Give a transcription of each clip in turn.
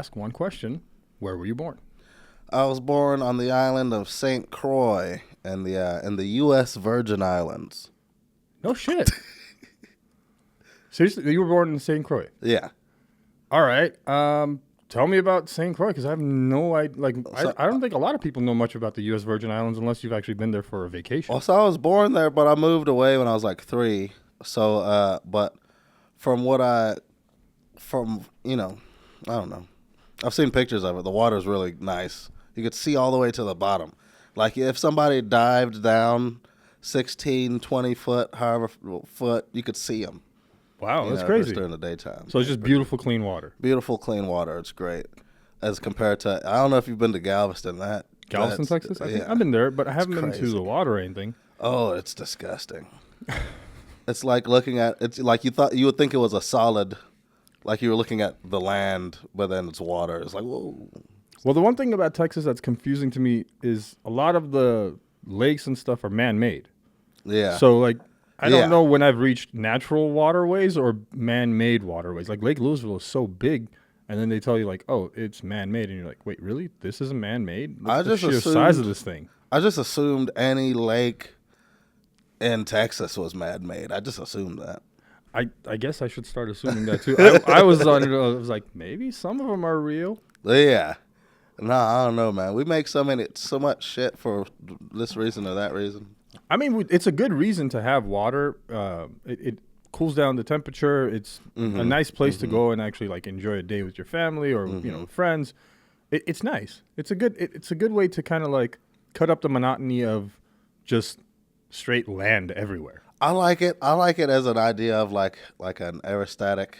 ask one question. Where were you born? I was born on the island of St. Croix in the U.S. Virgin Islands. No shit. Seriously, you were born in St. Croix? Yeah. All right. Tell me about St. Croix, because I have no idea. I don't think a lot of people know much about the U.S. Virgin Islands unless you've actually been there for a vacation. Well, so I was born there, but I moved away when I was like 3. So, but I don't know. I've seen pictures of it. The water's really nice. You could see all the way to the bottom. Like if somebody dived down 16, 20 foot, however foot, you could see them. Wow, that's crazy. During the daytime. So it's just beautiful, clean water. Beautiful, clean water. It's great. As compared to, I don't know if you've been to Galveston. Galveston, Texas? I've been there, but I haven't been to the water or anything. Oh, it's disgusting. It's like it's like you would think it was a solid, like you were looking at the land, but then it's water. It's like, whoa. Well, the one thing about Texas that's confusing to me is a lot of the lakes and stuff are man-made. Yeah. So, like, I don't know when I've reached natural waterways or man-made waterways. Like, Lake Louisville is so big, and then they tell you, like, oh, it's man-made. And you're like, wait, really? This isn't man-made? What's the sheer size of this thing? I just assumed any lake in Texas was man-made. I just assumed that. I guess I should start assuming that, too. I was like, maybe some of them are real. Yeah. No, I don't know, man. We make so much shit for this reason or that reason. I mean, it's a good reason to have water. It cools down the temperature. It's a nice place to go and actually like enjoy a day with your family or friends. It's nice. It's a good way to kind of like cut up the monotony of just straight land everywhere. I like it. I like it as an idea of like an aerostatic.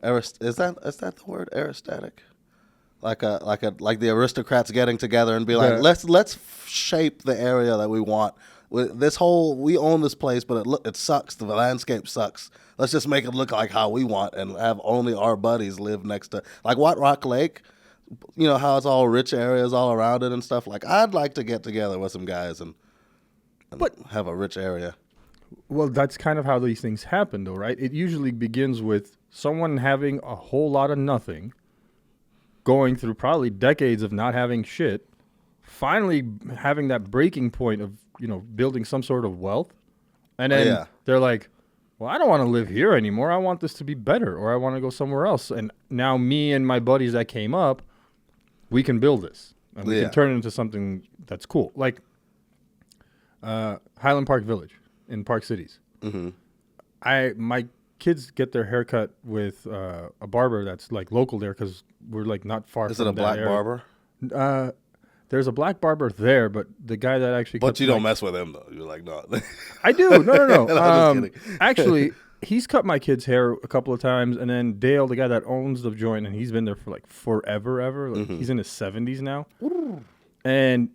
Is that the word, aerostatic? Like the aristocrats getting together and be like, let's shape the area that we want. We own this place, but it sucks. The landscape sucks. Let's just make it look like how we want and have only our buddies live next to, like White Rock Lake. You know how it's all rich areas all around it and stuff. Like I'd like to get together with some guys and have a rich area. Well, that's kind of how these things happen, though, right? It usually begins with someone having a whole lot of nothing, going through probably decades of not having shit, finally having that breaking point of, building some sort of wealth. And then they're like, well, I don't want to live here anymore. I want this to be better, or I want to go somewhere else. And now me and my buddies that came up, we can build this. And we can turn it into something that's cool. Like Highland Park Village in Park Cities. Mm-hmm. My kids get their haircut with a barber that's like local there because we're like not far from that. Is it a black barber? There's a black barber there, but the guy that actually But you don't mess with him though. You're like, no. I do. No. No, I'm just kidding. Actually, he's cut my kid's hair a couple of times, and then Dale, the guy that owns the joint, and he's been there for like forever, ever. Like he's in his 70s now. And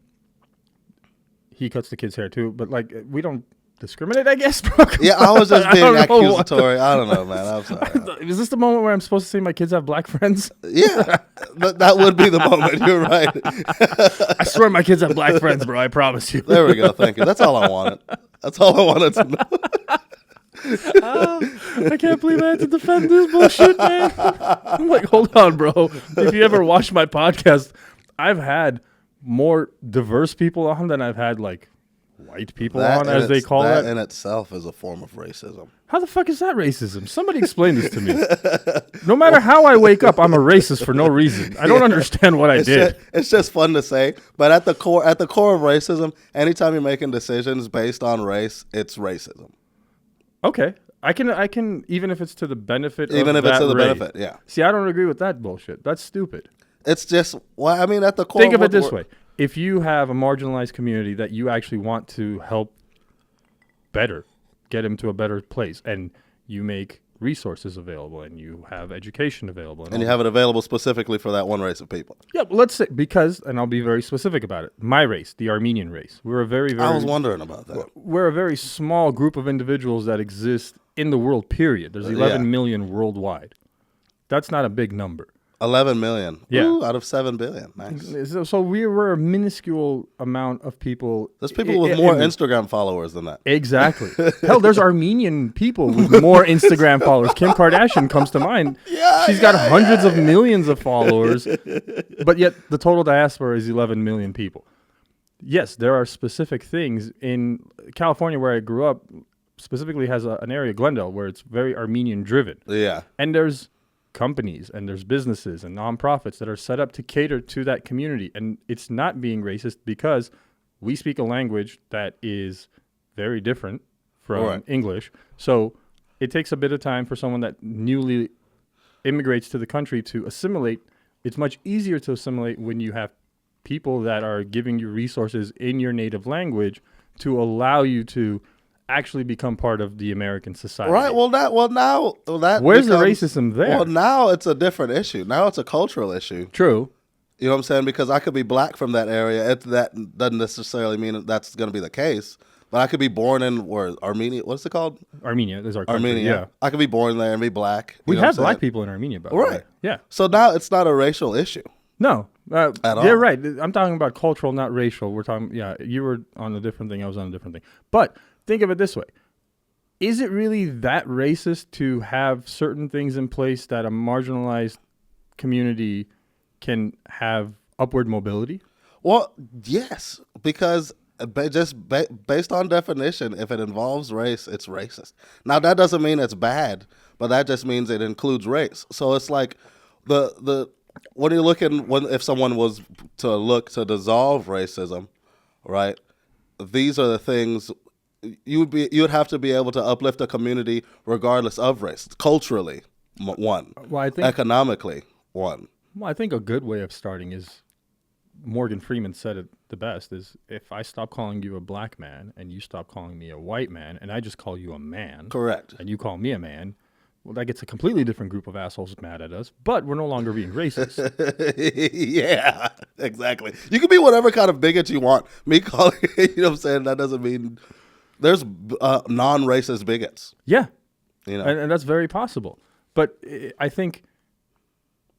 he cuts the kid's hair too, but like we don't discriminate, I guess, bro. Yeah, I was just being accusatory. I don't know, man. I'm sorry. Is this the moment where I'm supposed to say my kids have black friends? Yeah, that would be the moment. You're right. I swear my kids have black friends, bro. I promise you. There we go. Thank you. That's all I wanted. That's all I wanted to know. I can't believe I had to defend this bullshit, man. I'm like, hold on, bro. If you ever watch my podcast, I've had more diverse people on than I've had like white people on, as they call it. That in itself is a form of racism. How the fuck is that racism? Somebody explain this to me. No matter how I wake up, I'm a racist for no reason. I don't understand what I did. It's just fun to say, but at the core of racism, anytime you're making decisions based on race, it's racism. Okay. I can even if it's to the benefit even of if it's to the race. benefit, yeah. See, I don't agree with that bullshit. That's stupid. It's just, well, I mean, at the core. Think of it this way. If you have a marginalized community that you actually want to help better, get them to a better place, and you make resources available, and you have education available. And you have it available specifically for that one race of people. Yeah, let's say, because, and I'll be very specific about it, my race, the Armenian race, we're a very, very... I was wondering about that. We're a very small group of individuals that exist in the world, period. There's 11 million worldwide. That's not a big number. 11 million. Yeah. Ooh, out of 7 billion. Nice. So we were a minuscule amount of people. There's people with more Instagram followers than that. Exactly. Hell, there's Armenian people with more Instagram followers. Kim Kardashian comes to mind. She's got hundreds of millions of followers, but yet the total diaspora is 11 million people. Yes, there are specific things in California where I grew up, specifically has an area, Glendale, where it's very Armenian driven. Yeah. And there's companies and there's businesses and nonprofits that are set up to cater to that community. And it's not being racist because we speak a language that is very different from English. So it takes a bit of time for someone that newly immigrates to the country to assimilate. It's much easier to assimilate when you have people that are giving you resources in your native language to allow you to actually become part of the American society. Right. Well, now where's the racism there? Well, now it's a different issue. Now it's a cultural issue. True. You know what I'm saying? Because I could be black from that area. That doesn't necessarily mean that's going to be the case. But I could be born in Armenia. What's it called? Armenia is our country. Armenia. Yeah. I could be born there and be black. We have black people in Armenia, by the way. Right. Yeah. So now it's not a racial issue. No. At all. You're right. I'm talking about cultural, not racial. We're talking, you were on a different thing. I was on a different thing. But think of it this way. Is it really that racist to have certain things in place that a marginalized community can have upward mobility? Well, yes, because based on definition, if it involves race, it's racist. Now, that doesn't mean it's bad, but that just means it includes race. So it's like when you're looking, if someone was to look to dissolve racism, right, these are the things you would have to be able to uplift a community regardless of race, culturally, one. Well, I think economically, one. Well, I think a good way of starting is, Morgan Freeman said it the best, is if I stop calling you a black man and you stop calling me a white man and I just call you a man. Correct. And you call me a man, well, that gets a completely different group of assholes mad at us, but we're no longer being racist. Yeah, exactly. You can be whatever kind of bigot you want. Me calling, you know what I'm saying? That doesn't mean there's non-racist bigots. Yeah. You know, and that's very possible. But I think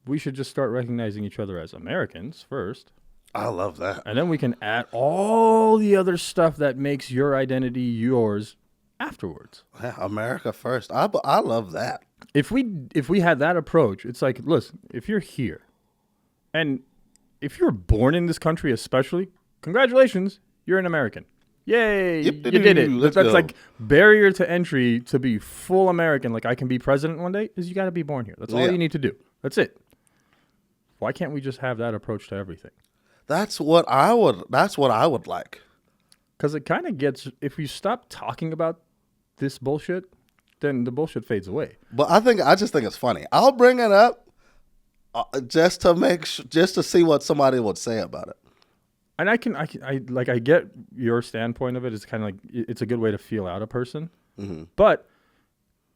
we should just start recognizing each other as Americans first. I love that. And then we can add all the other stuff that makes your identity yours afterwards. Yeah, America first. I love that. If we had that approach, it's like, listen, if you're here and if you're born in this country especially, congratulations, you're an American. Yay, you did it. That's like barrier to entry to be full American. Like I can be president one day is you got to be born here. That's all you need to do. That's it. Why can't we just have that approach to everything? That's what I would like. Because it kind of gets, if you stop talking about this bullshit, then the bullshit fades away. But I just think it's funny. I'll bring it up just to see what somebody would say about it. And I get your standpoint of it. It's kind of like, it's a good way to feel out a person. Mm-hmm. But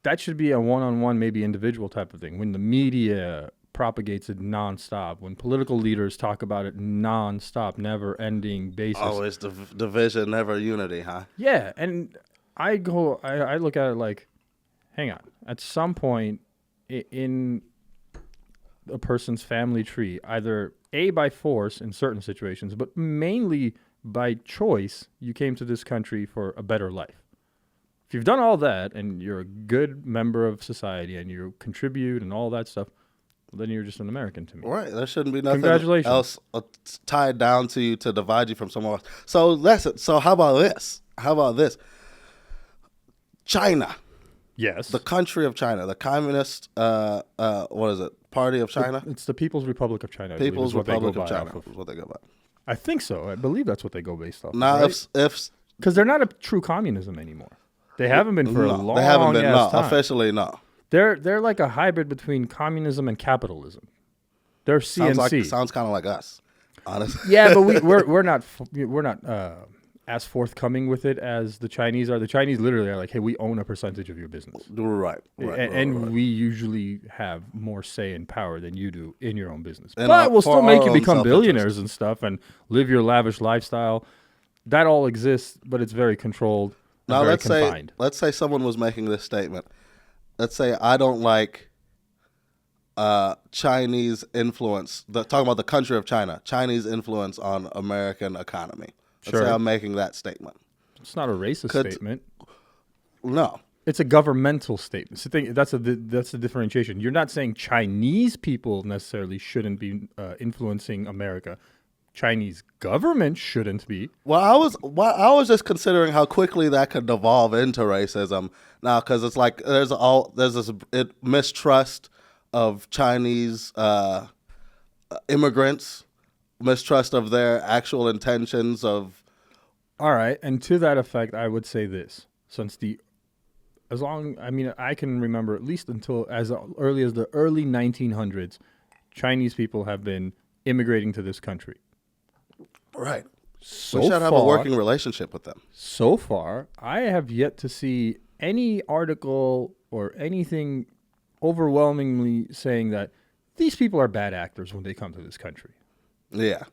that should be a one-on-one, maybe individual type of thing. When the media propagates it nonstop, when political leaders talk about it nonstop, never-ending basis. Always division, never unity, huh? Yeah, and I look at it like, hang on. At some point in a person's family tree, either by force in certain situations, but mainly by choice, you came to this country for a better life. If you've done all that and you're a good member of society and you contribute and all that stuff, well, then you're just an American to me. Right. There shouldn't be nothing Congratulations. else tied down to you to divide you from someone else. So how about this? China. Yes. The country of China, the communist, what is it? Party of China? It's the People's Republic of China. People's Republic of China is what they go by. I think so. I believe that's what they go based off. Now, right? if because they're not a true communism anymore. They haven't been for a long time. They haven't been, officially, no. They're like a hybrid between communism and capitalism. They're CNC. Sounds kind of like us, honestly. Yeah, but we're not as forthcoming with it as the Chinese are. The Chinese literally are like, hey, we own a percentage of your business. Right. And we usually have more say and power than you do in your own business. And but we'll still make you become self-interest. billionaires and stuff and live your lavish lifestyle. That all exists, but it's very controlled. Now very let's say someone was making this statement. Let's say I don't like Chinese influence, talking about the country of China, Chinese influence on American economy. Let's say Sure. I'm making that statement. It's not a racist Could- statement. No. It's a governmental statement. So that's the differentiation. You're not saying Chinese people necessarily shouldn't be influencing America. Chinese government shouldn't be. Well, I was just considering how quickly that could devolve into racism now, because it's like there's this mistrust of Chinese immigrants, mistrust of their actual intentions of. All right, and to that effect, I would say this: I can remember at least until as early as the early 1900s, Chinese people have been immigrating to this country. Right. So We should have a working relationship with them. So far, I have yet to see any article or anything overwhelmingly saying that these people are bad actors when they come to this country. Yeah.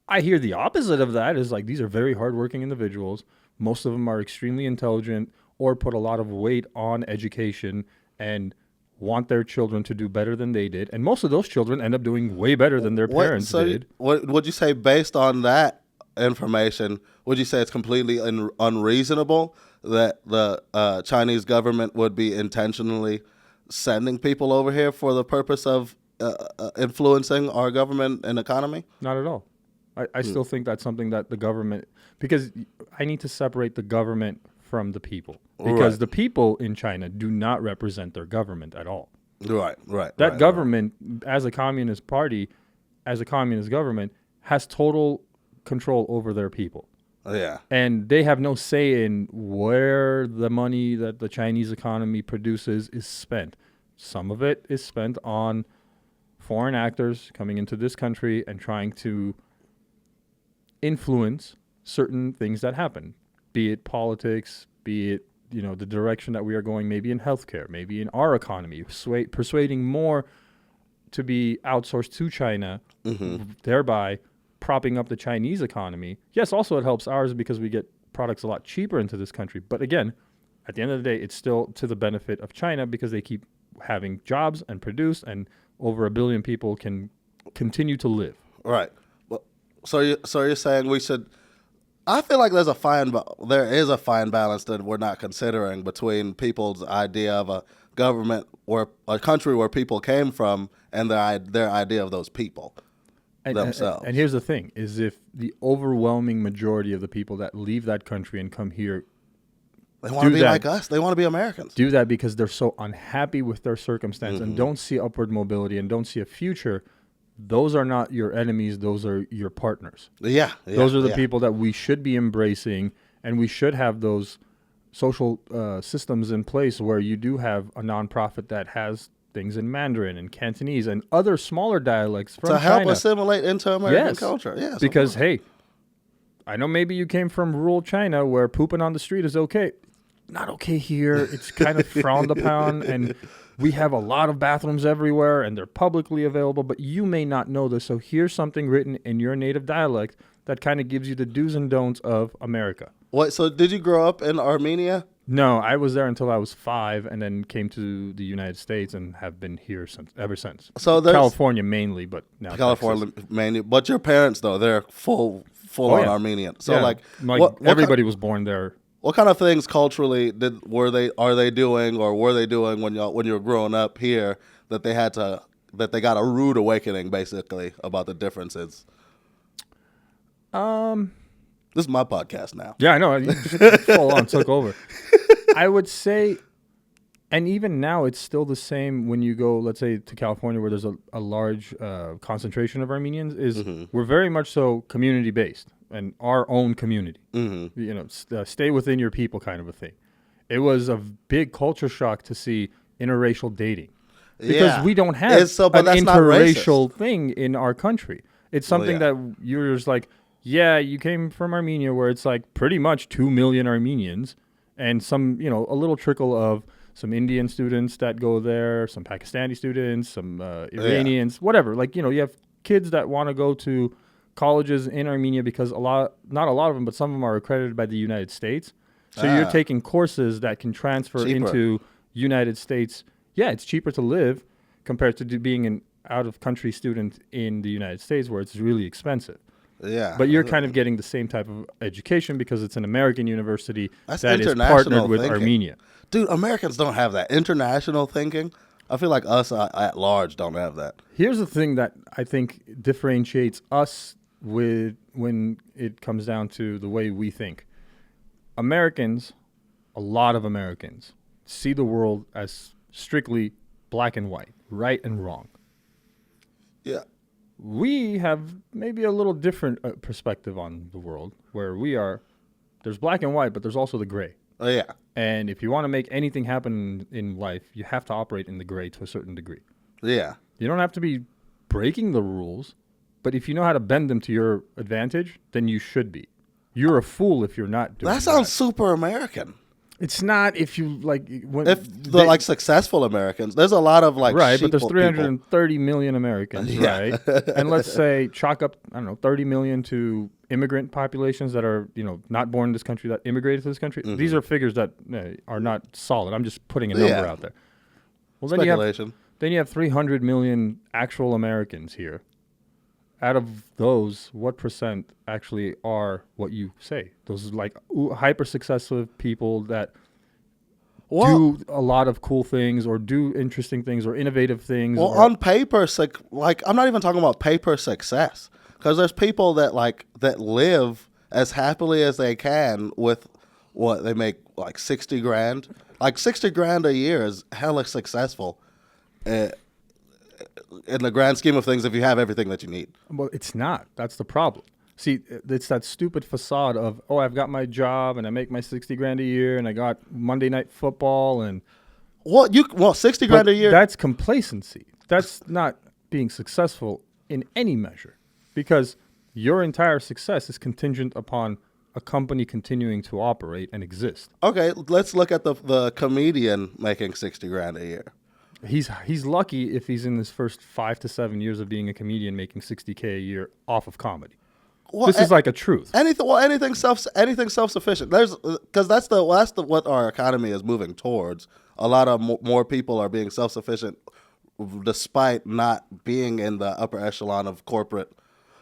I hear the opposite of that is like these are very hardworking individuals. Most of them are extremely intelligent or put a lot of weight on education and want their children to do better than they did. And most of those children end up doing way better than their parents did. What would you say based on that information? Would you say it's completely unreasonable that the Chinese government would be intentionally sending people over here for the purpose of influencing our government and economy? Not at all. I still think that's something that the government, because I need to separate the government from the people, because the people in China do not represent their government at all. Right. That government, as a communist party, as a communist government, has total control over their people. Yeah. And they have no say in where the money that the Chinese economy produces is spent. Some of it is spent on foreign actors coming into this country and trying to influence certain things that happen, be it politics, be it, the direction that we are going, maybe in healthcare, maybe in our economy, persuading more to be outsourced to China, thereby propping up the Chinese economy. Yes, also it helps ours because we get products a lot cheaper into this country. But again, at the end of the day, it's still to the benefit of China because they keep having jobs and produce, and over 1 billion people can continue to live. Right. Well, so you're saying we should. I feel like there is a fine balance that we're not considering between people's idea of a government or a country where people came from and their idea of those people themselves. And here's the thing, is if the overwhelming majority of the people that leave that country and come here, they want to be like us. They want to be Americans. Do that because they're so unhappy with their circumstance and don't see upward mobility and don't see a future. Those are not your enemies. Those are your partners. Yeah. Those are the people that we should be embracing, and we should have those social systems in place where you do have a nonprofit that has things in Mandarin and Cantonese and other smaller dialects from China. To help assimilate into American culture. Yes. Because, hey, I know maybe you came from rural China where pooping on the street is okay. Not okay here. It's kind of frowned upon, and we have a lot of bathrooms everywhere, and they're publicly available, but you may not know this. So here's something written in your native dialect that kind of gives you the do's and don'ts of America. What? So did you grow up in Armenia? No, I was there until I was 5, and then came to the United States and have been here ever since. So California mainly, but now California mainly. But your parents, though, they're full on Armenian. So what everybody was born there. What kind of things culturally are they doing or were they doing when you were growing up here that they got a rude awakening basically about the differences? This is my podcast now. Yeah, I know. You just full on took over. I would say, and even now it's still the same when you go, let's say, to California where there's a large concentration of Armenians, is we're very much so community-based and our own community. Stay within your people kind of a thing. It was a big culture shock to see interracial dating because we don't have an interracial thing in our country. It's something that you're just like, yeah, you came from Armenia where it's like pretty much 2 million Armenians and some, a little trickle of some Indian students that go there, some Pakistani students, some Iranians, whatever. Like, you have kids that want to go to colleges in Armenia because not a lot of them, but some of them are accredited by the United States. So you're taking courses that can transfer into United States. Yeah, it's cheaper to live compared to being an out-of-country student in the United States where it's really expensive. Yeah. But you're kind of getting the same type of education because it's an American university That's that is international partnered with thinking. Armenia. Dude, Americans don't have that international thinking. I feel like us at large don't have that. Here's the thing that I think differentiates us with when it comes down to the way we think. Americans, a lot of Americans, see the world as strictly black and white, right and wrong. Yeah. We have maybe a little different perspective on the world where there's black and white, but there's also the gray. Oh, yeah. And if you want to make anything happen in life, you have to operate in the gray to a certain degree. Yeah. You don't have to be breaking the rules, but if you know how to bend them to your advantage, then you should be. You're a fool if you're not doing that. That sounds super American. It's not if you like when If they're like successful Americans, there's a lot of like right, but there's sheeple 330 million Americans, Yeah. right? And let's say chalk up, I don't know, 30 million to immigrant populations that are, not born in this country that immigrated to this country. Mm-hmm. These are figures that are not solid. I'm just putting a number out there. Well, Speculation. then you have 300 million actual Americans here. Out of those, what percent actually are what you say? Those like hyper successful people that do a lot of cool things or do interesting things or innovative things. Well, on paper, like I'm not even talking about paper success, because there's people that live as happily as they can with what they make, like 60 grand. Like 60 grand a year is hella successful. In the grand scheme of things, if you have everything that you need. Well, it's not. That's the problem. See, it's that stupid facade of, I've got my job and I make my 60 grand a year and I got Monday Night Football and 60 grand a year. That's complacency. That's not being successful in any measure, because your entire success is contingent upon a company continuing to operate and exist. Okay, let's look at the comedian making 60 grand a year. He's lucky if he's in his first 5 to 7 years of being a comedian making $60K a year off of comedy. Well, this is like a truth. Anything self-sufficient. Because that's what our economy is moving towards. A lot of more people are being self-sufficient, despite not being in the upper echelon of corporate.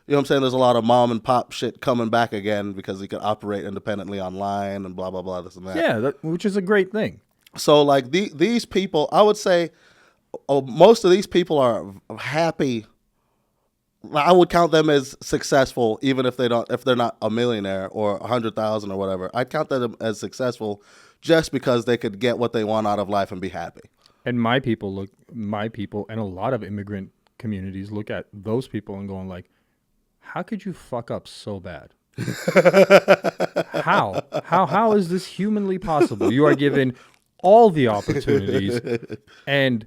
You know what I'm saying? There's a lot of mom and pop shit coming back again because you can operate independently online and blah blah blah, this and that. Yeah, which is a great thing. So like these people, I would say, most of these people are happy. I would count them as successful, even if they're not a millionaire or 100,000 or whatever. I'd count them as successful just because they could get what they want out of life and be happy. And my people and a lot of immigrant communities look at those people and going like, how could you fuck up so bad? How is this humanly possible? You are given all the opportunities and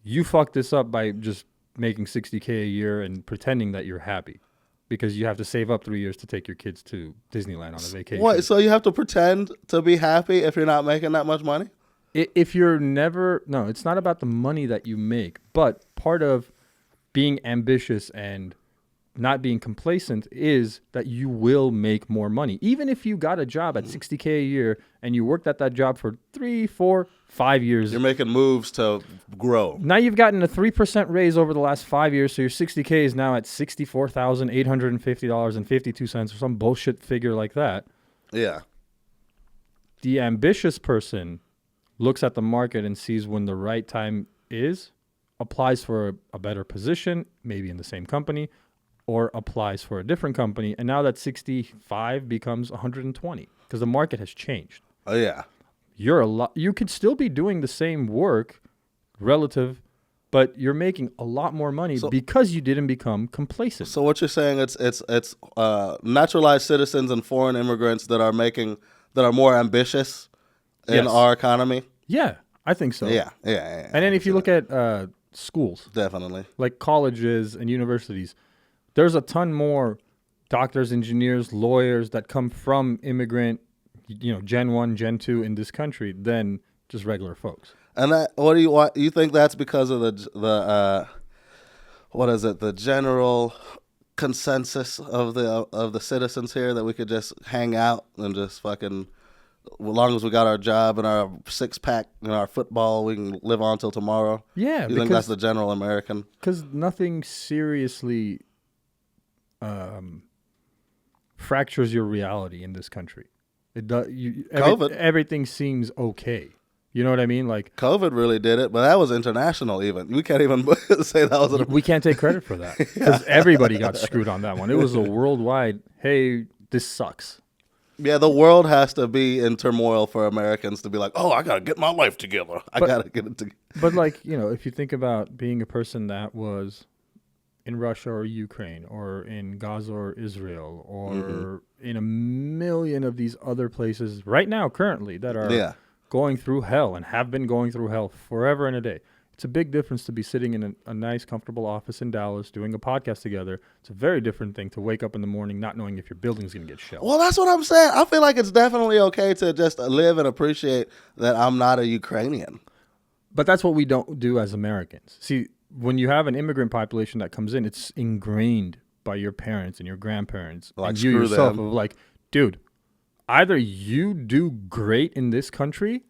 you fuck this up by just making $60K a year and pretending that you're happy because you have to save up 3 years to take your kids to Disneyland on a vacation. What? So you have to pretend to be happy if you're not making that much money? If you're no, it's not about the money that you make, but part of being ambitious and not being complacent is that you will make more money. Even if you got a job at $60K a year and you worked at that job for 3, 4, 5 years. You're making moves to grow. Now you've gotten a 3% raise over the last 5 years, so your $60K is now at $64,850.52 or some bullshit figure like that. Yeah. The ambitious person looks at the market and sees when the right time is, applies for a better position, maybe in the same company, or applies for a different company, and now that 65 becomes 120 because the market has changed. Oh yeah, you could still be doing the same work, relative, but you're making a lot more money because you didn't become complacent. So what you're saying, it's naturalized citizens and foreign immigrants that are more ambitious in our economy. Yeah, I think so. Yeah. And then if you look at schools, definitely like colleges and universities. There's a ton more doctors, engineers, lawyers that come from immigrant, Gen 1, Gen 2 in this country than just regular folks. And you think that's because of the general consensus of the citizens here that we could just hang out and just fucking As long as we got our job and our 6-pack and our football, we can live on till tomorrow. Yeah, You think that's the general American? Because nothing seriously fractures your reality in this country. It does. COVID. Everything seems okay. You know what I mean? Like COVID really did it, but that was international. Even we can't even say that was. We can't take credit for that because everybody got screwed on that one. It was a worldwide. Hey, this sucks. Yeah, the world has to be in turmoil for Americans to be like, oh, I gotta get my life together. I gotta get it together. But like, you know, if you think about being a person that was in Russia or Ukraine or in Gaza or Israel or in a million of these other places right now, currently, that are going through hell and have been going through hell forever and a day. It's a big difference to be sitting in a nice, comfortable office in Dallas doing a podcast together. It's a very different thing to wake up in the morning not knowing if your building's going to get shelled. Well, that's what I'm saying. I feel like it's definitely okay to just live and appreciate that I'm not a Ukrainian. But that's what we don't do as Americans. See, when you have an immigrant population that comes in, it's ingrained by your parents and your grandparents Like, and you screw yourself them. of like, dude, either you do great in this country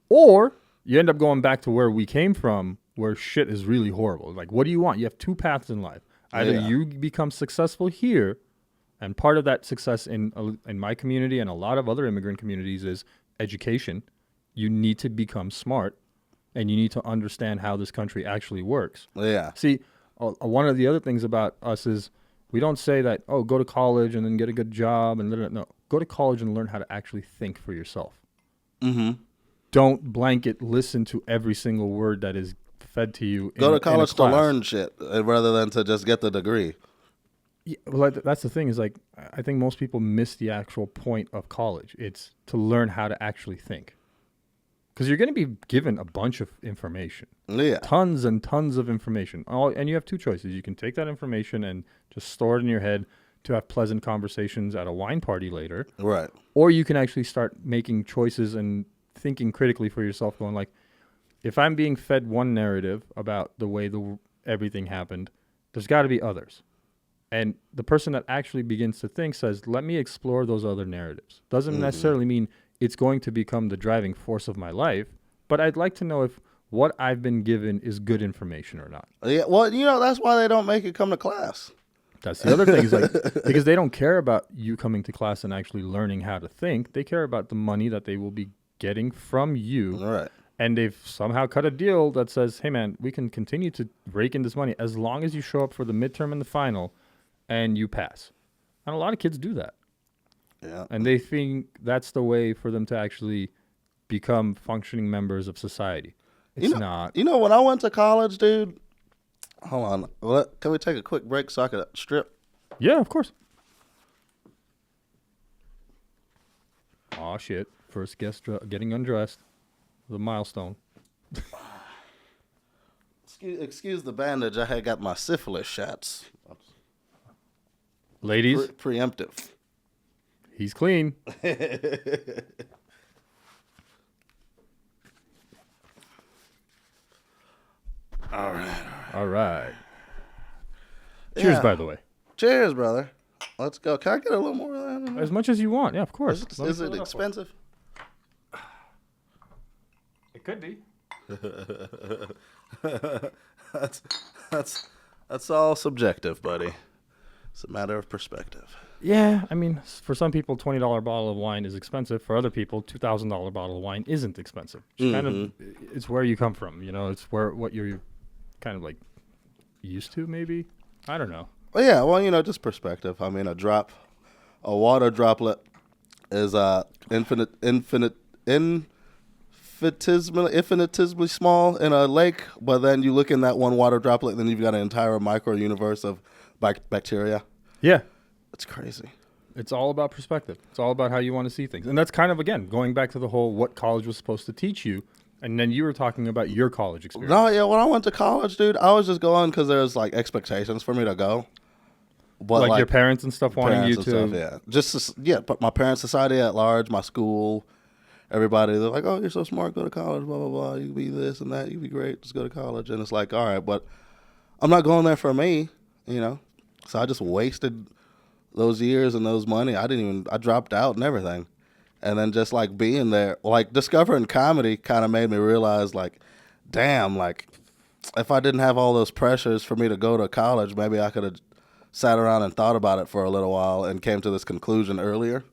or you end up going back to where we came from, where shit is really horrible. Like, what do you want? You have two paths in life. Either you become successful here, and part of that success in my community and a lot of other immigrant communities is education. You need to become smart, and you need to understand how this country actually works. Yeah. See, one of the other things about us is we don't say that, oh, go to college and then get a good job. No, go to college and learn how to actually think for yourself. Mm-hmm. Don't blanket listen to every single word that is fed to you. Go to college to learn shit rather than to just get the degree. Yeah, well, that's the thing is like I think most people miss the actual point of college. It's to learn how to actually think. Because you're going to be given a bunch of information. Yeah. Tons and tons of information. And you have two choices. You can take that information and just store it in your head to have pleasant conversations at a wine party later. Right. Or you can actually start making choices and thinking critically for yourself, going like, if I'm being fed one narrative about the way everything happened, there's got to be others. And the person that actually begins to think says, let me explore those other narratives. Doesn't necessarily mean it's going to become the driving force of my life, but I'd like to know if what I've been given is good information or not. Yeah. Well, that's why they don't make you come to class. That's the other thing is like, because they don't care about you coming to class and actually learning how to think. They care about the money that they will be getting from you. All right. And they've somehow cut a deal that says, hey, man, we can continue to rake in this money as long as you show up for the midterm and the final and you pass. And a lot of kids do that. Yeah. And they think that's the way for them to actually become functioning members of society. It's not. When I went to college, dude, hold on. Can we take a quick break so I could strip? Yeah, of course. Aw, shit. First guest getting undressed. The milestone. Excuse the bandage. I had got my syphilis shots. Ladies, Preemptive. he's clean. All right. Cheers, by the way. Cheers, brother. Let's go. Can I get a little more of that? As much as you want. Yeah, of course. Is it expensive? It could be. That's all subjective, buddy. It's a matter of perspective. Yeah, I mean, for some people, $20 bottle of wine is expensive. For other people, $2,000 bottle of wine isn't expensive. It's kind of, it's where you come from. It's what you're kind of like used to, maybe. I don't know. Well, yeah. Well, just perspective. I mean, a water droplet is infinitesimally small in a lake, but then you look in that one water droplet, and then you've got an entire micro universe of bacteria. Yeah. It's crazy. It's all about perspective. It's all about how you want to see things. And that's kind of, again, going back to the whole what college was supposed to teach you. And then you were talking about your college experience. No, yeah, when I went to college, dude, I was just going because there's like expectations for me to go. But like your parents and stuff wanting you to. Stuff, yeah. But my parents' society at large, my school, everybody, they're like, oh, you're so smart, go to college, blah, blah, blah. You be this and that, you be great, just go to college. And it's like, all right, but I'm not going there for me, So I just wasted those years and those money. I dropped out and everything. And then just like being there, like discovering comedy kind of made me realize like, damn, like if I didn't have all those pressures for me to go to college, maybe I could have sat around and thought about it for a little while and came to this conclusion earlier.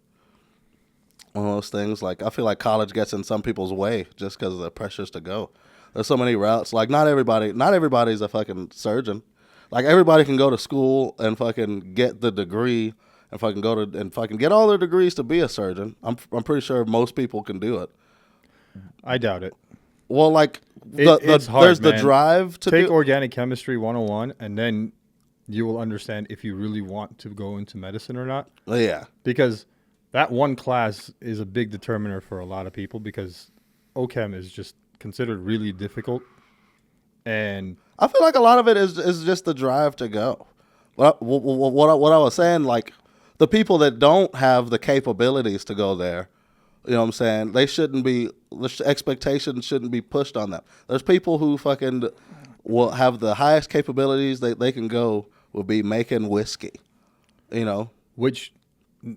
One of those things, like I feel like college gets in some people's way just because of the pressures to go. There's so many routes. Like not everybody's a fucking surgeon. Like everybody can go to school and fucking get the degree and fucking go to and fucking get all their degrees to be a surgeon. I'm pretty sure most people can do it. I doubt it. Well, like It's hard, there's the man. drive to Take do. organic chemistry 101, and then you will understand if you really want to go into medicine or not. Yeah, Because that one class is a big determiner for a lot of people because OChem is just considered really difficult. And I feel like a lot of it is just the drive to go. What I was saying, like the people that don't have the capabilities to go there, you know what I'm saying? They shouldn't be. The expectations shouldn't be pushed on them. There's people who fucking will have the highest capabilities they can go will be making whiskey, you know. which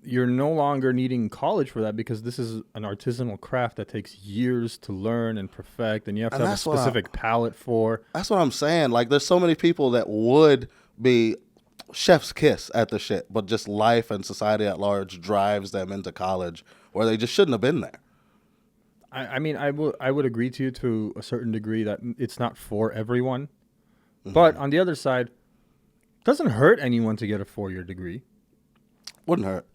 you're no longer needing college for that because this is an artisanal craft that takes years to learn and perfect, and you have to And have a that's what specific palate for. That's what I'm saying. Like, there's so many people that would be chef's kiss at the shit, but just life and society at large drives them into college where they just shouldn't have been there. I mean, I would agree to you to a certain degree that it's not for everyone, but on the other side, it doesn't hurt anyone to get a 4-year degree. Wouldn't hurt.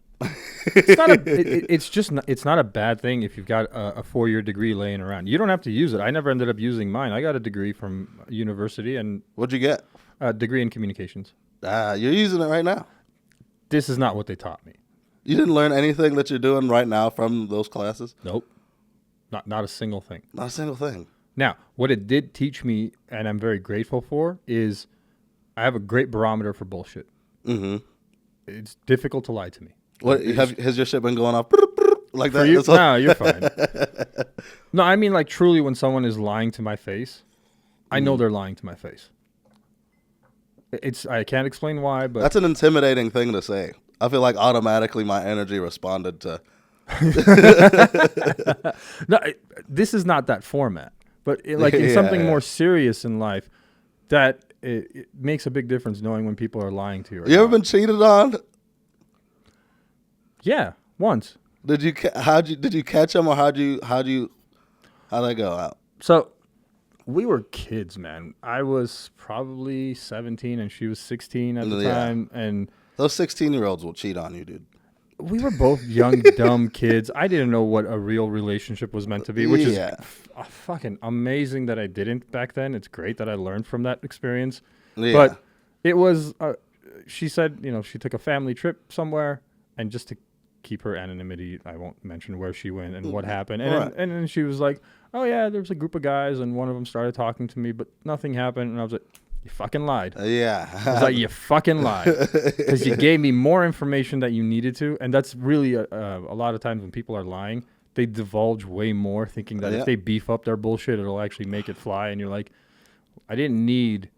It's not it's just not, it's not a bad thing if you've got a 4-year degree laying around. You don't have to use it. I never ended up using mine. I got a degree from university and What'd you get? a degree in communications. You're using it right now. This is not what they taught me. You didn't learn anything that you're doing right now from those classes? Nope. Not a single thing. Not a single thing. Now, what it did teach me, and I'm very grateful for, is I have a great barometer for bullshit. Mm-hmm. It's difficult to lie to me. What has your shit been going off like For that? you, That's all- no, you're fine. No, I mean like truly when someone is lying to my face, I know they're lying to my face. I can't explain why, but That's an intimidating thing to say. I feel like automatically my energy responded to. no, this is not that format. But like in Yeah, something yeah. more serious in life, that it makes a big difference knowing when people are lying to you. Or You ever not. been cheated on? Yeah, once. Did you catch him or how'd that go out? So we were kids, man. I was probably 17 and she was 16 at the Yeah. time, and Those 16-year-olds will cheat on you, dude. we were both young, dumb kids. I didn't know what a real relationship was meant to be, which Yeah. is fucking amazing that I didn't back then. It's great that I learned from that experience. Yeah. But it was, she said, she took a family trip somewhere, and just to keep her anonymity, I won't mention where she went and what happened. And, Right. and then she was like, oh, yeah, there was a group of guys, and one of them started talking to me, but nothing happened. And I was like, you fucking lied. Yeah. I was like, you fucking lied. Because you gave me more information that you needed to. And that's really a lot of times when people are lying, they divulge way more, thinking that Yeah. if they beef up their bullshit, it'll actually make it fly. And you're like, I didn't need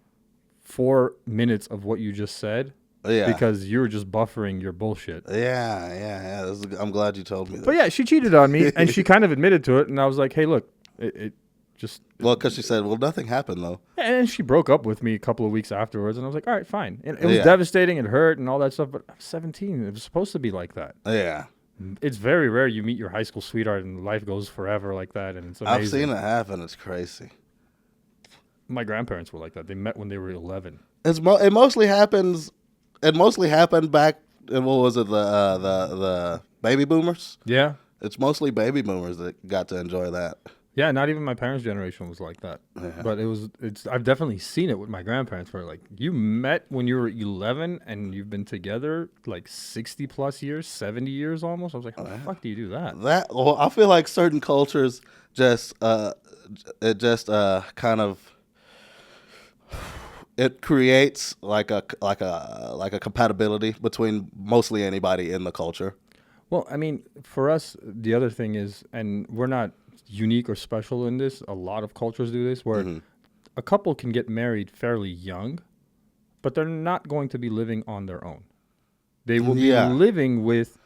4 minutes of what you just said Yeah. because you were just buffering your bullshit. Yeah. I'm glad you told me that. But yeah, she cheated on me, and she kind of admitted to it. And I was like, hey, look, it just... Well, because she said, well, nothing happened, though. And then she broke up with me a couple of weeks afterwards, and I was like, all right, fine. It was Yeah. devastating, it hurt, and all that stuff, but I'm 17. It was supposed to be like that. Yeah. It's very rare you meet your high school sweetheart and life goes forever like that, and it's amazing. I've seen it happen. It's crazy. My grandparents were like that. They met when they were 11. It mostly happens. It mostly happened back in, what was it, the baby boomers? Yeah. It's mostly baby boomers that got to enjoy that. Yeah, not even my parents' generation was like that. Yeah. But I've definitely seen it with my grandparents where like you met when you were 11 and you've been together like 60 plus years, 70 years almost. I was like, how the fuck do you do that? Well, I feel like certain cultures just kind of it creates like a compatibility between mostly anybody in the culture. Well, I mean, for us, the other thing is, and we're not unique or special in this, a lot of cultures do this, where a couple can get married fairly young, but they're not going to be living on their own. They will be Yeah. living with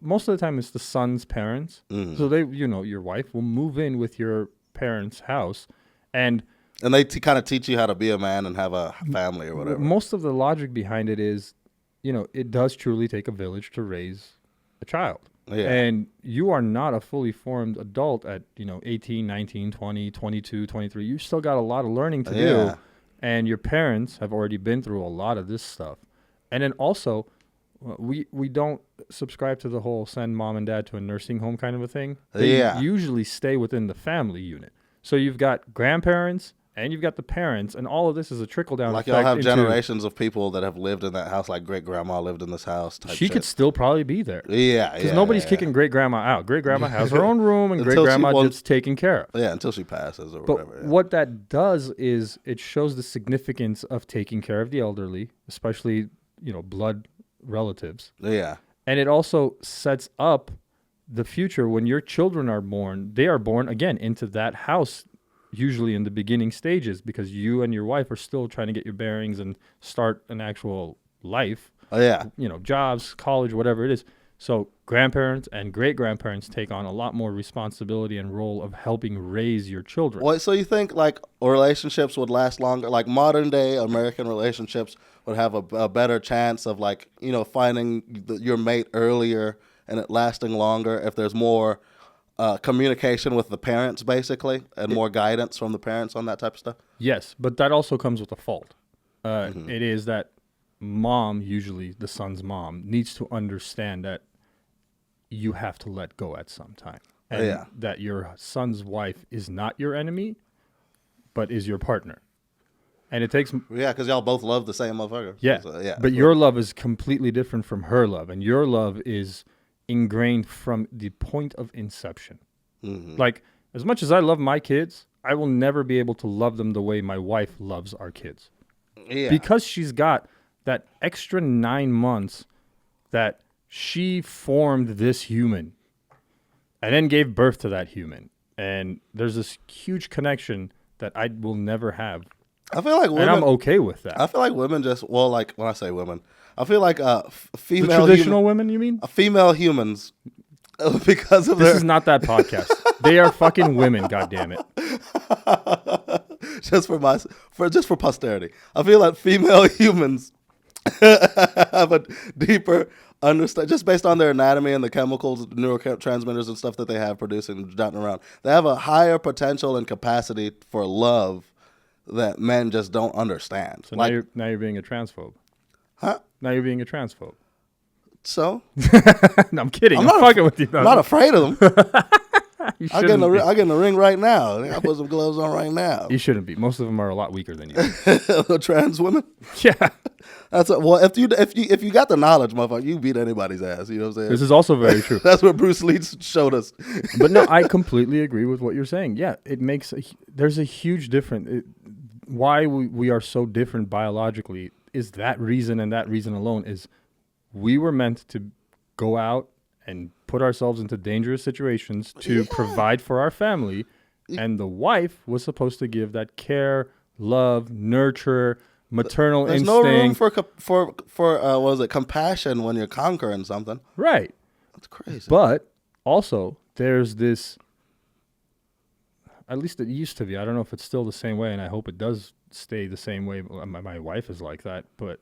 most of the time it's the son's parents. So they, your wife will move in with your parents' house, and they kind of teach you how to be a man and have a family or whatever. Most of the logic behind it is, it does truly take a village to raise a child. Yeah. And you are not a fully formed adult at, 18, 19, 20, 22, 23. You still got a lot of learning to do. And your parents have already been through a lot of this stuff. And then also, we don't subscribe to the whole send mom and dad to a nursing home kind of a thing. They usually stay within the family unit. So you've got grandparents and you've got the parents, and all of this is a trickle-down effect. Like, y'all have generations of people that have lived in that house, like great-grandma lived in this house type She shit. could still probably be there. Yeah, Because nobody's kicking great-grandma out. Great-grandma has her own room, and great-grandma gets taken care of. Yeah, until she passes or but whatever. What that does is it shows the significance of taking care of the elderly, especially, blood relatives. Yeah. And it also sets up the future when your children are born. They are born, again, into that house, usually in the beginning stages, because you and your wife are still trying to get your bearings and start an actual life. Oh, yeah. Jobs, college, whatever it is. So grandparents and great-grandparents take on a lot more responsibility and role of helping raise your children. Well, so you think, like, relationships would last longer? Like, modern-day American relationships would have a better chance of, like, finding your mate earlier and it lasting longer if there's more communication with the parents, basically, and more guidance from the parents on that type of stuff? Yes, but that also comes with a fault. It is that mom, usually the son's mom, needs to understand that you have to let go at some time. And that your son's wife is not your enemy, but is your partner. And it takes... Yeah, because y'all both love the same motherfucker. Yeah, So, but your love is completely different from her love. And your love is ingrained from the point of inception. Like, as much as I love my kids, I will never be able to love them the way my wife loves our kids. Yeah. Because she's got that extra 9 months that she formed this human and then gave birth to that human. And there's this huge connection that I will never have. I feel like women... And I'm okay with that. I feel like women just... Well, like, when I say women, I feel like female... The traditional women, you mean? Female humans, because of This is not that podcast. They are fucking women, goddammit. just for posterity. I feel like female humans have a deeper understand, just based on their anatomy and the chemicals, neurotransmitters and stuff that they have producing, jotting around. They have a higher potential and capacity for love that men just don't understand. So now you're being a transphobe. Huh? Now you're being a transphobe. So? No, I'm kidding. I'm fucking with you. I'm not afraid of them. I get in the ring right now. I put some gloves on right now. You shouldn't be. Most of them are a lot weaker than you. Trans women? Yeah. If you got the knowledge, motherfucker, you beat anybody's ass. You know what I'm saying? This is also very true. That's what Bruce Lee showed us. But no, I completely agree with what you're saying. Yeah, there's a huge difference. Why we are so different biologically is that reason, and that reason alone is we were meant to go out and put ourselves into dangerous situations to provide for our family, and the wife was supposed to give that care, love, nurture, maternal There's instinct. no room for what is it, compassion when you're conquering something. Right. That's crazy. But also, there's this, at least it used to be, I don't know if it's still the same way, and I hope it does stay the same way. My wife is like that, but,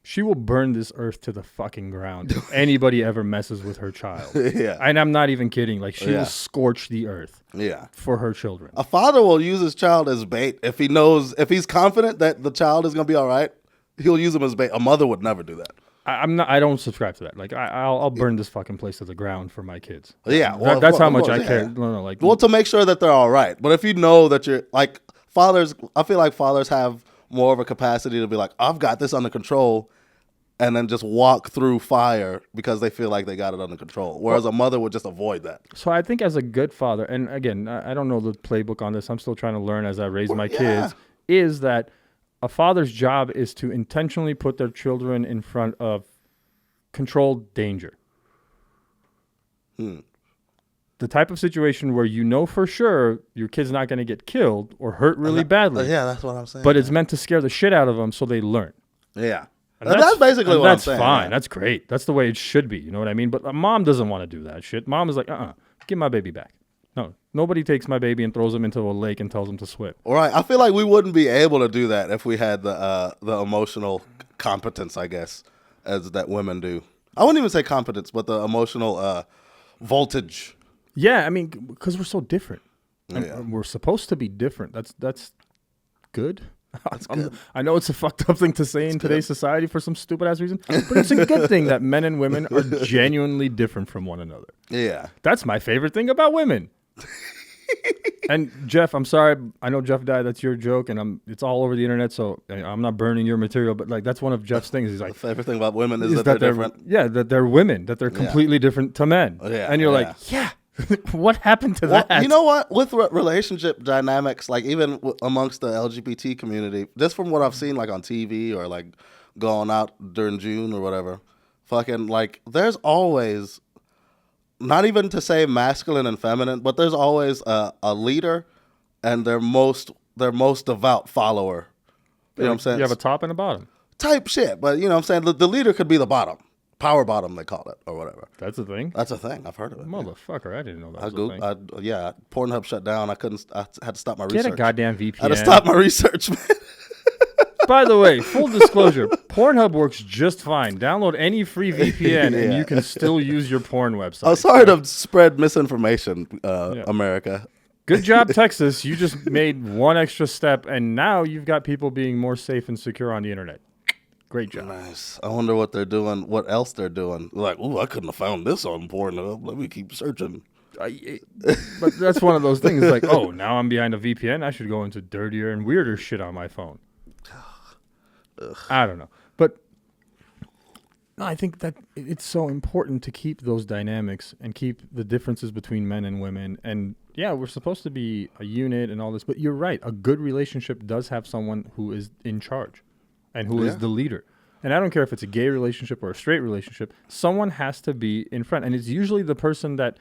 she will burn this earth to the fucking ground if anybody ever messes with her child. Yeah. And I'm not even kidding. Like, she will scorch the earth for her children. A father will use his child as bait if he's confident that the child is going to be all right. He'll use him as bait. A mother would never do that. I don't subscribe to that. Like, I'll burn this fucking place to the ground for my kids. Yeah. Well, that's how much I care. No, well, to make sure that they're all right. But if you know that you're, like, fathers, I feel like fathers have more of a capacity to be like, I've got this under control, and then just walk through fire because they feel like they got it under control. Whereas a mother would just avoid that. So I think as a good father, and again, I don't know the playbook on this. I'm still trying to learn as I raise my kids, is that a father's job is to intentionally put their children in front of controlled danger. The type of situation where you know for sure your kid's not going to get killed or hurt really badly. Yeah, that's what I'm saying. But it's meant to scare the shit out of them so they learn. Yeah. And that's basically what I'm saying. That's fine. Yeah. That's great. That's the way it should be. You know what I mean? But a mom doesn't want to do that shit. Mom is like, give my baby back. No, nobody takes my baby and throws him into a lake and tells him to swim. All right. I feel like we wouldn't be able to do that if we had the emotional competence, I guess, as that women do. I wouldn't even say competence, but the emotional voltage. Yeah, I mean, because we're so different. Yeah. And we're supposed to be different. That's good. That's good. I know it's a fucked up thing to say in today's society for some stupid ass reason, but it's a good thing that men and women are genuinely different from one another. Yeah. That's my favorite thing about women. And Jeff, I'm sorry. I know Jeff died. That's your joke, and it's all over the internet. So I'm not burning your material, but like that's one of Jeff's things. He's like, The favorite thing about women is that they're different. Yeah, that they're women, that they're completely different to men. Yeah, and you're like, yeah. What happened to that? You know what? With relationship dynamics, like even amongst the LGBT community, just from what I've seen, like on TV or like going out during June or whatever, fucking like there's always, not even to say masculine and feminine, but there's always a leader and their most devout follower. You know what I'm saying? You have a top and a bottom. Type shit, but you know what I'm saying? The leader could be the bottom. Power bottom, they call it, or whatever. That's a thing? That's a thing. I've heard of it. Motherfucker, I didn't know that was a thing. Yeah, Pornhub shut down. I had to stop my Get research. a goddamn VPN. I had to stop my research, man. By the way, full disclosure, Pornhub works just fine. Download any free VPN and you can still use your porn website. I'm sorry to spread misinformation, America. Good job, Texas. You just made one extra step, and now you've got people being more safe and secure on the internet. Great job. Nice. I wonder what they're doing, what else they're doing. Like, I couldn't have found this on Pornhub. Let me keep searching. But that's one of those things. Like, oh, now I'm behind a VPN. I should go into dirtier and weirder shit on my phone. I don't know. But no, I think that it's so important to keep those dynamics and keep the differences between men and women. And yeah, we're supposed to be a unit and all this. But you're right. A good relationship does have someone who is in charge and who is the leader. And I don't care if it's a gay relationship or a straight relationship. Someone has to be in front. And it's usually the person that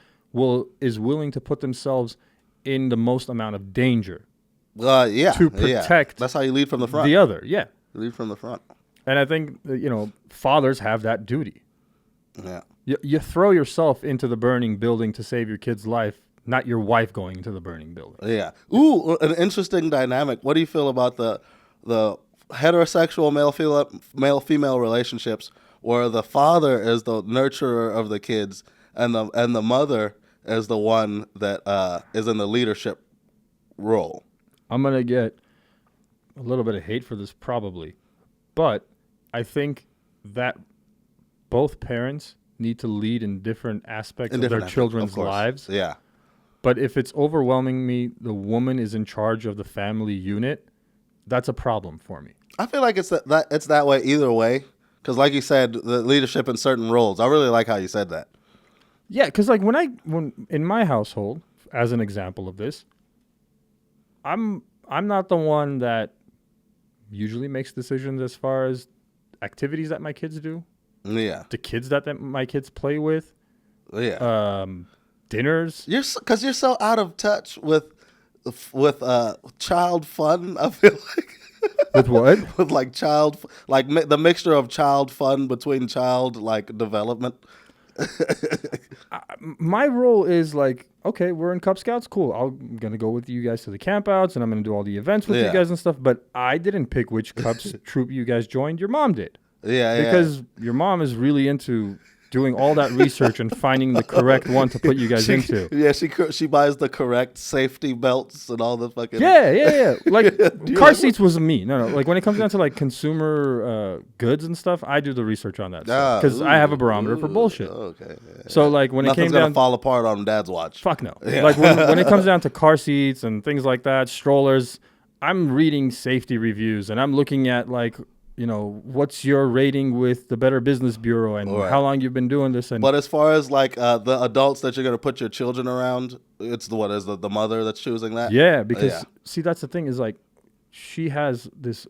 is willing to put themselves in the most amount of danger. To protect. That's how you lead from the front. The other, yeah. Lead from the front. And I think, fathers have that duty. Yeah. You throw yourself into the burning building to save your kid's life, not your wife going into the burning building. Yeah. Ooh, an interesting dynamic. What do you feel about the heterosexual male-female relationships where the father is the nurturer of the kids and the mother is the one that is in the leadership role? I'm going to get a little bit of hate for this probably, but I think that both parents need to lead in different aspects of their children's lives. Yeah. But if it's overwhelming me, the woman is in charge of the family unit, that's a problem for me. I feel like it's that way either way, because like you said, the leadership in certain roles. I really like how you said that. Yeah, because like when in my household, as an example of this, I'm not the one that usually makes decisions as far as activities that my kids do. Yeah. The kids that my kids play with. Yeah. Dinners. Because you're so out of touch with child fun. I feel like. With what? With like the mixture of child fun between child like development. My role is like, okay, we're in Cub Scouts, cool. I'm gonna go with you guys to the campouts, and I'm gonna do all the events with you guys and stuff. But I didn't pick which Cubs troop you guys joined. Your mom did. Yeah, because your mom is really into doing all that research and finding the correct one to put you guys into. Yeah, she buys the correct safety belts and all the fucking. Yeah. Like car seats was me. No. Like when it comes down to like consumer goods and stuff, I do the research on that stuff because I have a barometer for bullshit. Okay. So like when Nothing's it came down, gonna fall apart on Dad's watch. Fuck no. Yeah. Like when it comes down to car seats and things like that, strollers, I'm reading safety reviews and I'm looking at like, what's your rating with the Better Business Bureau and how long you've been doing this. But as far as like the adults that you're going to put your children around, it's the mother that's choosing that? Yeah, because see, that's the thing is like she has this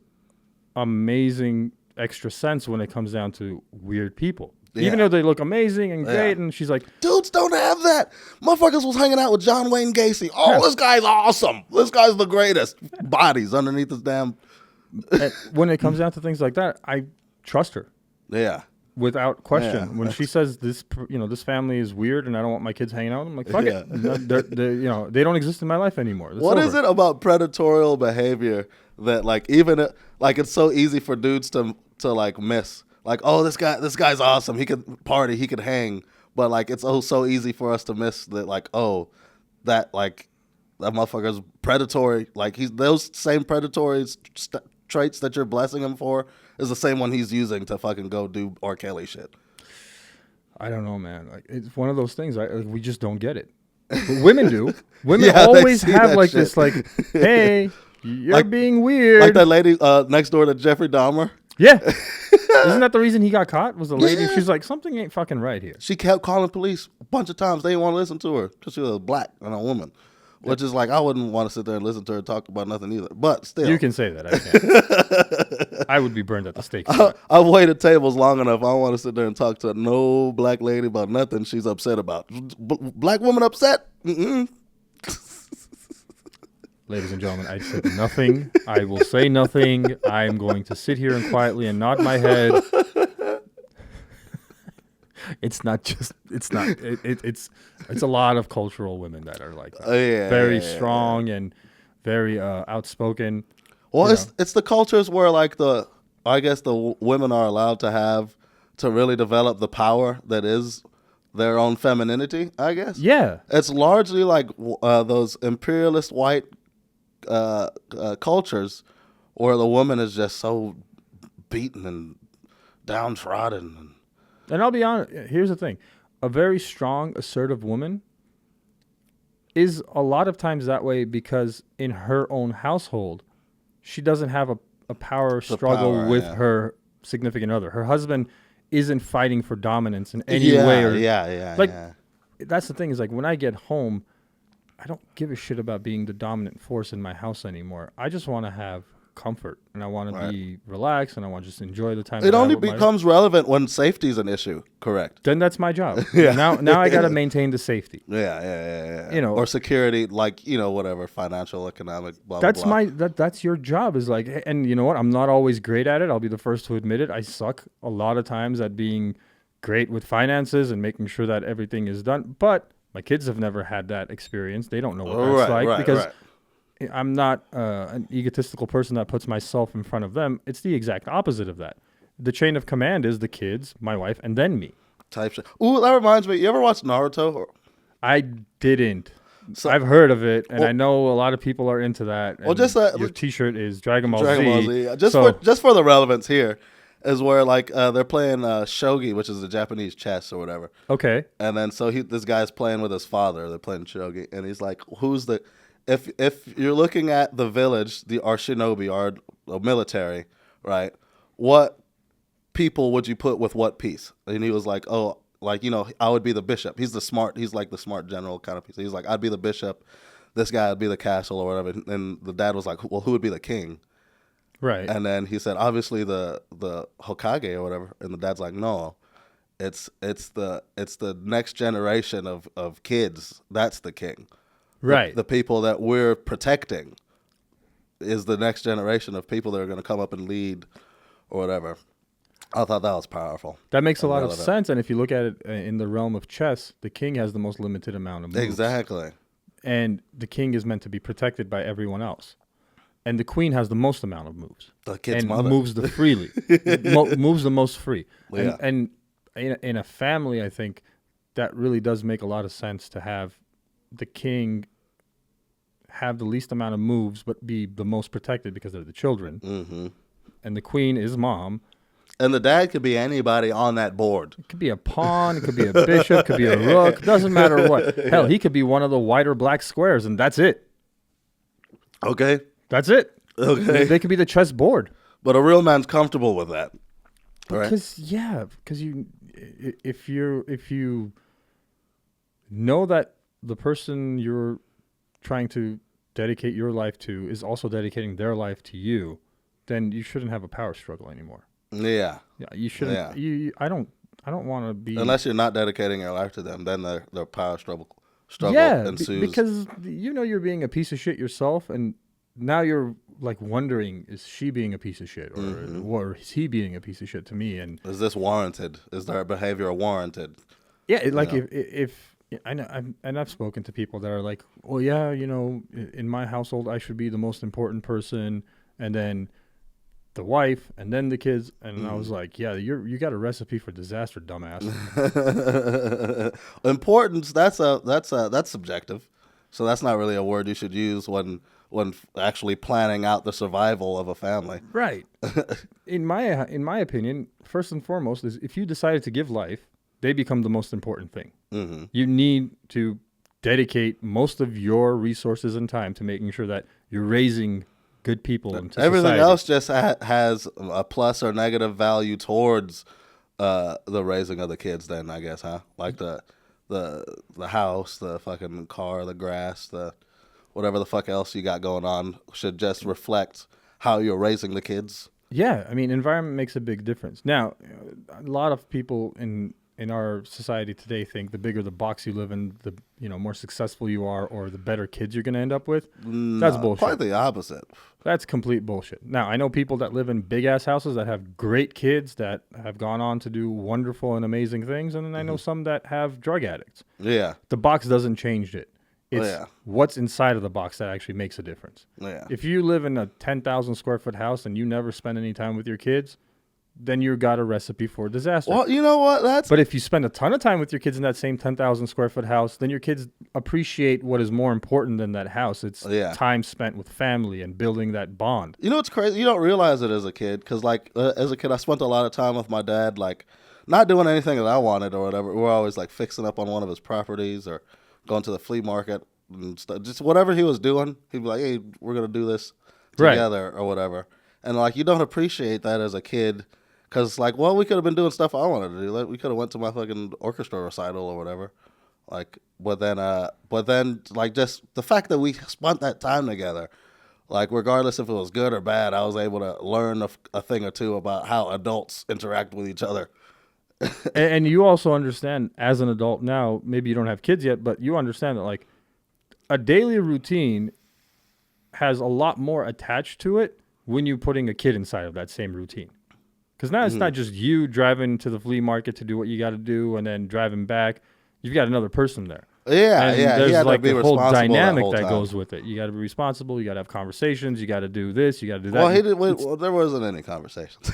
amazing extra sense when it comes down to weird people. Yeah. Even though they look amazing and great, and she's like, dudes don't have that. Motherfuckers was hanging out with John Wayne Gacy. Oh, this guy's awesome. This guy's the greatest. Bodies underneath his damn... When it comes down to things like that, I trust her. Yeah. Without question. Yeah, When she says this family is weird and I don't want my kids hanging out, I'm like, fuck Yeah. it. They don't exist in my life anymore. That's What over. is it about predatorial behavior that like it's so easy for dudes to like miss? Like, oh, this guy's awesome. He could party, he could hang, but like it's so easy for us to miss that like, oh, that motherfucker's predatory. Like those same predatory traits that you're blessing him for is the same one he's using to fucking go do R. Kelly shit. I don't know, man. Like, it's one of those things. We just don't get it. But women do. Women Yeah, they always see have that like shit. this, like, hey, you're Like- being weird. Like that lady next door to Jeffrey Dahmer. Yeah. Isn't that the reason he got caught? Was the lady? Yeah. She's like, something ain't fucking right here. She kept calling police a bunch of times. They didn't want to listen to her because she was black and a woman. Which is like, I wouldn't want to sit there and listen to her talk about nothing either. But still. You can say that. I can't. I would be burned at the stake. for that. I've waited tables long enough. I don't want to sit there and talk to no black lady about nothing she's upset about. Black woman upset? Mm-mm. Ladies and gentlemen, I said nothing. I will say nothing. I'm going to sit here and quietly and nod my head. It's a lot of cultural women that are like that. Very strong and very outspoken. Well, it's the cultures where like I guess the women are allowed to really develop the power that is their own femininity, I guess. Yeah. It's largely like those imperialist white cultures where the woman is just so beaten and downtrodden. And I'll be honest, here's the thing. A very strong, assertive woman is a lot of times that way because in her own household, she doesn't have a power struggle with her significant other. Her husband isn't fighting for dominance in any way. That's the thing is like when I get home, I don't give a shit about being the dominant force in my house anymore. I just want to have comfort and I want to be relaxed and I want to just enjoy the time. It only becomes relevant when safety is an issue, correct? Then that's my job. Now I got to maintain the safety. Yeah. You know, or security, like, whatever, financial, economic, blah, that's blah, blah. that's your job is like, and you know what? I'm not always great at it. I'll be the first to admit it. I suck a lot of times at being great with finances and making sure that everything is done. But my kids have never had that experience. They don't know what that's like because I'm not an egotistical person that puts myself in front of them. It's the exact opposite of that. The chain of command is the kids, my wife, and then me. Type shit. Ooh, that reminds me. You ever watch Naruto? I didn't. So, I've heard of it, and I know a lot of people are into that. Well, just your T-shirt is Dragon Ball Z. Just for the relevance here, is where like they're playing shogi, which is the Japanese chess or whatever. Okay. And then so this guy's playing with his father. They're playing shogi, and he's like, "Who's the?" If you're looking at the village, our shinobi, our military, right? What people would you put with what piece? And he was like, oh, like, I would be the bishop. He's like the smart general kind of piece. He's like, I'd be the bishop. This guy would be the castle or whatever. And the dad was like, well, who would be the king? Right. And then he said, obviously the Hokage or whatever. And the dad's like, no, it's the next generation of kids. That's the king. Right. The people that we're protecting is the next generation of people that are going to come up and lead or whatever. I thought that was powerful. That makes a lot of sense. And if you look at it in the realm of chess, the king has the most limited amount of moves. Exactly. And the king is meant to be protected by everyone else. And the queen has the most amount of moves. The kid's and mother. Moves the freely. Moves the most free. Yeah. And in a family, I think that really does make a lot of sense to have the king have the least amount of moves but be the most protected because they're the children. Mm-hmm. And the queen is mom. And the dad could be anybody on that board. It could be a pawn, it could be a bishop, it could be a rook, doesn't matter what. Hell, he could be one of the white or black squares and that's it. Okay. That's it. Okay. They could be the chess board. But a real man's comfortable with that. Because if you know that the person you're trying to dedicate your life to is also dedicating their life to you, then you shouldn't have a power struggle anymore. Yeah. Yeah, you shouldn't. Yeah. I don't want to be, unless you're not dedicating your life to them. Then their power struggle yeah, ensues. because you're being a piece of shit yourself, and now you're like wondering, is she being a piece of shit, or is he being a piece of shit to me? And Is this warranted? Is their behavior warranted? yeah, like Yeah. if I know, I've spoken to people that are like, well, yeah, in my household, I should be the most important person, and then the wife, and then the kids, and I was like, yeah, you got a recipe for disaster, dumbass. Importance. That's subjective. So that's not really a word you should use when actually planning out the survival of a family. Right. In my opinion, first and foremost is if you decided to give life, they become the most important thing. Mm-hmm. You need to dedicate most of your resources and time to making sure that you're raising good people into Everything society. else just has a plus or negative value towards the raising of the kids. Then I guess, huh? Like the house, the fucking car, the grass, the whatever the fuck else you got going on should just reflect how you're raising the kids. Yeah, I mean, environment makes a big difference. Now, a lot of people in our society today think the bigger the box you live in, the more successful you are, or the better kids you're going to end up with. That's bullshit. Quite the opposite. That's complete bullshit. Now, I know people that live in big ass houses that have great kids that have gone on to do wonderful and amazing things, and then I know some that have drug addicts. Yeah. The box doesn't change it. It's Yeah. what's inside of the box that actually makes a difference. Yeah. If you live in a 10,000 square foot house and you never spend any time with your kids, then you got a recipe for disaster. Well, you know what? But if you spend a ton of time with your kids in that same 10,000 square foot house, then your kids appreciate what is more important than that house. It's time spent with family and building that bond. You know what's crazy? You don't realize it as a kid because, like, as a kid, I spent a lot of time with my dad, like, not doing anything that I wanted or whatever. We're always, like, fixing up on one of his properties or going to the flea market and stuff. Just whatever he was doing, he'd be like, hey, we're going to do this together or whatever. And, like, you don't appreciate that as a kid. Because, like, well, we could have been doing stuff I wanted to do. Like, we could have went to my fucking orchestra recital or whatever. Like, but then, like, just the fact that we spent that time together, like, regardless if it was good or bad, I was able to learn a thing or two about how adults interact with each other. And you also understand, as an adult now, maybe you don't have kids yet, but you understand that, like, a daily routine has a lot more attached to it when you're putting a kid inside of that same routine. Because now it's not just you driving to the flea market to do what you got to do and then driving back. You've got another person there. Yeah, and yeah. There's like the whole dynamic that time. goes with it. You got to be responsible. You got to have conversations. You got to do this. You got to do that. Well, there wasn't any conversations.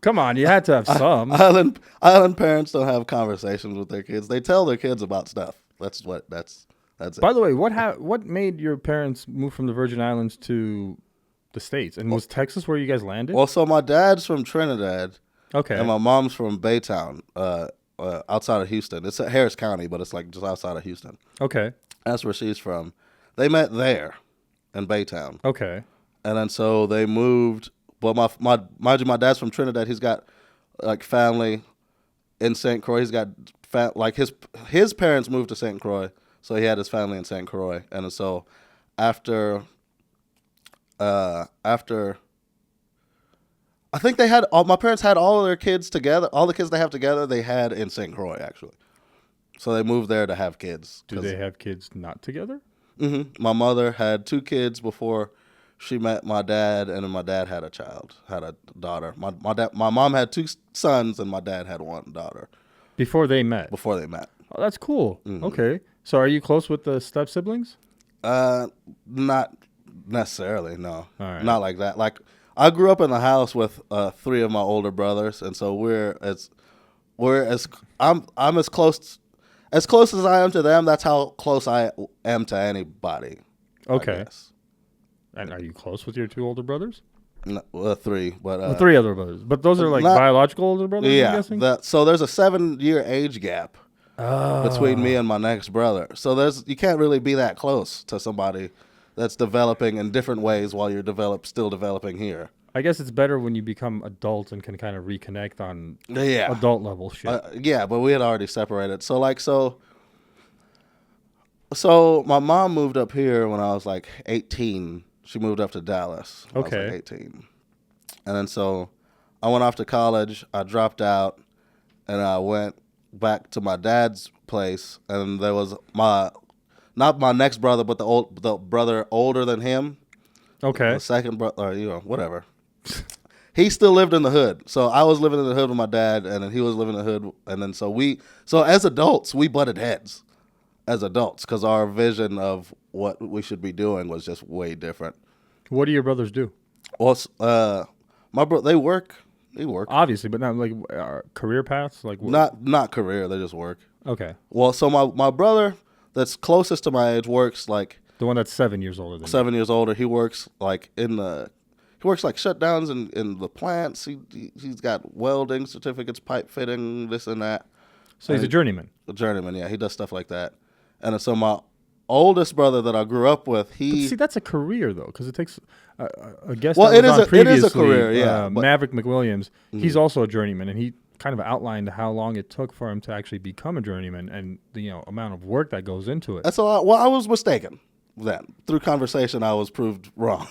Come on, you had to have some. Island parents don't have conversations with their kids. They tell their kids about stuff. That's it. By the way, what made your parents move from the Virgin Islands to the States? And was Texas where you guys landed? Well, so my dad's from Trinidad. Okay. And my mom's from Baytown, outside of Houston. It's Harris County, but it's like just outside of Houston. Okay. That's where she's from. They met there in Baytown. Okay. And then so they moved. Well, mind you, my dad's from Trinidad. He's got like family in St. Croix. He's got like his parents moved to St. Croix. So he had his family in St. Croix, and so after I think my parents had all of their kids together, all the kids they have together, they had in St. Croix actually. So they moved there to have kids. Do they have kids not together? Mm-hmm. My mother had 2 kids before she met my dad, and then my dad had a daughter. My mom had 2 sons, and my dad had 1 daughter. Before they met. Oh, that's cool. Mm-hmm. Okay. So are you close with the step siblings? Not necessarily, no. All right. Not like that. Like I grew up in the house with 3 of my older brothers, and so I'm as close as I am to them. That's how close I am to anybody. Okay. And are you close with your 2 older brothers? No, 3, but 3 other brothers, but those are like biological older brothers. Yeah. I'm guessing? So there's a 7-year age gap. Between me and my next brother. So you can't really be that close to somebody that's developing in different ways while you're still developing here. I guess it's better when you become adult and can kind of reconnect on adult level shit. Yeah, but we had already separated. So my mom moved up here when I was like 18. She moved up to Dallas when I was like 18. And then so I went off to college. I dropped out, and I went back to my dad's place, and there was not my next brother, but the brother older than him. Okay. The second brother, or whatever. He still lived in the hood, so I was living in the hood with my dad, and then he was living in the hood, and then so as adults we butted heads, as adults, because our vision of what we should be doing was just way different. What do your brothers do? Well, my bro, they work. Obviously, but not like career paths. Like not career. They just work. Okay. Well, so my brother that's closest to my age works like the one that's 7 years older than 7 years older. He works like he works like shutdowns in the plants. He's got welding certificates, pipe fitting, this and that. So he's a journeyman. A journeyman, yeah. He does stuff like that. And so my oldest brother that I grew up with, see, that's a career though, because it takes a guest. Well, that was on previously, it is a career, yeah. Maverick McWilliams. He's also a journeyman, and he kind of outlined how long it took for him to actually become a journeyman, and the amount of work that goes into it. That's a lot. Well, I was mistaken. Then through conversation, I was proved wrong.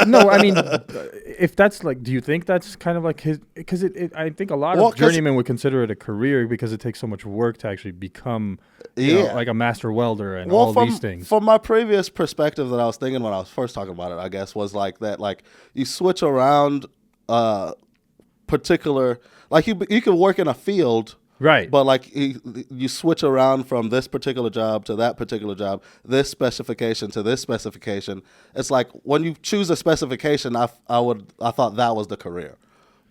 No, I mean, if that's like, do you think that's kind of like his? Because I think a lot of journeymen would consider it a career because it takes so much work to actually become, like a master welder and all these things. From my previous perspective that I was thinking when I was first talking about it, I guess was like that, like you switch around, particular, like you could work in a field. Right. But like you switch around from this particular job to that particular job, this specification to this specification. It's like when you choose a specification, I thought that was the career.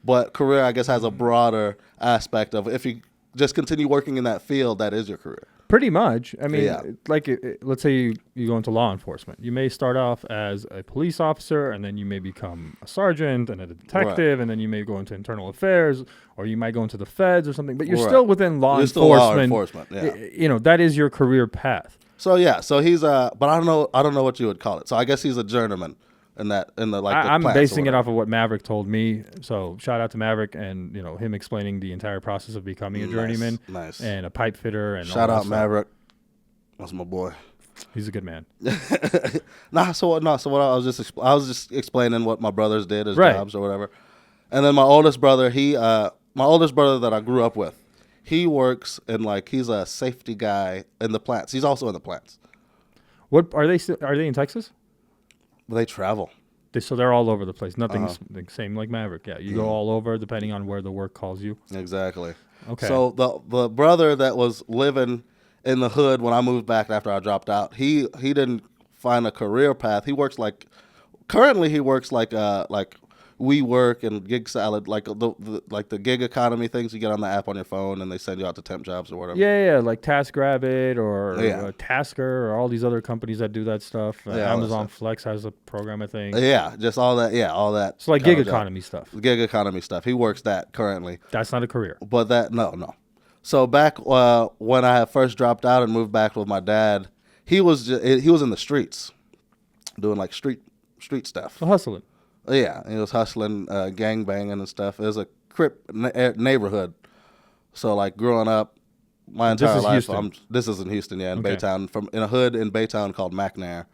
But career, I guess, has a broader aspect of if you just continue working in that field, that is your career. Pretty much. I mean, like, let's say you go into law enforcement. You may start off as a police officer, and then you may become a sergeant and a detective, and then you may go into internal affairs, or you might go into the feds or something. But you're still within law enforcement. Still law enforcement, yeah. That is your career path. So yeah, so he's but I don't know what you would call it. So I guess he's a journeyman. I'm basing it off of what Maverick told me. So shout out to Maverick and him explaining the entire process of becoming a journeyman, and a pipe fitter. And shout out Maverick, that's my boy. He's a good man. So what I was just explaining what my brothers did as jobs or whatever, and then my oldest brother, my oldest brother that I grew up with, he works in he's a safety guy in the plants. He's also in the plants. What are they? Are they in Texas? They travel. So they're all over the place. Nothing's the same like Maverick. Yeah, you go all over depending on where the work calls you. Exactly. Okay. So the brother that was living in the hood when I moved back after I dropped out, he didn't find a career path. He works currently WeWork and Gig Salad, like the gig economy things you get on the app on your phone, and they send you out to temp jobs or whatever. Yeah, like TaskRabbit or Tasker or all these other companies that do that stuff. Amazon Flex has a program, I think. Yeah, just all that. Yeah, all that. So like gig economy stuff. Gig economy stuff. He works that currently. That's not a career. But no. So back when I had first dropped out and moved back with my dad, he was in the streets, doing like street stuff. So hustling. Yeah, he was hustling, gang banging and stuff. It was a Crip neighborhood. So like growing up, my entire life, this is in Houston, in Baytown, in a hood in Baytown called McNair,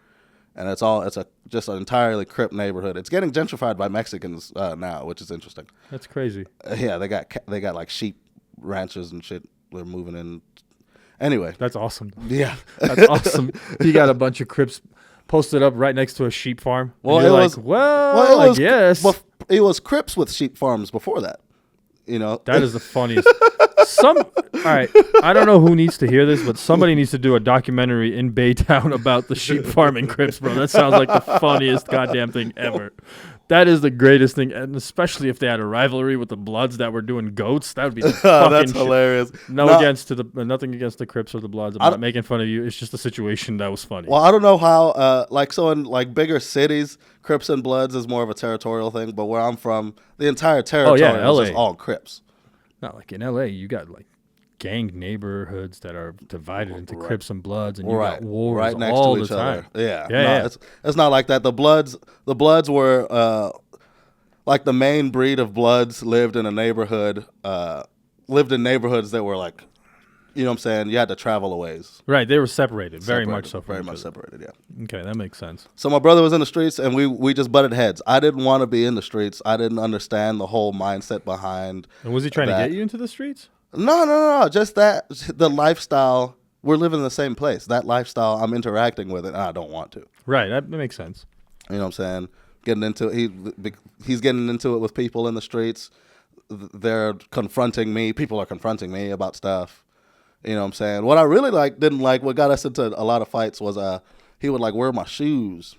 and it's just an entirely Crip neighborhood. It's getting gentrified by Mexicans now, which is interesting. That's crazy. Yeah, they got like sheep ranches and shit. They're moving in. Anyway, that's awesome. Yeah, that's awesome. You got a bunch of Crips posted up right next to a sheep farm. Well, I guess. It was Crips with sheep farms before that. That is the funniest. All right, I don't know who needs to hear this, but somebody needs to do a documentary in Baytown about the sheep farming Crips, bro. That sounds like the funniest goddamn thing ever. That is the greatest thing, and especially if they had a rivalry with the Bloods that were doing goats, that would be the fucking that's hilarious. Nothing against the Crips or the Bloods. I'm not making fun of you. It's just a situation that was funny. Well, I don't know how, in bigger cities, Crips and Bloods is more of a territorial thing, but where I'm from, the entire territory is just all Crips. Not like in LA, you got like gang neighborhoods that are divided into Crips and Bloods, and you got wars right next all to each the time. Other. Yeah. It's not like that. The Bloods were like the main breed of Bloods lived in a neighborhood, lived in neighborhoods that were like, you know what I'm saying? You had to travel a ways. Right, they were separated, very much so. Very much separated, yeah. Okay, that makes sense. So my brother was in the streets, and we just butted heads. I didn't want to be in the streets. I didn't understand the whole mindset behind. And was he trying to get you into the streets? No. Just that the lifestyle. We're living in the same place. That lifestyle, I'm interacting with it, and I don't want to. Right. That makes sense. You know what I'm saying? Getting into he's getting into it with people in the streets. They're confronting me. People are confronting me about stuff. You know what I'm saying? What I really didn't like, what got us into a lot of fights was he would wear my shoes.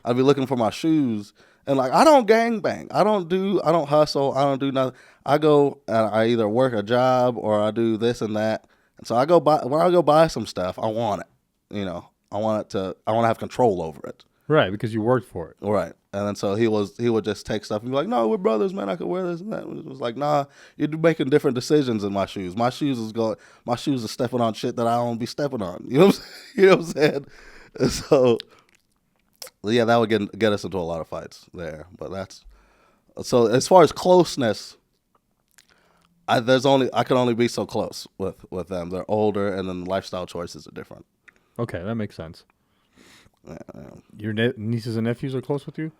I'd be looking for my shoes, and I don't gangbang. I don't hustle. I don't do nothing. I go and I either work a job or I do this and that. And so when I go buy some stuff, I want it. You know, I want to have control over it. Right, because you worked for it. Right. And then so he would just take stuff and be like, no, we're brothers, man. I could wear this and that. It was like, nah, you're making different decisions in my shoes. My shoes are stepping on shit that I don't be stepping on. You know what I'm saying? And so yeah, that would get us into a lot of fights there. But so as far as closeness, I can only be so close with them. They're older, and then the lifestyle choices are different. Okay, that makes sense. Yeah. Your nieces and nephews are close with you?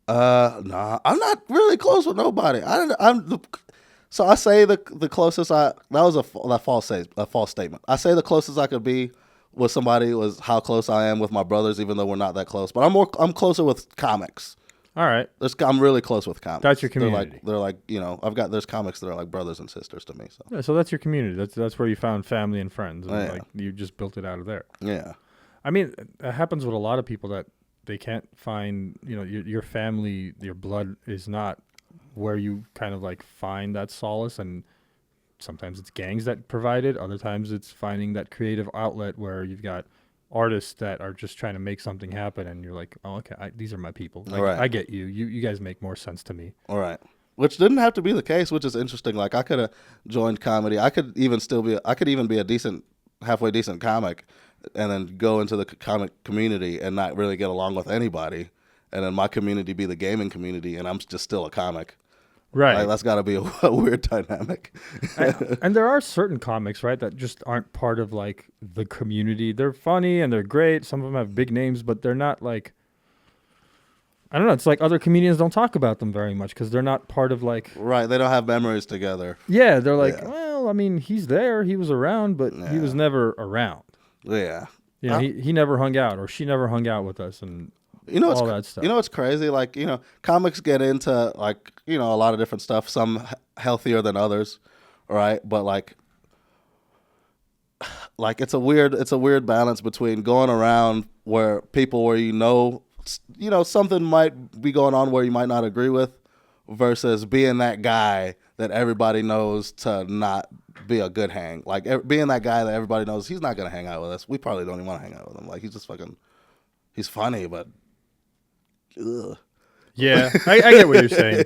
Nah, I'm not really close with nobody. So I say the closest that was a false statement. I say the closest I could be with somebody was how close I am with my brothers, even though we're not that close. But I'm closer with comics. All right. I'm really close with comics. That's your community. They're like there's comics that are like brothers and sisters to me. So yeah, so that's your community. That's where you found family and friends. And yeah. You just built it out of there. Yeah. I mean, it happens with a lot of people that they can't find, your family, your blood is not where you kind of find that solace. And sometimes it's gangs that provide it. Other times it's finding that creative outlet where you've got artists that are just trying to make something happen. And you're like, oh, okay, these are my people. Right. I get you. You guys make more sense to me. All right. Which didn't have to be the case, which is interesting. I could have joined comedy. I could even be a halfway decent comic, and then go into the comic community and not really get along with anybody, and then my community be the gaming community, and I'm just still a comic. Right. That's got to be a weird dynamic. And there are certain comics, right, that just aren't part of the community. They're funny and they're great. Some of them have big names, but they're not I don't know. It's other comedians don't talk about them very much because they're not part of Right. They don't have memories together. Yeah. They're well, I mean, he's there. He was around, but he was never around. Yeah. He never hung out, or she never hung out with us, and all that stuff. You know what's crazy? Comics get into a lot of different stuff. Some healthier than others, right? But it's a weird balance between going around where something might be going on where you might not agree with, versus being that guy that everybody knows to not be a good hang. Being that guy that everybody knows he's not gonna hang out with us. We probably don't even want to hang out with him. He's just he's funny, but ugh. Yeah, I get what you're saying.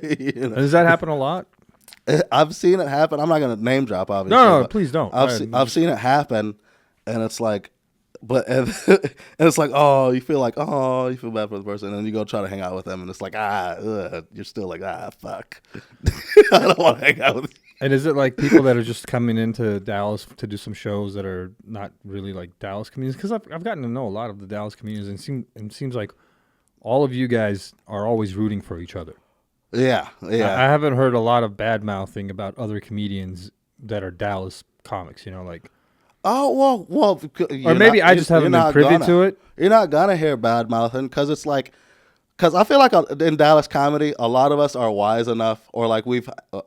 Does that happen a lot? I've seen it happen. I'm not gonna name drop, obviously. No, please don't. I've seen it happen, and it's and it's oh, you feel bad for the person, and then you go try to hang out with them, and it's you're still fuck. I don't want to hang out with you. And is it people that are just coming into Dallas to do some shows that are not really Dallas comedians? Because I've gotten to know a lot of the Dallas comedians, and it seems like all of you guys are always rooting for each other. Yeah. I haven't heard a lot of bad mouthing about other comedians that are Dallas comics. Oh, well. Or maybe I just haven't been privy to it. You're not going to hear bad mouthing because it's because I feel in Dallas comedy, a lot of us are wise enough, or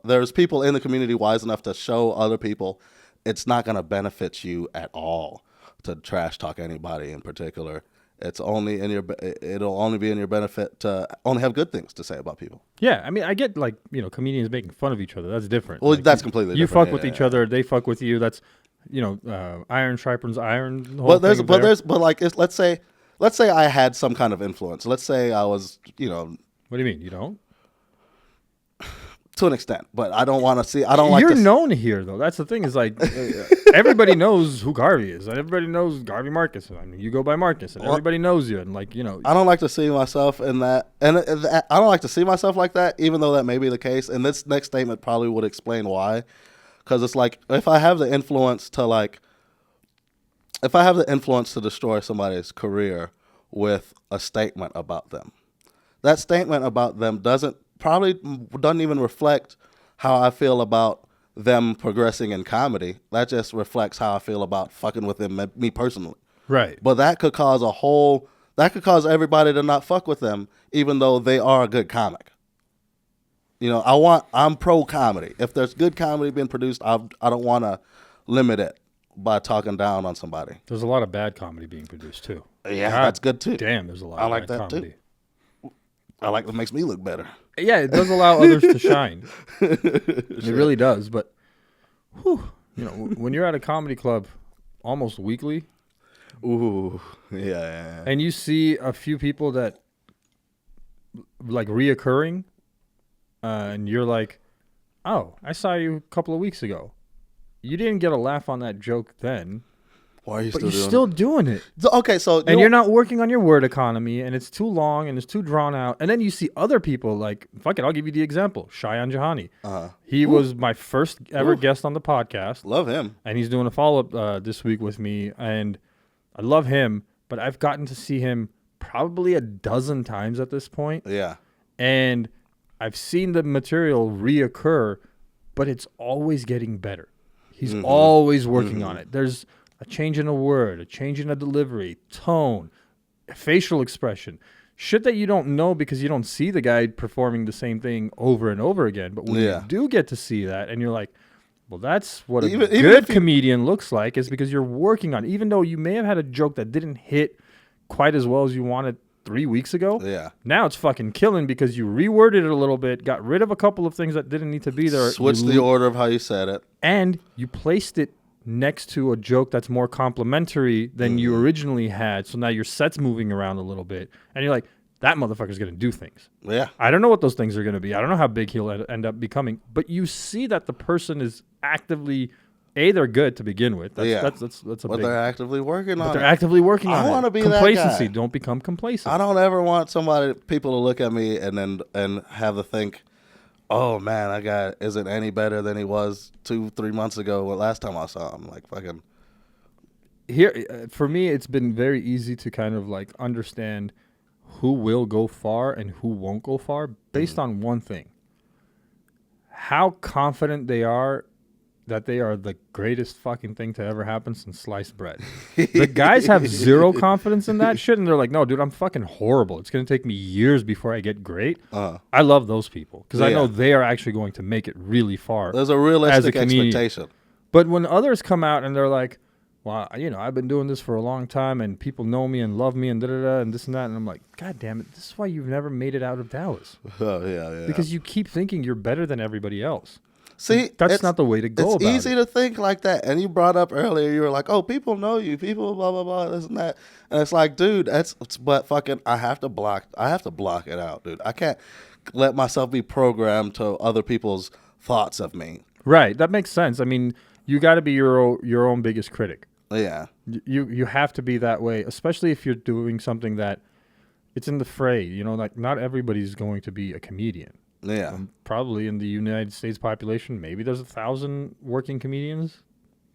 there's people in the community wise enough to show other people it's not going to benefit you at all to trash talk anybody in particular. It'll only be in your benefit to only have good things to say about people. Yeah, I mean, I get comedians making fun of each other. That's different. Well, that's completely different. You fuck with each other, they fuck with you. That's iron sharpens iron. Let's say I had some kind of influence. Let's say I was, What do you mean? You don't? To an extent, but I don't want to see. I don't like. You're known here, though. That's the thing. Is everybody knows who Garvey is. Everybody knows Garvey Marcus. I mean, you go by Marcus, and everybody knows you. And I don't like to see myself in that, and I don't like to see myself like that, even though that may be the case. And this next statement probably would explain why, because it's if I have the influence to destroy somebody's career with a statement about them, that statement about them doesn't even reflect how I feel about them progressing in comedy. That just reflects how I feel about fucking with them, me personally. Right. But that could cause everybody to not fuck with them, even though they are a good comic. You know, I'm pro comedy. If there's good comedy being produced, I don't want to limit it by talking down on somebody. There's a lot of bad comedy being produced too. Yeah, God that's good too. Damn, there's a lot I of like bad that comedy. too. I like what makes me look better. Yeah, it does allow others to shine. It really does. But, whew, you know, when you're at a comedy club almost weekly, ooh, yeah. and you see a few people that like reoccurring, and you're like, oh, I saw you a couple of weeks ago. You didn't get a laugh on that joke then. Why are you but still you're doing still it? doing it. Okay, so you're not working on your word economy, and it's too long and it's too drawn out. And then you see other people like, fuck it, I'll give you the example. Shayan Jahani. He was my first ever guest on the podcast. Love him. And he's doing a follow-up this week with me, and I love him, but I've gotten to see him probably a dozen times at this point. Yeah. And I've seen the material reoccur, but it's always getting better. He's always working on it. There's a change in a word, a change in a delivery, tone, facial expression. Shit that you don't know because you don't see the guy performing the same thing over and over again. But when you do get to see that, and you're like, well, that's what a good comedian looks like, is because you're working on it. Even though you may have had a joke that didn't hit quite as well as you wanted 3 weeks ago. Yeah. Now it's fucking killing because you reworded it a little bit, got rid of a couple of things that didn't need to be there. Switched the order of how you said it. And you placed it next to a joke that's more complimentary than you originally had. So now your set's moving around a little bit. And you're like, that motherfucker's going to do things. Yeah. I don't know what those things are going to be. I don't know how big he'll end up becoming. But you see that the person is actively... they're good to begin with. That's a but big... they're actively working on it. They're actively working on it. I want to be complacency. that guy. Don't become complacent. I don't ever want people to look at me and have to think, oh man, that guy isn't any better than he was 2-3 months ago. Well, last time I saw him, like fucking. Here, for me, it's been very easy to kind of like understand who will go far and who won't go far based on one thing: how confident they are that they are the greatest fucking thing to ever happen since sliced bread. The guys have zero confidence in that shit, and they're like, no, dude, I'm fucking horrible. It's going to take me years before I get great. I love those people because I know they are actually going to make it really far. There's a realistic expectation. But when others come out and they're like, well, you know, I've been doing this for a long time, and people know me and love me and da-da-da and this and that, and I'm like, God damn it, this is why you've never made it out of Dallas. Oh, yeah. Because you keep thinking you're better than everybody else. See, that's not the way to go about it. It's easy to think like that. And you brought up earlier, you were like, oh, people know you, people blah, blah, blah, this and that. And it's like, dude, but fucking, I have to block it out, dude. I can't let myself be programmed to other people's thoughts of me. Right. That makes sense. I mean, you got to be your own biggest critic. Yeah. You have to be that way, especially if you're doing something that it's in the fray. You know, like not everybody's going to be a comedian. Yeah. Probably in the United States population, maybe there's 1,000 working comedians.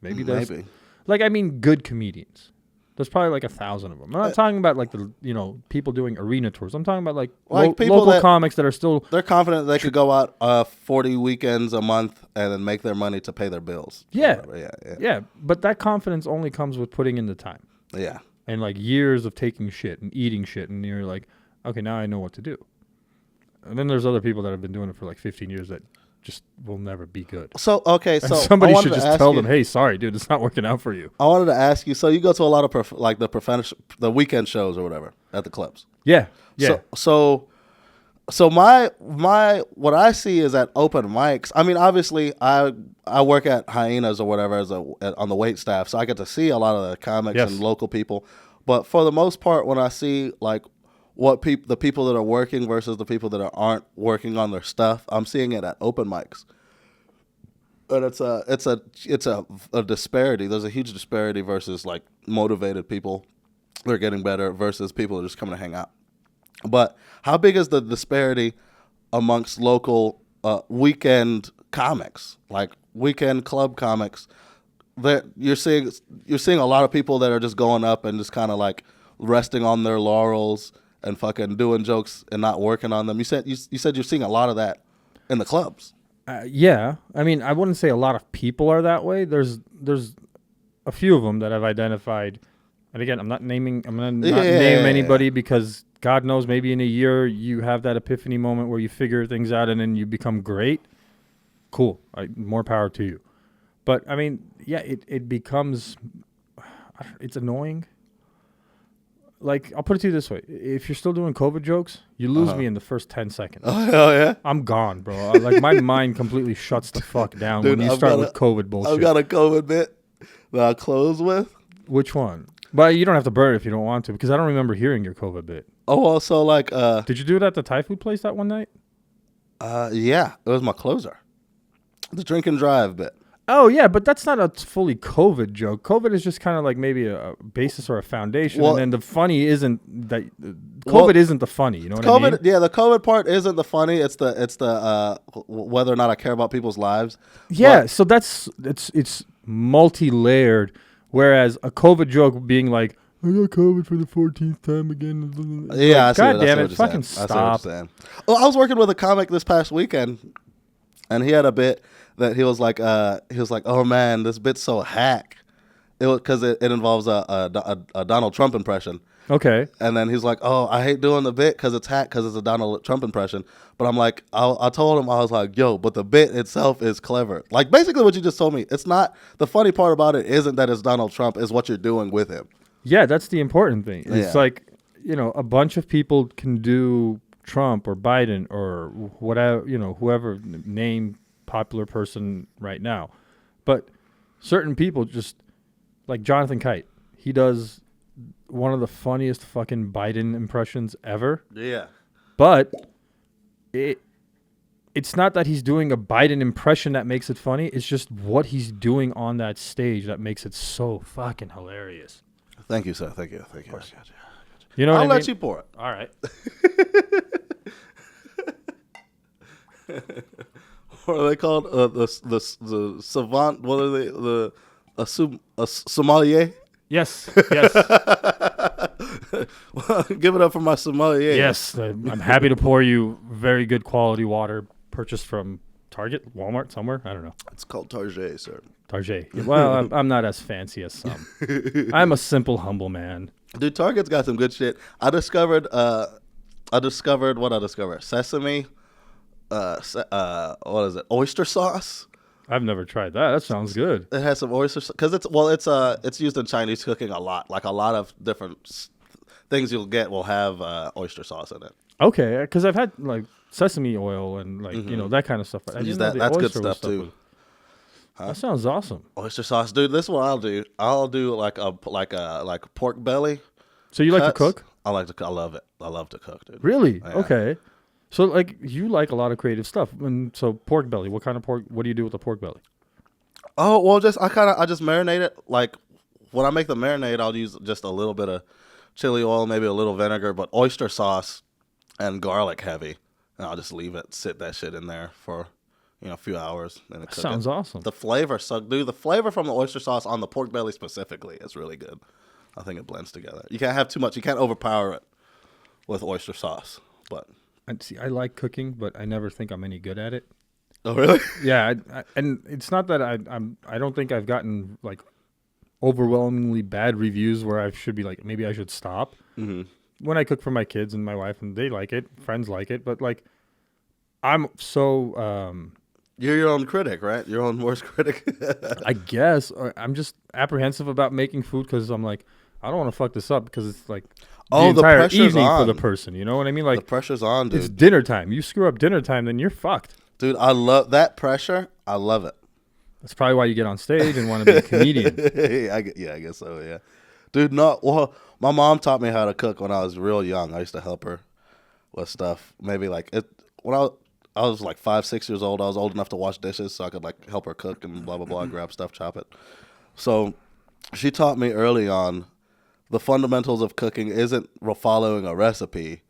Maybe like, I mean, good comedians. There's probably like 1,000 of them. I'm not talking about like the, you know, people doing arena tours. I'm talking about like local comics that are still... They're confident they could go out 40 weekends a month and then make their money to pay their bills. Yeah. But that confidence only comes with putting in the time. Yeah. And like years of taking shit and eating shit. And you're like, okay, now I know what to do. And then there's other people that have been doing it for like 15 years that just will never be good. So somebody should just tell them, hey, sorry, dude, it's not working out for you. I wanted to ask you, so you go to a lot of the weekend shows or whatever at the clubs. Yeah. So my what I see is at open mics. I mean, obviously, I work at Hyenas or whatever on the wait staff, so I get to see a lot of the comics and local people. But for the most part, when I see like the people that are working versus the people that aren't working on their stuff, I'm seeing it at open mics, and it's a disparity. There's a huge disparity versus like motivated people that are getting better versus people that are just coming to hang out. But how big is the disparity amongst local weekend comics, like weekend club comics? That you're seeing a lot of people that are just going up and just kind of like resting on their laurels and fucking doing jokes and not working on them. You said you're seeing a lot of that in the clubs. Yeah, I mean, I wouldn't say a lot of people are that way. There's a few of them that I've identified, and again, I'm not naming. I'm gonna not name Yeah. anybody because God knows, maybe in a year you have that epiphany moment where you figure things out and then you become great. Cool, more power to you. But I mean, yeah, it becomes it's annoying. Like, I'll put it to you this way: if you're still doing COVID jokes, you lose me in the first 10 seconds. Oh hell yeah, I'm gone, bro. Like, my mind completely shuts the fuck down dude! when you start with COVID bullshit. I've got a COVID bit that I'll close with. Which one? But you don't have to burn it if you don't want to, because I don't remember hearing your COVID bit. Oh, also like Did you do it at the Thai food place that one night? yeah, it was my closer, the drink and drive bit. Oh yeah, but that's not a fully COVID joke. COVID is just kind of like maybe a basis or a foundation, Well- and then the funny isn't that. COVID Well, isn't the funny. You know what I COVID, mean? yeah, the COVID part isn't the funny. It's the whether or not I care about people's lives. Yeah. But- So it's multi-layered. Whereas a COVID joke being like, I got COVID for the 14th time again. Yeah, Like, God damn it, fucking stop. Well, I was working with a comic this past weekend, and he had a bit that he was like, oh man, this bit's so hack. It was because it involves a Donald Trump impression. Okay. And then he's like, oh, I hate doing the bit because it's hack because it's a Donald Trump impression. But I'm like, I told him, I was like, yo, but the bit itself is clever. Like basically what you just told me. It's not, the funny part about it isn't that it's Donald Trump, it's what you're doing with him. Yeah, that's the important thing. It's Yeah. like, a bunch of people can do Trump or Biden or whatever, whoever name popular person right now. But certain people just, like Jonathan Kite, he does one of the funniest fucking Biden impressions ever. Yeah. But it's not that he's doing a Biden impression that makes it funny. It's just what he's doing on that stage that makes it so fucking hilarious. Thank you, sir. Thank you. Thank you. You know what I'll I mean? let you pour it. All right. What are they called? The savant. What are they? A sommelier. Yes. Yes. Well, give it up for my sommelier. Yes. I'm happy to pour you very good quality water purchased from Target, Walmart, somewhere. I don't know. It's called Target, sir. Target. Well, I'm not as fancy as some. I'm a simple, humble man. Dude, Target's got some good shit. I discovered what I discovered. Sesame. What is it? Oyster sauce. I've never tried that. That sounds good. It has some oyster because it's used in Chinese cooking a lot. Like a lot of different things you'll get will have oyster sauce in it. Okay, because I've had like sesame oil and like that kind of stuff. I Use didn't know that. the That's good oyster stuff stuff too. was- That sounds awesome. Oyster sauce, dude. This is what I'll do. I'll do like a pork belly. So you like to cuts. cook? I like to. I love it. I love to cook, dude. Really? Yeah. Okay. So like you like a lot of creative stuff. And so pork belly. What kind of pork? What do you do with the pork belly? Oh well, I just marinate it. Like when I make the marinade, I'll use just a little bit of chili oil, maybe a little vinegar, but oyster sauce and garlic heavy, and I'll just leave it sit that shit in there for a few hours. And it Sounds awesome. The flavor, the flavor from the oyster sauce on the pork belly specifically is really good. I think it blends together. You can't have too much. You can't overpower it with oyster sauce. But I like cooking, but I never think I'm any good at it. oh really? Yeah, and it's not that I don't think I've gotten like overwhelmingly bad reviews where I should be like maybe I should stop. Mm-hmm. When I cook for my kids and my wife and they like it, friends like it, but like I'm so You're your own critic, right? Your own worst critic. I guess I'm just apprehensive about making food because I'm like I don't want to fuck this up because it's like the entire pressure's evening on. for the person. You know what I mean? Like The pressure's on, dude. it's dinner time. You screw up dinner time, then you're fucked. Dude, I love that pressure. I love it. That's probably why you get on stage and want to be a comedian. I guess so, yeah. Dude, no, well, my mom taught me how to cook when I was real young. I used to help her with stuff. Maybe like when I was like 5, 6 years old. I was old enough to wash dishes, so I could like help her cook and blah, blah, blah, grab stuff, chop it. So she taught me early on the fundamentals of cooking isn't following a recipe.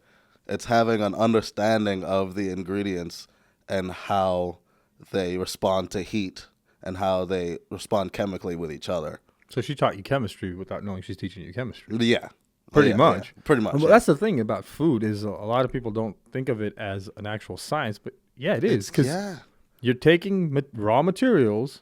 It's having an understanding of the ingredients and how they respond to heat and how they respond chemically with each other. So she taught you chemistry without knowing she's teaching you chemistry. Yeah. Pretty Yeah, much. yeah. Pretty much. Well, yeah. that's the thing about food is a lot of people don't think of it as an actual science, but yeah, it is because Yeah. You're taking raw materials,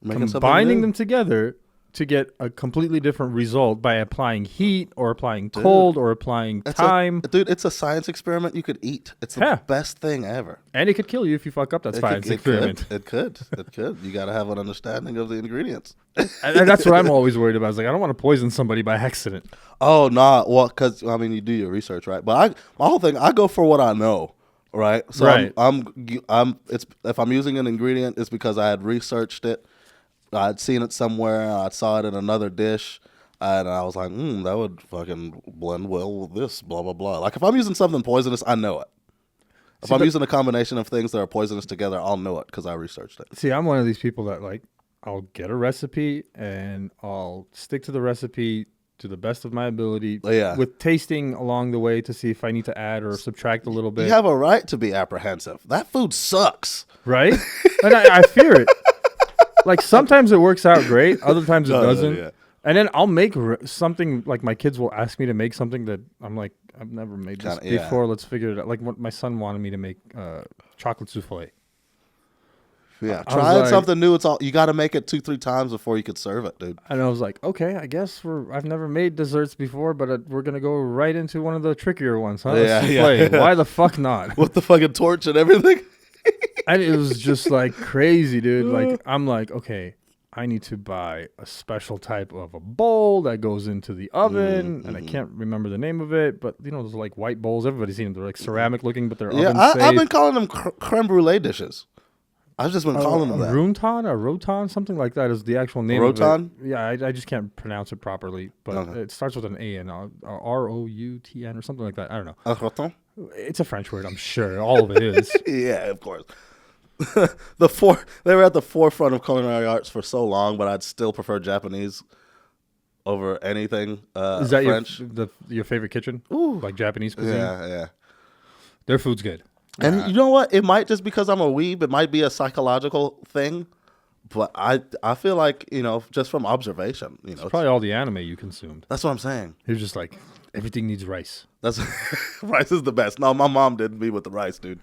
Making something combining new. them together to get a completely different result by applying heat or applying cold or applying time. Dude, it's a science experiment you could eat. It's the Yeah. best thing ever. And it could kill you if you fuck up that science experiment. It could. You got to have an understanding of the ingredients. And that's what I'm always worried about. It's like, I don't want to poison somebody by accident. Oh, nah. Well, because, I mean, you do your research, right? But my whole thing, I go for what I know, right? So Right. if I'm using an ingredient, it's because I had researched it. I'd seen it somewhere. I saw it in another dish. And I was like, that would fucking blend well with this, blah, blah, blah. Like, if I'm using something poisonous, I know it. If I'm using a combination of things that are poisonous together, I'll know it because I researched it. See, I'm one of these people that, like, I'll get a recipe and I'll stick to the recipe to the best of my ability with tasting along the way to see if I need to add or subtract a little bit. You have a right to be apprehensive. That food sucks. Right? And I fear it. Like, sometimes it works out great. Other times it doesn't. Yeah. And then I'll make something, like my kids will ask me to make something that I'm like, I've never made this before. Let's figure it out. Like what my son wanted me to make chocolate souffle. Yeah, trying something new. You got to make it 2-3 times before you could serve it, dude. And I was like, okay, I guess I've never made desserts before, but we're gonna go right into one of the trickier ones, huh? Yeah. Why the fuck not? With the fucking torch and everything. And it was just like crazy, dude. Like I'm like, okay, I need to buy a special type of a bowl that goes into the oven, and I can't remember the name of it, but those like white bowls. Everybody's seen them. They're like ceramic looking, but they're oven safe. I've been calling them creme brulee dishes. I've just been calling them that. Runton or Roton, something like that is the actual name Roton? of it. Yeah, I just can't pronounce it properly, but it starts with an A and Routn or something like that. I don't know. Roton? It's a French word, I'm sure. All of it is. Yeah, of course. They were at the forefront of culinary arts for so long, but I'd still prefer Japanese over anything. Is that French. your favorite kitchen? Ooh. Like Japanese cuisine? Yeah. Their food's good. And you know what? It might just because I'm a weeb, it might be a psychological thing. But I feel like, just from observation, It's probably all the anime you consumed. That's what I'm saying. You're just like, everything needs rice. That's rice is the best. No, my mom didn't be with the rice, dude.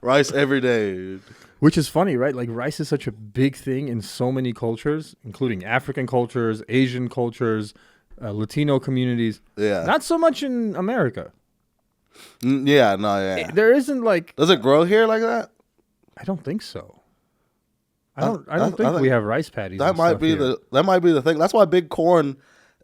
Rice every day, dude. Which is funny, right? Like rice is such a big thing in so many cultures, including African cultures, Asian cultures, Latino communities. Yeah. Not so much in America. Yeah. There isn't like. Does it grow here like that? I don't think so. I don't think we have rice paddies. That might be the thing. That's why big corn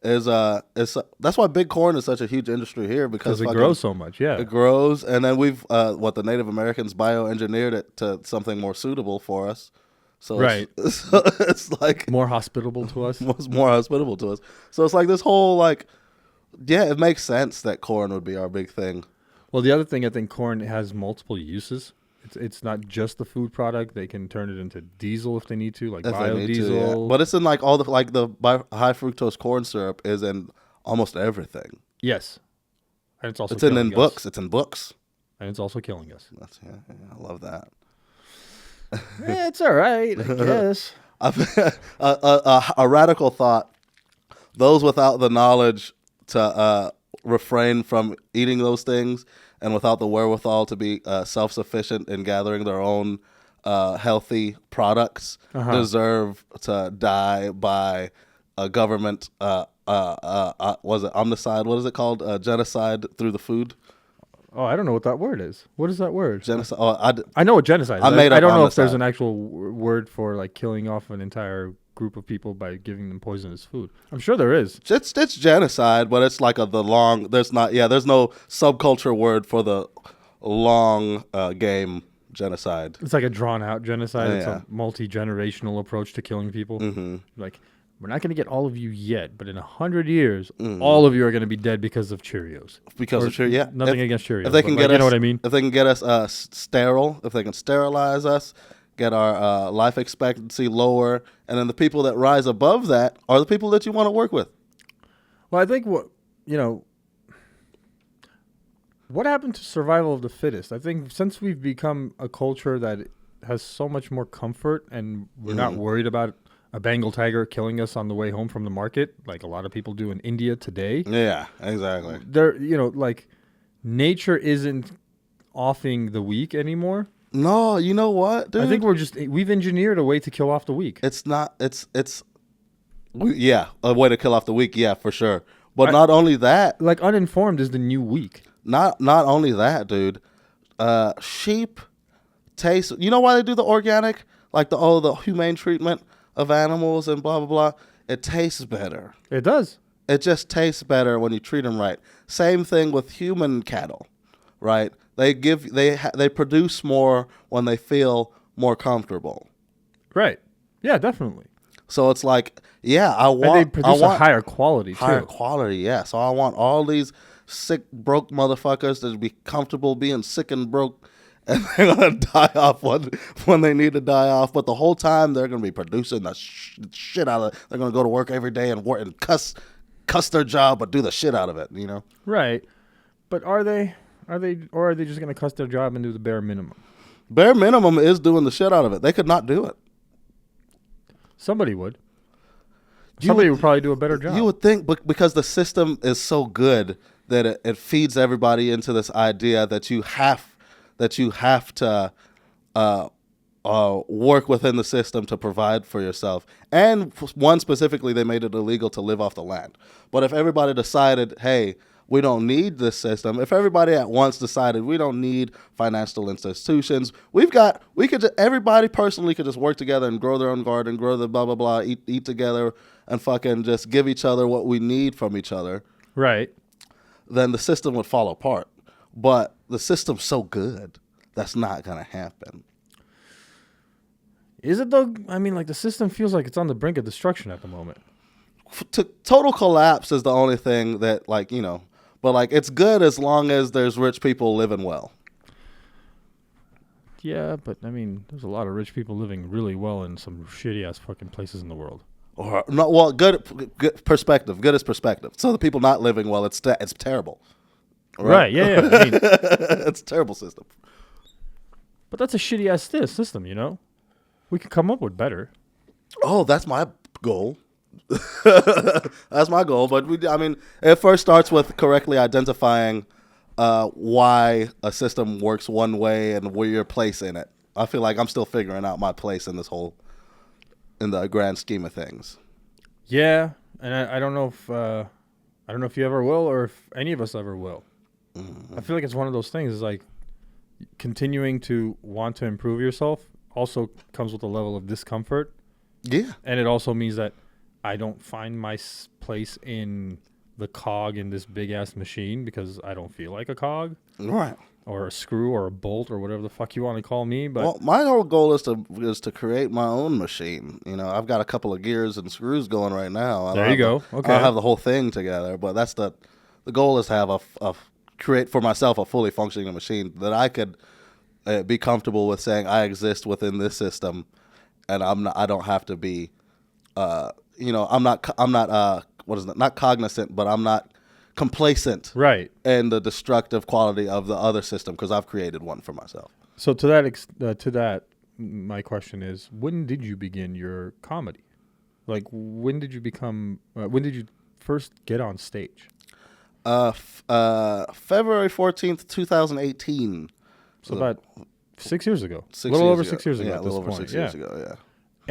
is that's why big corn is such a huge industry here because it grows so much. Yeah, it grows, and then we've the Native Americans bioengineered it to something more suitable for us. So right, it's like more hospitable to us. More hospitable to us. So it's like this whole it makes sense that corn would be our big thing. Well, the other thing, I think corn has multiple uses. It's not just the food product. They can turn it into diesel if they need to, like biodiesel. Yeah. But it's in like all the high fructose corn syrup is in almost everything. Yes, and it's also in books. It's in books, and it's also killing us. I love that. It's all right, I guess. A radical thought: those without the knowledge to refrain from eating those things, and without the wherewithal to be self-sufficient in gathering their own healthy products, deserve to die by a government. Was it omnicide? What is it called? Genocide through the food. Oh, I don't know what that word is. What is that word? Genocide. Oh, I know what genocide is. I don't know if there's an actual word for like killing off an entire group of people by giving them poisonous food. I'm sure there is. It's genocide, but it's like there's no subculture word for the long game genocide. It's like a drawn out genocide. It's a multi-generational approach to killing people. Mm-hmm. Like, we're not going to get all of you yet, but in 100 years, all of you are going to be dead because of Cheerios. Because of Cheerios, yeah. Nothing against Cheerios. If they can get us, you know what I mean? If they can get us sterile, if they can sterilize us, get our life expectancy lower, and then the people that rise above that are the people that you want to work with. Well, I think what happened to survival of the fittest? I think since we've become a culture that has so much more comfort and we're not worried about a Bengal tiger killing us on the way home from the market, like a lot of people do in India today. Yeah, exactly. Nature isn't offing the weak anymore. No, you know what, dude? I think we've engineered a way to kill off the weak. It's not. Yeah, a way to kill off the weak. Yeah, for sure. But not only that. Like uninformed is the new weak. Not only that, dude. Sheep taste. You know why they do the organic, like the humane treatment of animals and blah blah blah. It tastes better. It does. It just tastes better when you treat them right. Same thing with human cattle, right? They produce more when they feel more comfortable. Right. Yeah, definitely. So it's like, yeah, And they produce a higher quality too. Higher quality, yeah. So I want all these sick, broke motherfuckers to be comfortable being sick and broke, and they're gonna die off when they need to die off. But the whole time they're gonna be producing the shit out of it. They're gonna go to work every day and work and cuss their job, but do the shit out of it. You know? Right. But are they just gonna cuss their job and do the bare minimum? Bare minimum is doing the shit out of it. They could not do it. Somebody would. Somebody would probably do a better job. You would think, because the system is so good that it feeds everybody into this idea that you have to work within the system to provide for yourself. And one specifically, they made it illegal to live off the land. But if everybody decided, hey, we don't need this system. If everybody at once decided we don't need financial institutions, everybody personally could just work together and grow their own garden, grow the blah, blah, blah, eat together and fucking just give each other what we need from each other. Right. Then the system would fall apart. But the system's so good, that's not going to happen. Is it though? I mean, like the system feels like it's on the brink of destruction at the moment. Total collapse is the only thing that, like, you know, but like it's good as long as there's rich people living well. Yeah, but I mean, there's a lot of rich people living really well in some shitty ass fucking places in the world. Or no, well, good perspective. Good as perspective. So the people not living well, it's terrible. Right? Yeah. I mean, it's a terrible system. But that's a shitty ass system, you know. We could come up with better. Oh, that's my goal. That's my goal. But it first starts with correctly identifying why a system works one way and where your place in it. I feel like I'm still figuring out my place in in the grand scheme of things. Yeah, and I don't know if you ever will, or if any of us ever will. I feel like it's one of those things. Is like continuing to want to improve yourself also comes with a level of discomfort. Yeah, and it also means that I don't find my place in the cog in this big ass machine because I don't feel like a cog, right? Or a screw or a bolt or whatever the fuck you want to call me. But well, my whole goal is to create my own machine. You know, I've got a couple of gears and screws going right now. There you go. Okay, I don't have the whole thing together, but that's the goal is to have create for myself a fully functioning machine that I could be comfortable with saying I exist within this system, and I don't have to be, I'm not not cognizant, but I'm not complacent, right, in the destructive quality of the other system because I've created one for myself. So to that, my question is, when did you begin your comedy? Like, when did you first get on stage? February 14th, 2018. So about 6 years ago. 6 a little years over ago. 6 years ago. Yeah, at a this little over point. 6 years ago. Yeah.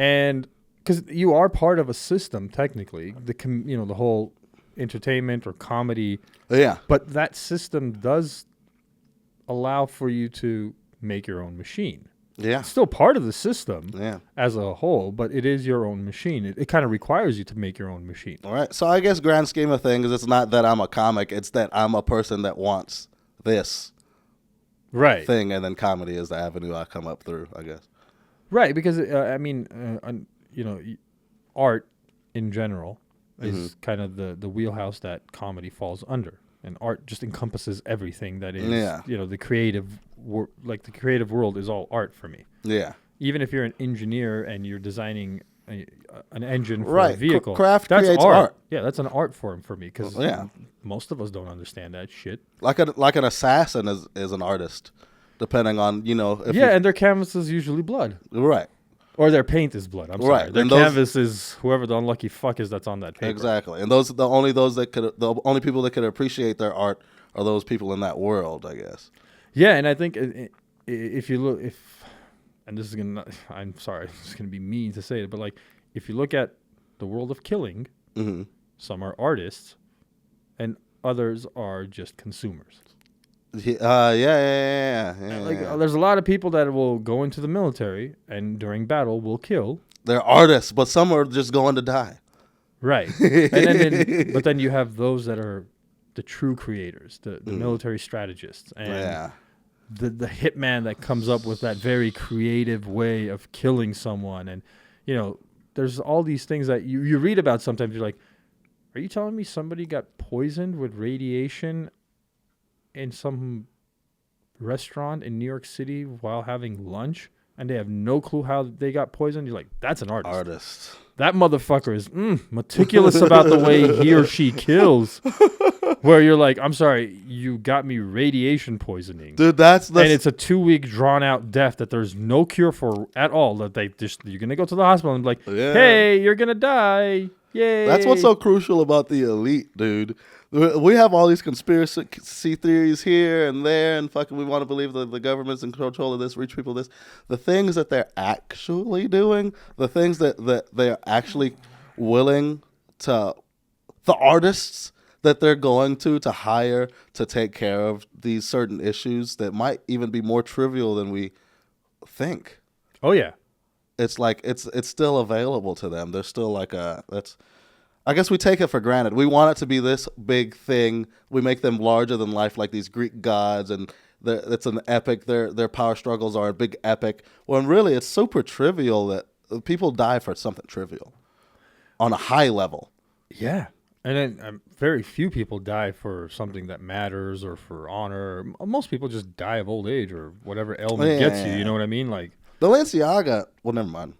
And because you are part of a system, technically, the whole entertainment or comedy. Yeah. But that system does allow for you to make your own machine. Yeah. It's still part of the system Yeah. as a whole, but it is your own machine. It kind of requires you to make your own machine. All right. So I guess grand scheme of things, it's not that I'm a comic. It's that I'm a person that wants this Right. thing, and then comedy is the avenue I come up through, I guess. Right, because, art in general is kind of the wheelhouse that comedy falls under. And art just encompasses everything that is, the creative the creative world is all art for me. Yeah. Even if you're an engineer and you're designing an engine for a vehicle, craft that's creates art. Yeah, that's an art form for me because yeah. most of us don't understand that shit. Like an assassin is an artist, depending on and their canvas is usually blood. Right. Or their paint is blood. I'm sorry. Right. Their canvas is whoever the unlucky fuck is that's on that paper. Exactly. And the only people that could appreciate their art are those people in that world, I guess. Yeah, and I think if you look, and this is gonna, I'm sorry, it's gonna be mean to say it, but like, if you look at the world of killing, Mm-hmm. some are artists, and others are just consumers. Yeah. Like, there's a lot of people that will go into the military and during battle will kill. They're artists, but some are just going to die. Right. But then you have those that are the true creators, the military strategists, and the hitman that comes up with that very creative way of killing someone. And, there's all these things that you read about sometimes. You're like, are you telling me somebody got poisoned with radiation in some restaurant in New York City while having lunch and they have no clue how they got poisoned? You're like, that's an artist. That motherfucker is meticulous about the way he or she kills. Where you're like, I'm sorry, you got me radiation poisoning. Dude, and it's a 2-week drawn out death that there's no cure for at all. That you're going to go to the hospital and be like, hey, you're going to die. Yay. That's what's so crucial about the elite, dude. We have all these conspiracy theories here and there, and fucking we want to believe that the government's in control of this, rich people this. The things that they're actually doing, the things that they're actually willing to, the artists that they're going to hire to take care of these certain issues that might even be more trivial than we think. Oh, yeah. It's like it's still available to them. There's still like I guess we take it for granted. We want it to be this big thing. We make them larger than life, like these Greek gods, and it's an epic. Their power struggles are a big epic. When really it's super trivial that people die for something trivial on a high level. Yeah. And then very few people die for something that matters or for honor. Most people just die of old age or whatever ailment gets you. You know what I mean? Like Balenciaga. Well, never mind.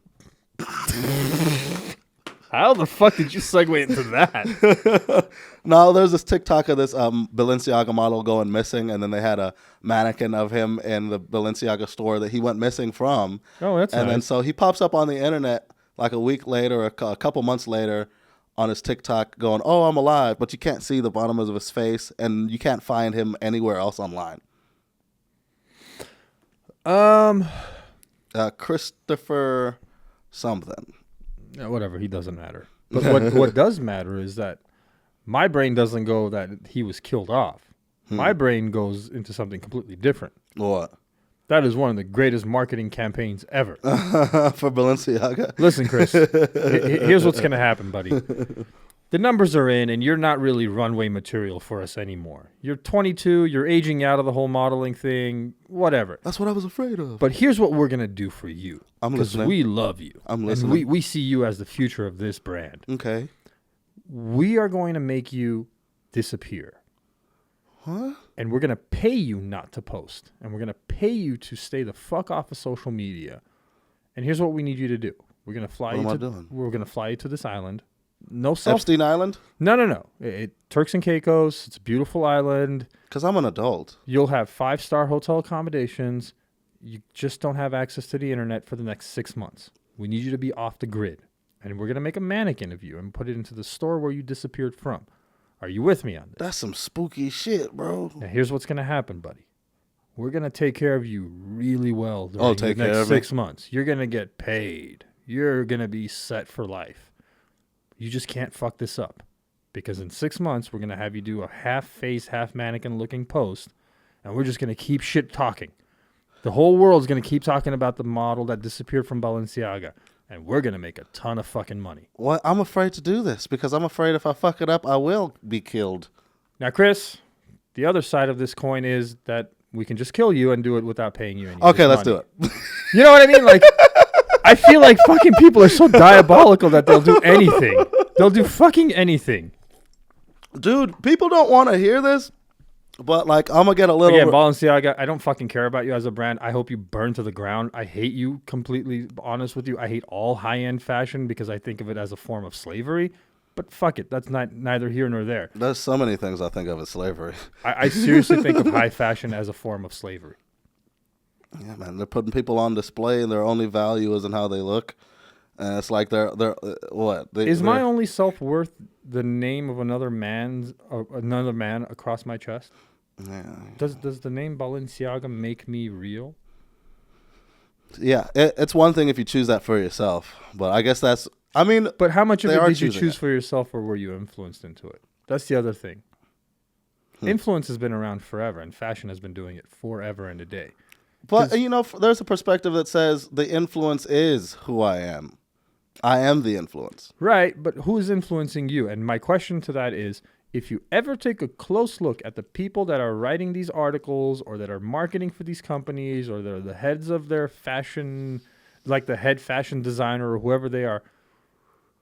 How the fuck did you segue into that? No, there's this TikTok of this Balenciaga model going missing, and then they had a mannequin of him in the Balenciaga store that he went missing from. Oh, that's nice. And then so he pops up on the internet like a week later, or a couple months later, on his TikTok going, "Oh, I'm alive," but you can't see the bottom of his face, and you can't find him anywhere else online. Christopher something. Yeah, whatever, he doesn't matter. But what does matter is that my brain doesn't go that he was killed off. My brain goes into something completely different. What? That is one of the greatest marketing campaigns ever. For Balenciaga? Listen, Chris, here's what's going to happen, buddy. The numbers are in, and you're not really runway material for us anymore. You're 22, you're aging out of the whole modeling thing, whatever. That's what I was afraid of. But here's what we're going to do for you. I'm listening. Because we love you. I'm listening. And we see you as the future of this brand. Okay. We are going to make you disappear. Huh? And we're going to pay you not to post. And we're going to pay you to stay the fuck off of social media. And here's what we need you to do. We're going to fly you We're going to fly you to this island. No Epstein Island? No. Turks and Caicos. It's a beautiful island. Because I'm an adult. You'll have 5-star hotel accommodations. You just don't have access to the internet for the next 6 months. We need you to be off the grid. And we're going to make a mannequin of you and put it into the store where you disappeared from. Are you with me on this? That's some spooky shit, bro. Now, here's what's going to happen, buddy. We're going to take care of you really well during the next 6 months. You're going to get paid. You're going to be set for life. You just can't fuck this up. Because in 6 months, we're going to have you do a half-face, half-mannequin-looking post, and we're just going to keep shit talking. The whole world's going to keep talking about the model that disappeared from Balenciaga, and we're going to make a ton of fucking money. Well, I'm afraid to do this because I'm afraid if I fuck it up, I will be killed. Now, Chris, the other side of this coin is that we can just kill you and do it without paying you any Okay, let's money. do it. You know what I mean? Like, I feel like fucking people are so diabolical that they'll do anything. They'll do fucking anything. Dude, people don't want to hear this, but like I'm going to get a little... Again, Balenciaga, I don't fucking care about you as a brand. I hope you burn to the ground. I hate you, completely honest with you. I hate all high-end fashion because I think of it as a form of slavery. But fuck it, that's neither here nor there. There's so many things I think of as slavery. I seriously think of high fashion as a form of slavery. Yeah, man, they're putting people on display and their only value is in how they look. And it's like they're what? Is my only self-worth the name of another man across my chest? Yeah. Does the name Balenciaga make me real? Yeah, it's one thing if you choose that for yourself, but I guess that's. I mean, But how much of they it are did you choosing choose it. for yourself, or were you influenced into it? That's the other thing. Influence has been around forever, and fashion has been doing it forever and a day. But 'Cause- you know, there's a perspective that says the influence is who I am. I am the influence. Right, but who is influencing you? And my question to that is, if you ever take a close look at the people that are writing these articles or that are marketing for these companies or they're the heads of their fashion, like the head fashion designer or whoever they are,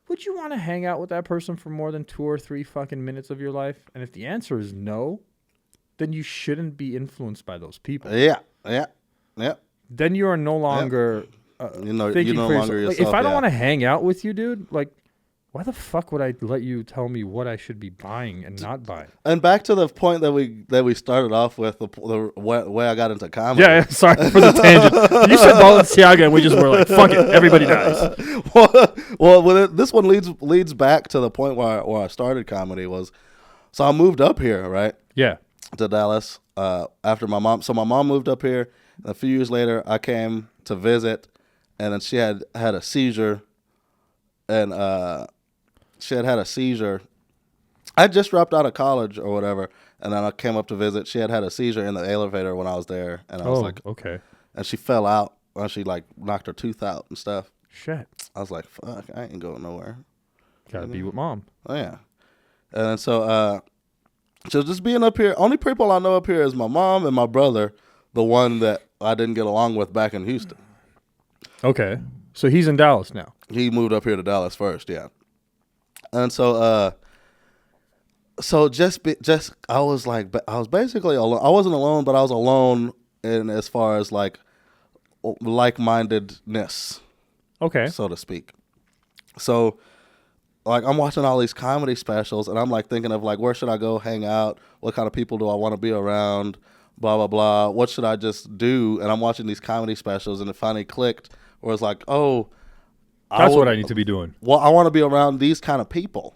would you want to hang out with that person for more than 2 or 3 fucking minutes of your life? And if the answer is no, then you shouldn't be influenced by those people. Yeah. Then you are no longer You know, thinking you no for longer yourself. Like, yourself. if I don't yeah. want to hang out with you, dude, like, why the fuck would I let you tell me what I should be buying and not buying? And back to the point that we started off with, the way I got into comedy. Yeah, sorry for the tangent. You said Balenciaga, and we just were like, fuck it, everybody dies. This one leads back to the point where I started comedy was, so I moved up here, right, Yeah. to Dallas after my mom. So my mom moved up here. And a few years later, I came to visit, and then she had a seizure, and she had a seizure. I just dropped out of college or whatever, and then I came up to visit. She had a seizure in the elevator when I was there, and I was like, okay. and she fell out, and she like knocked her tooth out and stuff. Shit. I was like, fuck, I ain't going nowhere. Gotta be with mom. Oh yeah, and then so just being up here, only people I know up here is my mom and my brother, the one that I didn't get along with back in Houston. Okay. So he's in Dallas now. He moved up here to Dallas first, yeah. And so I was basically alone. I wasn't alone, but I was alone in as far as like like-mindedness, Okay. so to speak. So like I'm watching all these comedy specials, and I'm like thinking of like, where should I go hang out? What kind of people do I want to be around? Blah blah blah. What should I just do? And I'm watching these comedy specials, and it finally clicked. Where it's like, oh, That's what I need to be doing. Well, I want to be around these kind of people.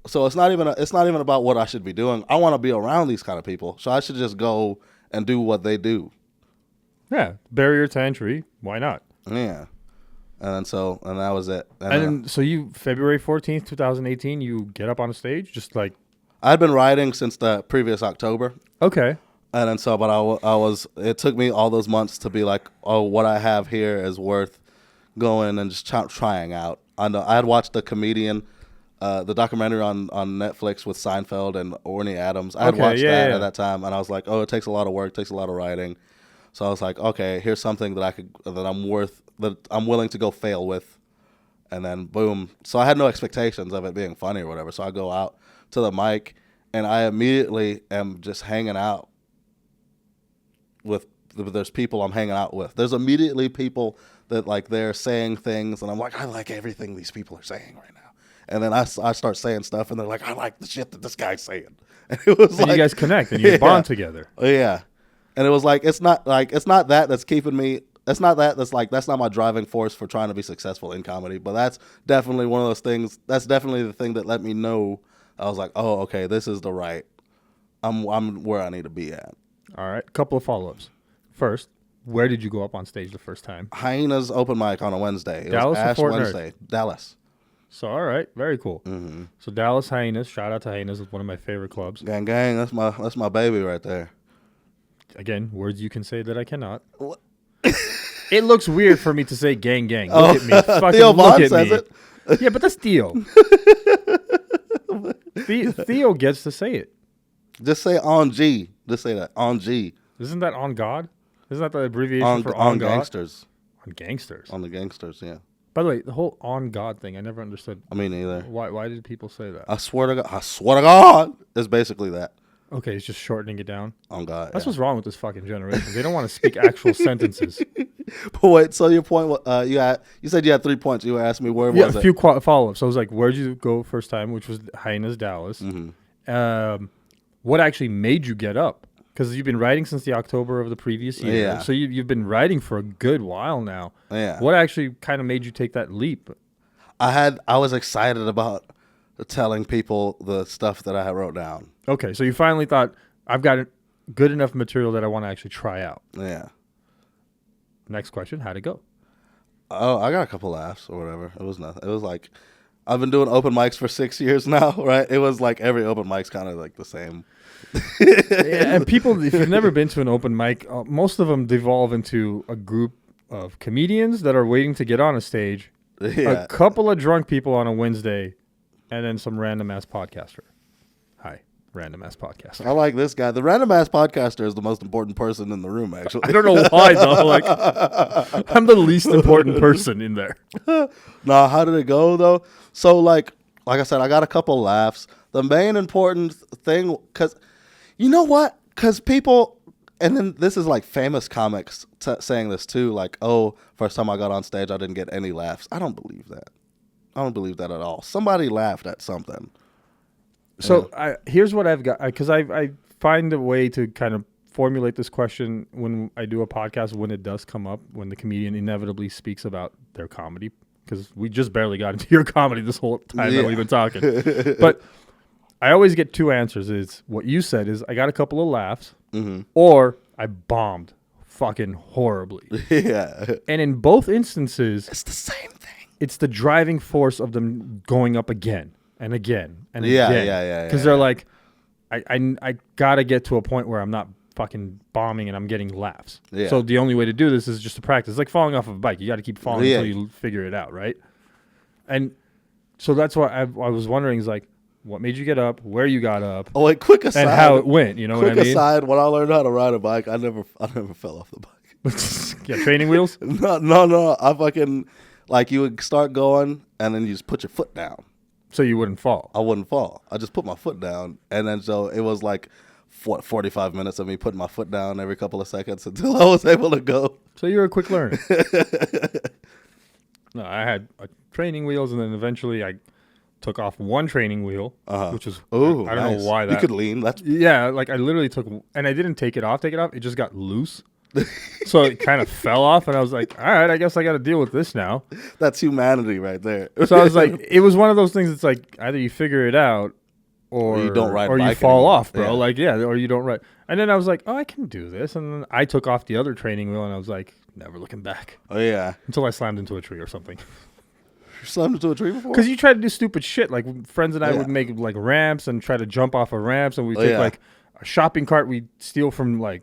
So it's not even about what I should be doing. I want to be around these kind of people. So I should just go and do what they do. Yeah. Barrier to entry. Why not? Yeah. And that was it. And then, so you, February 14th, 2018, you get up on a stage? Just like. I'd been writing since the previous October. Okay. And then but it took me all those months to be like, oh, what I have here is worth going and just trying out. I know I had watched the comedian, the documentary on Netflix with Seinfeld and Orny Adams. I had watched that at that time, and I was like, oh, it takes a lot of work, takes a lot of writing. So I was like, okay, here's something that I'm willing to go fail with, and then boom. So I had no expectations of it being funny or whatever. So I go out to the mic, and I immediately am just hanging out with. There's people I'm hanging out with. There's immediately people that like they're saying things, and I'm like, I like everything these people are saying right now. And then I start saying stuff, and they're like, I like the shit that this guy's saying. And it was and like, you guys connect and you bond together. Yeah. And it was like, it's not that that's keeping me. That's not my driving force for trying to be successful in comedy. But that's definitely one of those things. That's definitely the thing that let me know. I was like, oh, okay, this is the right. I'm where I need to be at. All right. Couple of follow-ups. First, where did you go up on stage the first time? Hyena's open mic on a Wednesday. It Dallas was or Ash Fort Wednesday. Dallas. So, all right. Very cool. Mm-hmm. So, Dallas Hyenas. Shout out to Hyenas. It's one of my favorite clubs. Gang, gang. That's my baby right there. Again, words you can say that I cannot. It looks weird for me to say gang, gang. Look at me. Fucking Theo look Vaughn at says me. it. Yeah, but that's Theo. Theo gets to say it. Just say on G. Just say that on G. Isn't that on God? Isn't that the abbreviation for on God? Gangsters? On gangsters. On the gangsters, yeah. By the way, the whole on God thing, I never understood. I mean, neither. Why did people say that? I swear to God, it's basically that. Okay, it's just shortening it down. On God. That's what's wrong with this fucking generation. They don't want to speak actual sentences. But wait, so your point, you said you had 3 points. You were asking me where was a it? few follow-ups. So I was like, where'd you go first time, which was Hyenas, Dallas. Mm-hmm. What actually made you get up? Because you've been writing since the October of the previous year. Yeah. So you've been writing for a good while now. Yeah. What actually kind of made you take that leap? I was excited about telling people the stuff that I wrote down. Okay, so you finally thought, I've got good enough material that I want to actually try out. Yeah. Next question, how'd it go? Oh, I got a couple laughs or whatever. It was nothing. It was like, I've been doing open mics for 6 years now, right? It was like every open mic's kind of like the same. Yeah, and people, if you've never been to an open mic, most of them devolve into a group of comedians that are waiting to get on a stage, a couple of drunk people on a Wednesday, and then some random ass podcaster. Hi, random ass podcaster. I like this guy. The random ass podcaster is the most important person in the room, actually. I don't know why though. Like, I'm the least important person in there. Nah, how did it go though? So like I said, I got a couple laughs. The main important thing, because you know what? Because people, and then this is like famous comics saying this too. Like, oh, first time I got on stage, I didn't get any laughs. I don't believe that. I don't believe that at all. Somebody laughed at something. So here's what I've got, because I find a way to kind of formulate this question when I do a podcast, when it does come up, when the comedian inevitably speaks about their comedy, because we just barely got into your comedy this whole time that we've been talking. But I always get two answers. It's what you said is I got a couple of laughs, or I bombed fucking horribly. Yeah. And in both instances, It's the same thing. It's the driving force of them going up again and again and again. Yeah. Because they're like, I gotta get to a point where I'm not fucking bombing and I'm getting laughs. Yeah. So the only way to do this is just to practice. It's like falling off of a bike. You got to keep falling until you figure it out, right? And so that's what I was wondering is like, what made you get up? Where you got up? Oh, wait, quick aside. And how it went. You know what I mean? Quick aside. When I learned how to ride a bike, I never fell off the bike. Yeah, training wheels. No. I fucking like you would start going and then you just put your foot down. So you wouldn't fall. I wouldn't fall. I just put my foot down, and then so it was like 45 minutes of me putting my foot down every couple of seconds until I was able to go. So you're a quick learner. No, I had training wheels, and then eventually I took off one training wheel, which was I don't know why that. You could lean. That's like I literally took, and I didn't take it off. It just got loose. So it kind of fell off, and I was like, all right, I guess I got to deal with this now. That's humanity right there. So I was like, it was one of those things. It's like either you figure it out, or you don't ride, or bike you fall anymore. off, bro. Or you don't ride. And then I was like, oh, I can do this. And then I took off the other training wheel, and I was like, never looking back. Oh yeah, until I slammed into a tree or something. You slammed into a tree before? Because you try to do stupid shit. Like friends and I would make like ramps and try to jump off of ramps, and we take like a shopping cart we steal from like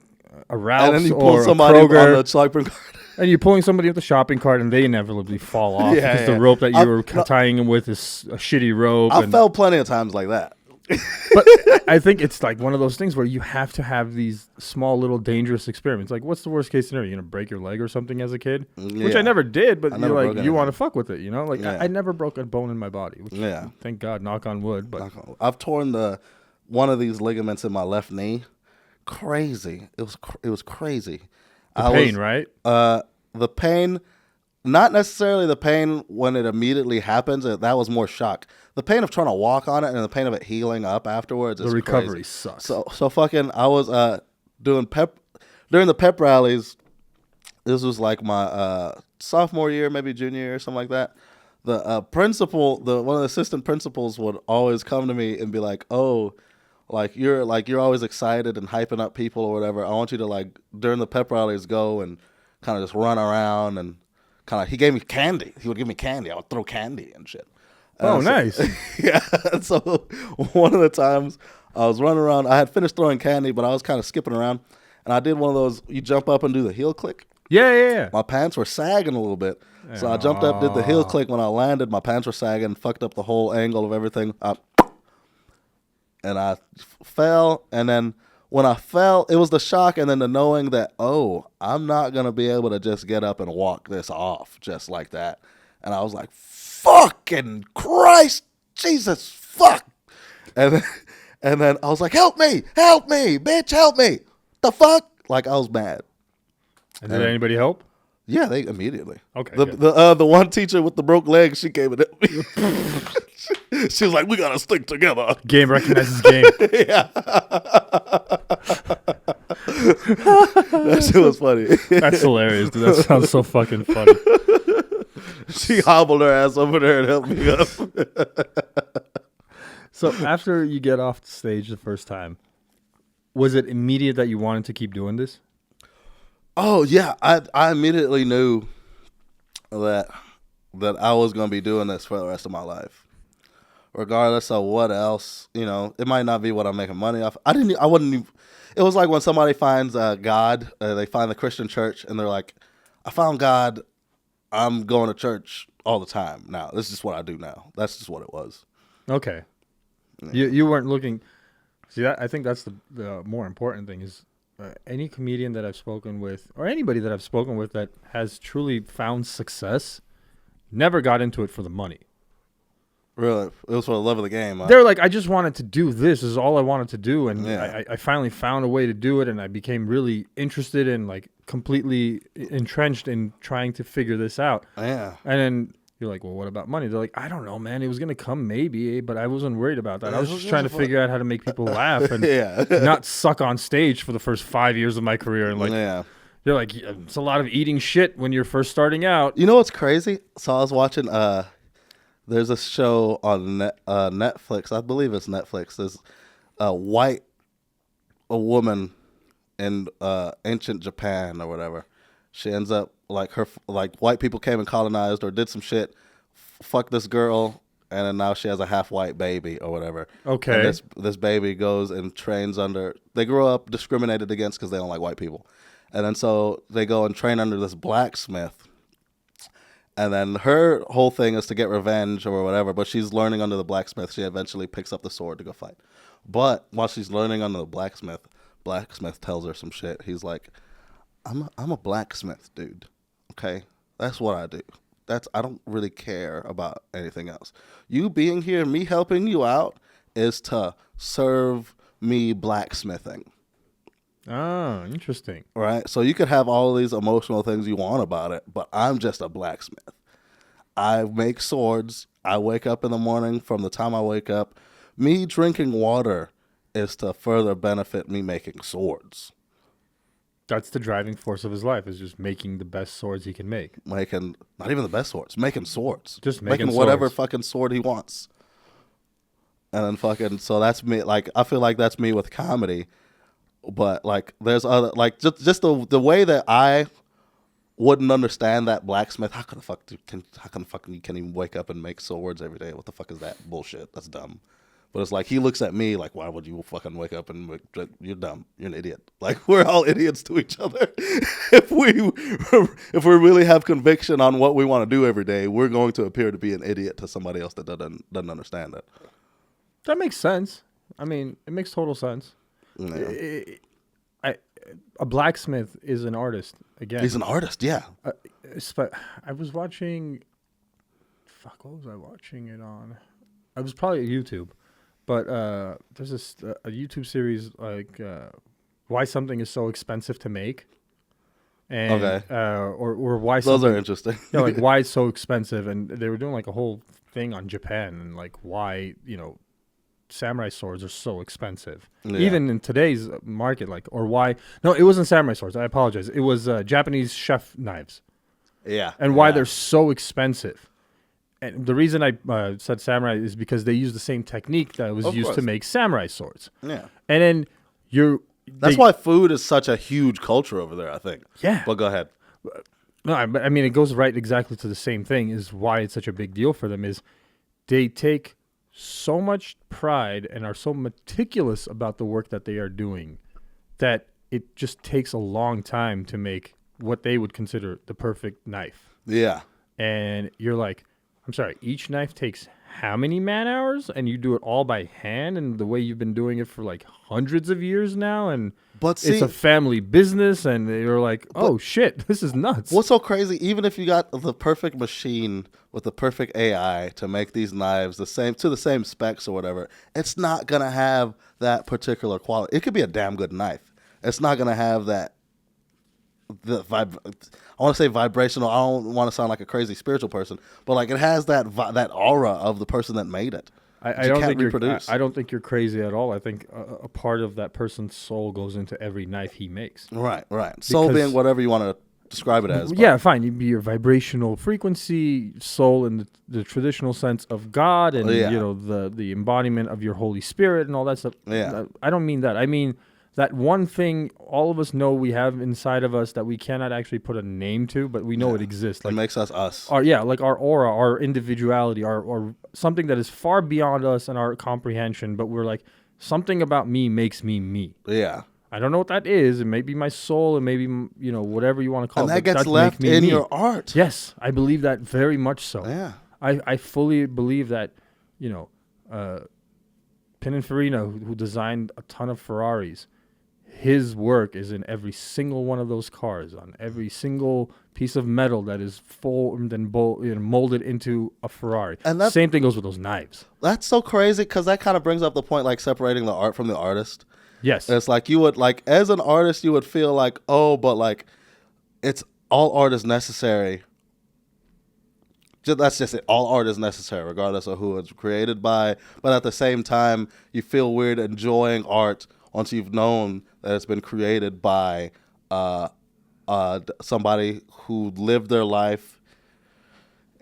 a Ralph's and then you pull or somebody a Kroger, on the shopping cart. And you're pulling somebody with the shopping cart, and they inevitably fall off because the rope that you were tying them with is a shitty rope. I fell plenty of times like that. But I think it's like one of those things where you have to have these small little dangerous experiments. Like, what's the worst case scenario? You're gonna break your leg or something as a kid, which I never did. But you're like, you want to fuck with it, you know? Like I never broke a bone in my body. Which, thank God, knock on wood. But I've torn one of these ligaments in my left knee. Crazy. It was crazy. The pain, right? The pain, not necessarily the pain when it immediately happens. That was more shock. The pain of trying to walk on it and the pain of it healing up afterwards. The recovery sucks. So fucking, I was during the pep rallies. This was like my sophomore year, maybe junior year, something like that. The principal, one of the assistant principals would always come to me and be like, "Oh, you're always excited and hyping up people or whatever. I want you to like during the pep rallies go and kind of just run around and kind of." He gave me candy. He would give me candy. I would throw candy and shit. Nice. Yeah. So one of the times I was running around, I had finished throwing candy, but I was kind of skipping around, and I did one of those. You jump up and do the heel click. Yeah. My pants were sagging a little bit, so I jumped up, did the heel click. When I landed, my pants were sagging, fucked up the whole angle of everything. And I fell, and then when I fell, it was the shock and then the knowing that, oh, I'm not going to be able to just get up and walk this off just like that. And I was like, fucking Christ, Jesus, fuck. And then I was like, help me, bitch, help me. The fuck? Like, I was mad. And did anybody help? Yeah, they immediately. Okay. The one teacher with the broke leg, she came and helped me. She was like, we got to stick together. Game recognizes game. Yeah. That shit was funny. That's hilarious, dude. That sounds so fucking funny. She hobbled her ass over there and helped me up. So after you get off the stage the first time, was it immediate that you wanted to keep doing this? Oh yeah, I immediately knew that I was gonna be doing this for the rest of my life, regardless of what else. It might not be what I'm making money off. I wouldn't. Even, it was like when somebody finds God, they find the Christian church, and they're like, "I found God. I'm going to church all the time now. This is just what I do now." That's just what it was. Okay. Yeah. You weren't looking. See, I think that's the more important thing is any comedian that I've spoken with, or anybody that I've spoken with that has truly found success, never got into it for the money. Really, it was for the love of the game. Huh? They're like, I just wanted to do this. This is all I wanted to do, and Yeah. I finally found a way to do it, and I became really interested and like completely entrenched in trying to figure this out. Yeah. And then you're like, well, what about money? They're like, I don't know, man. It was gonna come maybe, but I wasn't worried about that. I was just trying to figure out how to make people laugh and Yeah. not suck on stage for the first 5 years of my career. And like, Yeah. you're like, it's a lot of eating shit when you're first starting out. You know what's crazy? So I was watching. There's a show on Netflix. I believe it's Netflix. There's a woman in ancient Japan or whatever. She ends up like white people came and colonized or did some shit, fuck this girl, and then now she has a half white baby or whatever. Okay. And this baby goes and trains under. They grew up discriminated against because they don't like white people, and then so they go and train under this blacksmith. And then her whole thing is to get revenge or whatever, but she's learning under the blacksmith. She eventually picks up the sword to go fight. But while she's learning under the blacksmith tells her some shit. He's like, I'm a blacksmith, dude. Okay? That's what I do. I don't really care about anything else. You being here, me helping you out, is to serve me blacksmithing. Oh, interesting. Right? So you could have all these emotional things you want about it, but I'm just a blacksmith. I make swords. I wake up in the morning. From the time I wake up, me drinking water is to further benefit me making swords. That's the driving force of his life, is just making the best swords he can make. Making, not even the best swords, making swords. Just making whatever swords. fucking sword he wants. And then fucking, so that's me. Like, I feel like that's me with comedy. But like, there's other, like, just the way that I wouldn't understand that blacksmith. How can the fuck you can even wake up and make swords every day? What the fuck is that bullshit? That's dumb. But it's like he looks at me like, why would you fucking wake up and you're dumb? You're an idiot. Like, we're all idiots to each other. if we really have conviction on what we want to do every day, we're going to appear to be an idiot to somebody else that doesn't understand it. That makes sense. I mean, it makes total sense. Yeah. A blacksmith is an artist again. He's an artist, yeah. I was watching. Fuck, what was I watching it on? I was probably YouTube, but there's a YouTube series like why something is so expensive to make, and Okay. or why Those are interesting. yeah, like why it's so expensive, and they were doing like a whole thing on Japan and like why samurai swords are so expensive, even in today's market. Like, or why? No, it wasn't samurai swords. I apologize. It was Japanese chef knives, Yeah. and why they're so expensive. And the reason I said samurai is because they use the same technique that was used to make samurai swords. Yeah. And then That's why food is such a huge culture over there, I think. Yeah. But go ahead. No, I mean, it goes right exactly to the same thing. Is why it's such a big deal for them. Is they take so much pride and are so meticulous about the work that they are doing that it just takes a long time to make what they would consider the perfect knife. Yeah. And you're like, I'm sorry, each knife takes how many man hours? And you do it all by hand, and the way you've been doing it for like hundreds of years now, and it's a family business, and you're like, oh shit, this is nuts. What's so crazy, even if you got the perfect machine with the perfect AI to make these knives to the same specs or whatever, it's not going to have that particular quality. It could be a damn good knife. It's not going to have that I want to say vibrational. I don't want to sound like a crazy spiritual person, but like it has that aura of the person that made it. I don't think you're crazy at all. I think a part of that person's soul goes into every knife he makes. Right. Soul being whatever you want to describe it as. Yeah, fine. You'd be your vibrational frequency, soul in the traditional sense of God, and the embodiment of your Holy Spirit and all that stuff. Yeah. I don't mean that. I mean that one thing all of us know we have inside of us that we cannot actually put a name to, but we know it exists. It makes us us. Like our aura, our individuality, our something that is far beyond us and our comprehension. But we're like, something about me makes me me. Yeah. I don't know what that is. It may be my soul. It may be, whatever you want to call and it. And that gets left in your art. Yes, I believe that very much so. Yeah. I fully believe that, Pininfarina, who designed a ton of Ferraris, his work is in every single one of those cars, on every single piece of metal that is formed and molded into a Ferrari. And that same thing goes with those knives. That's so crazy because that kind of brings up the point, like separating the art from the artist. Yes. It's like you would, like, as an artist, you would feel like, oh, but like, it's all art is necessary. That's just it. All art is necessary, regardless of who it's created by. But at the same time, you feel weird enjoying art once you've known that it's been created by somebody who lived their life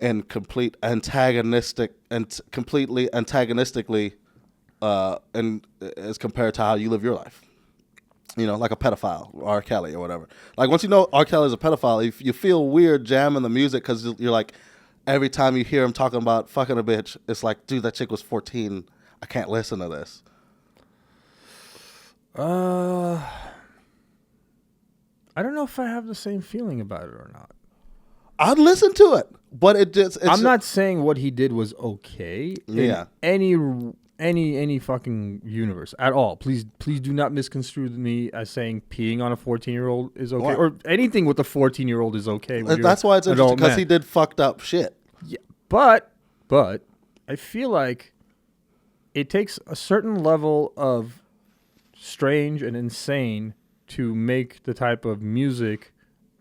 in completely antagonistically, and as compared to how you live your life. Like a pedophile, R. Kelly or whatever. Like once you know R. Kelly is a pedophile, you feel weird jamming the music because you're like, every time you hear him talking about fucking a bitch, it's like, dude, that chick was 14. I can't listen to this. I don't know if I have the same feeling about it or not. I'd listen to it, but I'm not saying what he did was okay. Yeah. In any fucking universe at all. Please do not misconstrue me as saying peeing on a 14-year-old is okay, or anything with a 14-year-old is okay. That's why it's interesting, because he did fucked up shit. Yeah, but I feel like it takes a certain level of strange and insane to make the type of music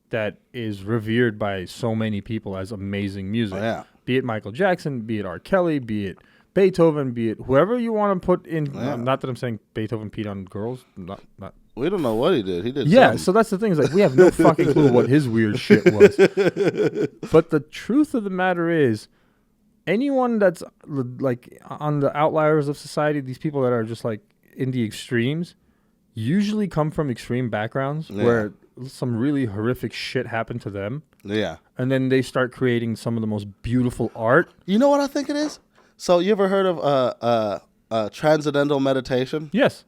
that is revered by so many people as amazing music. Oh, yeah. Be it Michael Jackson, be it R. Kelly, be it Beethoven, be it whoever you want to put in. Yeah. Not that I'm saying Beethoven peed on girls. Not. We don't know what he did. He did. Yeah, something. so that's the thing. Is like we have no fucking clue what his weird shit was. But the truth of the matter is, anyone that's like on the outliers of society, these people that are just like in the extremes, usually come from extreme backgrounds where some really horrific shit happened to them. Yeah. And then they start creating some of the most beautiful art. You know what I think it is? So you ever heard of transcendental meditation? Yes.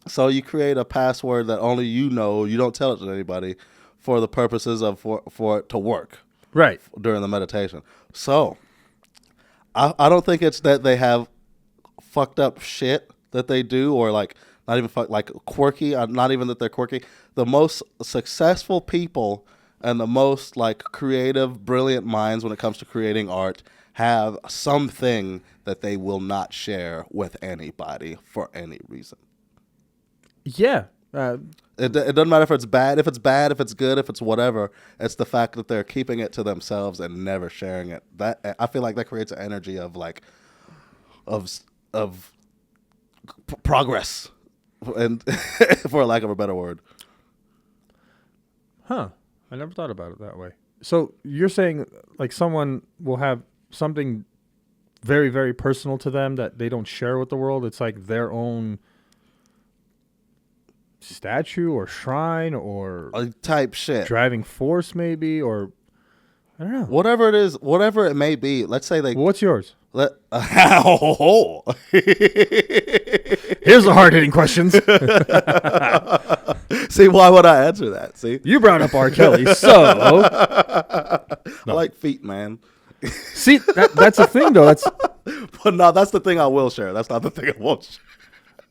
So you create a password that only you know. You don't tell it to anybody, for the purposes of for it to work. Right. During the meditation. So I don't think it's that they have fucked up shit that they do, or like not even like quirky. Not even that they're quirky. The most successful people and the most like creative, brilliant minds when it comes to creating art have something that they will not share with anybody for any reason. Yeah. It doesn't matter if it's bad, if it's good, if it's whatever. It's the fact that they're keeping it to themselves and never sharing it. That, I feel like that creates an energy of like of progress, and for lack of a better word. Huh. I never thought about it that way. So you're saying like someone will have something very, very personal to them that they don't share with the world. It's like their own statue or shrine or type shit, driving force maybe, or I don't know. Whatever it is, whatever it may be. Let's say they. Well, what's yours? Here's the hard-hitting questions. See, why would I answer that? See, you brought up R. Kelly, so I like feet, man. See, that's the thing, though. But no, that's the thing I will share. That's not the thing I won't share.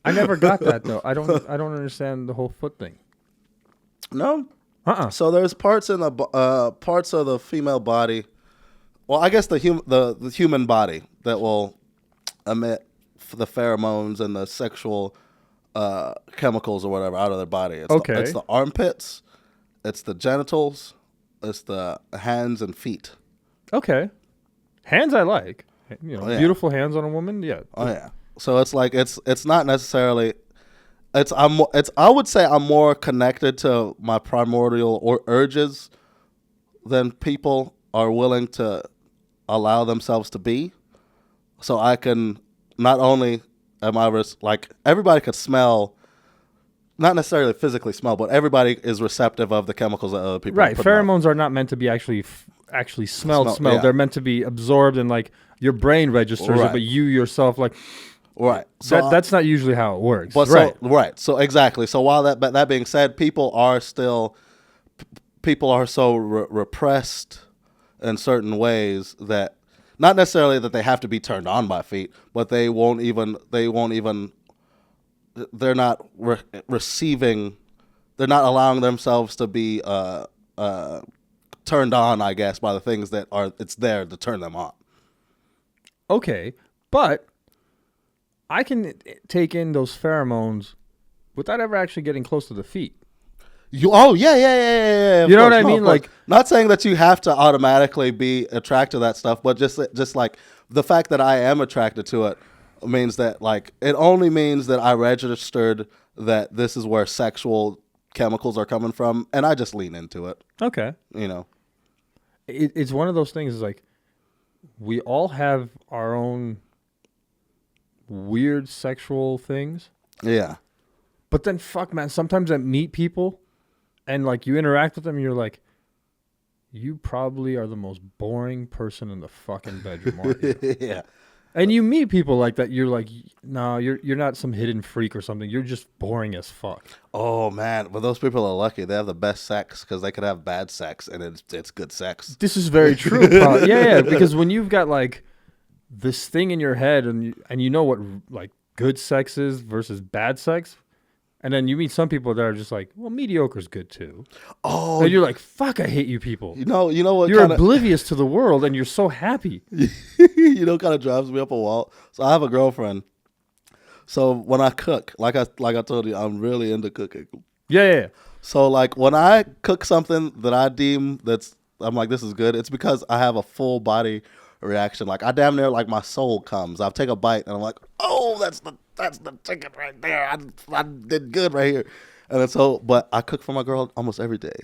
I never got that though. I don't understand the whole foot thing. No. So there's parts in the parts of the female body. Well, I guess the human body that will emit the pheromones and the sexual chemicals or whatever out of their body. It's the armpits, it's the genitals, it's the hands and feet. Okay. Hands I like. Beautiful hands on a woman. Yeah. Oh yeah. So it's like it's not necessarily. I would say I'm more connected to my primordial urges than people are willing to allow themselves to be. So I can not only am I like everybody could smell not necessarily physically smell, but everybody is receptive of the chemicals that other people Right. are putting out. Pheromones are not meant to be actually smelled. Yeah. They're meant to be absorbed and like your brain registers it, Right. but you yourself like Right. So that's not usually how it works. But right. So exactly. So while that being said, people are so repressed in certain ways that not necessarily that they have to be turned on by feet, but they're not receiving. They're not allowing themselves to be turned on, I guess, by the things that it's there to turn them on. Okay, but I can take in those pheromones without ever actually getting close to the feet. Yeah. You know what I mean? Like, not saying that you have to automatically be attracted to that stuff, but just like the fact that I am attracted to it means that like it only means that I registered that this is where sexual chemicals are coming from, and I just lean into it. Okay, It's one of those things. Is like we all have our own weird sexual things. Yeah. But then, fuck, man, sometimes I meet people and, like, you interact with them and you're like, you probably are the most boring person in the fucking bedroom, aren't you? Yeah. And you meet people like that. You're like, no, you're not some hidden freak or something. You're just boring as fuck. Oh, man. But those people are lucky. They have the best sex because they could have bad sex and it's good sex. This is very true. Yeah, because when you've got, like, this thing in your head and you know what, like, good sex is versus bad sex. And then you meet some people that are just like, well, mediocre's good too. Oh, and you're like, fuck, I hate you people. You know what? You're oblivious to the world, and you're so happy. Kind of drives me up a wall. So I have a girlfriend. So when I cook, like I told you, I'm really into cooking. Yeah. So like when I cook something that I deem I'm like, this is good. It's because I have a full body reaction. Like I damn near like my soul comes. I'll take a bite and I'm like, oh, that's the chicken right there. I did good right here. And then but I cook for my girl almost every day.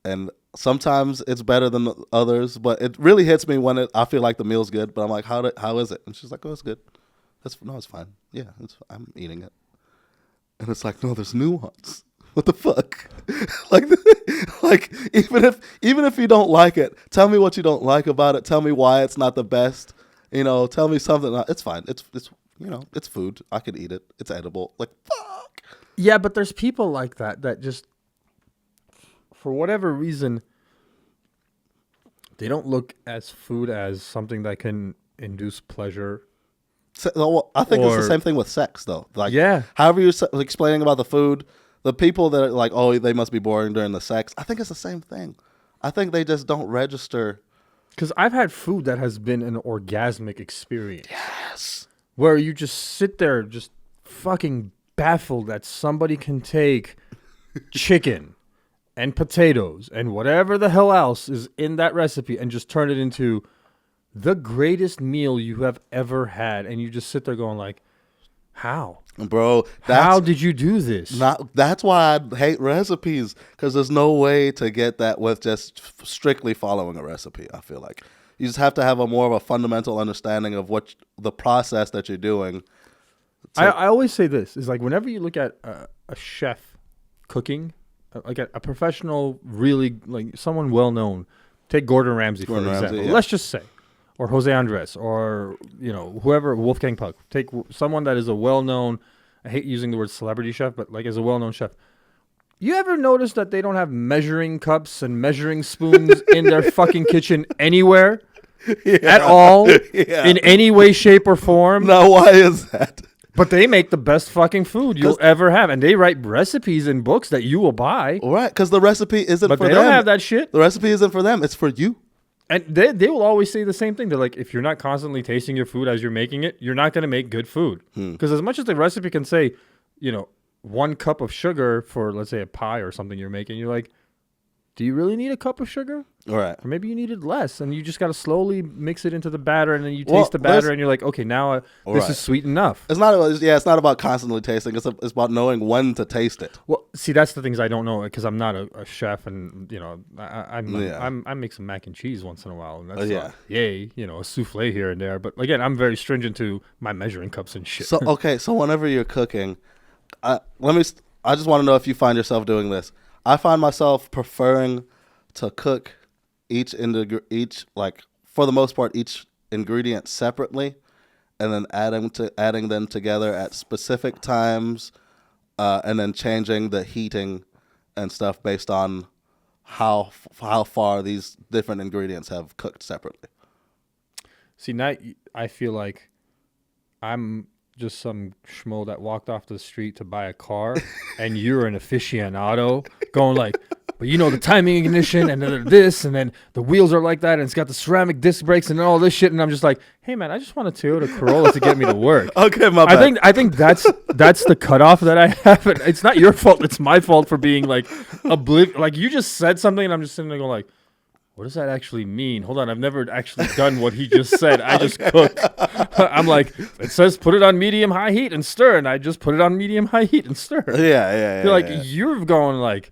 And sometimes it's better than the others, but it really hits me when I feel like the meal's good. But I'm like, how is it? And she's like, oh, it's good. It's fine. Yeah, I'm eating it. And it's like, no, there's nuance. What the fuck? like even if you don't like it, tell me what you don't like about it. Tell me why it's not the best. Tell me something. It's fine. It's it's food. I could eat it. It's edible. Like fuck. Yeah, but there's people like that just for whatever reason they don't look as food as something that can induce pleasure. I think it's the same thing with sex though. Like however you're explaining about the food. The people that are like, oh, they must be boring during the sex. I think it's the same thing. I think they just don't register. Because I've had food that has been an orgasmic experience. Yes. Where you just sit there just fucking baffled that somebody can take chicken and potatoes and whatever the hell else is in that recipe and just turn it into the greatest meal you have ever had. And you just sit there going like, how? Bro, how did you do this? That's why I hate recipes, because there's no way to get that with just strictly following a recipe. I feel like you just have to have more of a fundamental understanding of what the process that you're doing. I always say this is like whenever you look at a chef cooking, like a professional, really like someone well known, take Gordon Ramsay for example. Yeah. Let's just say. Or Jose Andres, or whoever, Wolfgang Puck. Take someone that is a well-known. I hate using the word celebrity chef, but like as a well-known chef. You ever notice that they don't have measuring cups and measuring spoons in their fucking kitchen anywhere at all, in any way, shape, or form? Now, why is that? But they make the best fucking food you'll ever have, and they write recipes in books that you will buy. All right, because the recipe isn't for them. But they don't have that shit. The recipe isn't for them; it's for you. And they will always say the same thing. They're like, if you're not constantly tasting your food as you're making it, you're not going to make good food. Because as much as the recipe can say, 1 cup of sugar for, let's say, a pie or something you're making, you're like, do you really need a cup of sugar? All right. Or maybe you needed less, and you just got to slowly mix it into the batter, and then you taste the batter, and you're like, okay, now this is sweet enough. It's not about constantly tasting. It's about knowing when to taste it. Well, see, that's the things I don't know because I'm not a chef, and I make some mac and cheese once in a while, and that's a souffle here and there. But again, I'm very stringent to my measuring cups and shit. So whenever you're cooking, let me I just want to know if you find yourself doing this. I find myself preferring to cook each like for the most part each ingredient separately, and then adding them together at specific times, and then changing the heating and stuff based on how far these different ingredients have cooked separately. See, now I feel like I'm just some schmo that walked off the street to buy a car, and you're an aficionado going like, but you know the timing ignition and then this, and then the wheels are like that, and it's got the ceramic disc brakes and all this shit, and I'm just like, hey man, I just want a Toyota Corolla to get me to work. Okay, my bad. I think that's the cutoff that I have. It's not your fault. It's my fault for being like like you just said something, and I'm just sitting there going like, what does that actually mean? Hold on, I've never actually done what he just said. I just cook. I'm like, it says put it on medium-high heat and stir, and I just put it on medium-high heat and stir. Yeah. You're like, you're going like,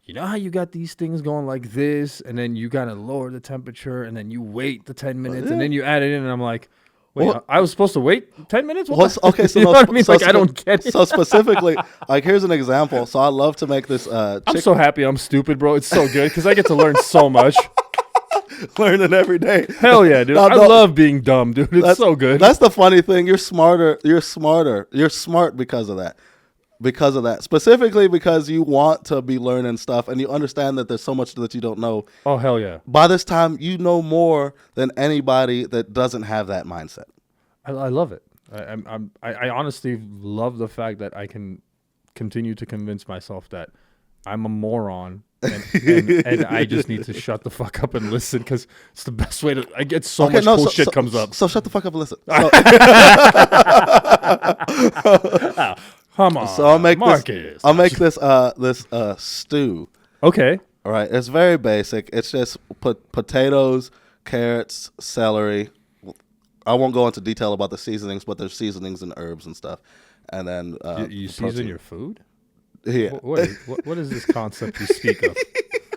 you know how you got these things going like this, and then you got to lower the temperature, and then you wait the 10 minutes, and then you add it in, and I'm like, wait, I was supposed to wait 10 minutes? Okay, so you know what I mean? Like, I don't get it. So specifically, like, here's an example. So I love to make this I'm so happy I'm stupid, bro. It's so good, because I get to learn so much. Learning every day. Hell yeah, dude. I love being dumb, dude. It's so good. That's the funny thing. You're smarter. You're smart because of that. Specifically because you want to be learning stuff, and you understand that there's so much that you don't know. Oh, hell yeah. By this time, you know more than anybody that doesn't have that mindset. I love it. I honestly love the fact that I can continue to convince myself that I'm a moron, and I just need to shut the fuck up and listen, because it's the best way to. I get so much cool shit comes up. So shut the fuck up and listen. So, come on. So I'll make Marcus. this stew. Okay. All right. It's very basic. It's just potatoes, carrots, celery. I won't go into detail about the seasonings, but there's seasonings and herbs and stuff. And then you season your food? Yeah. What is this concept you speak of?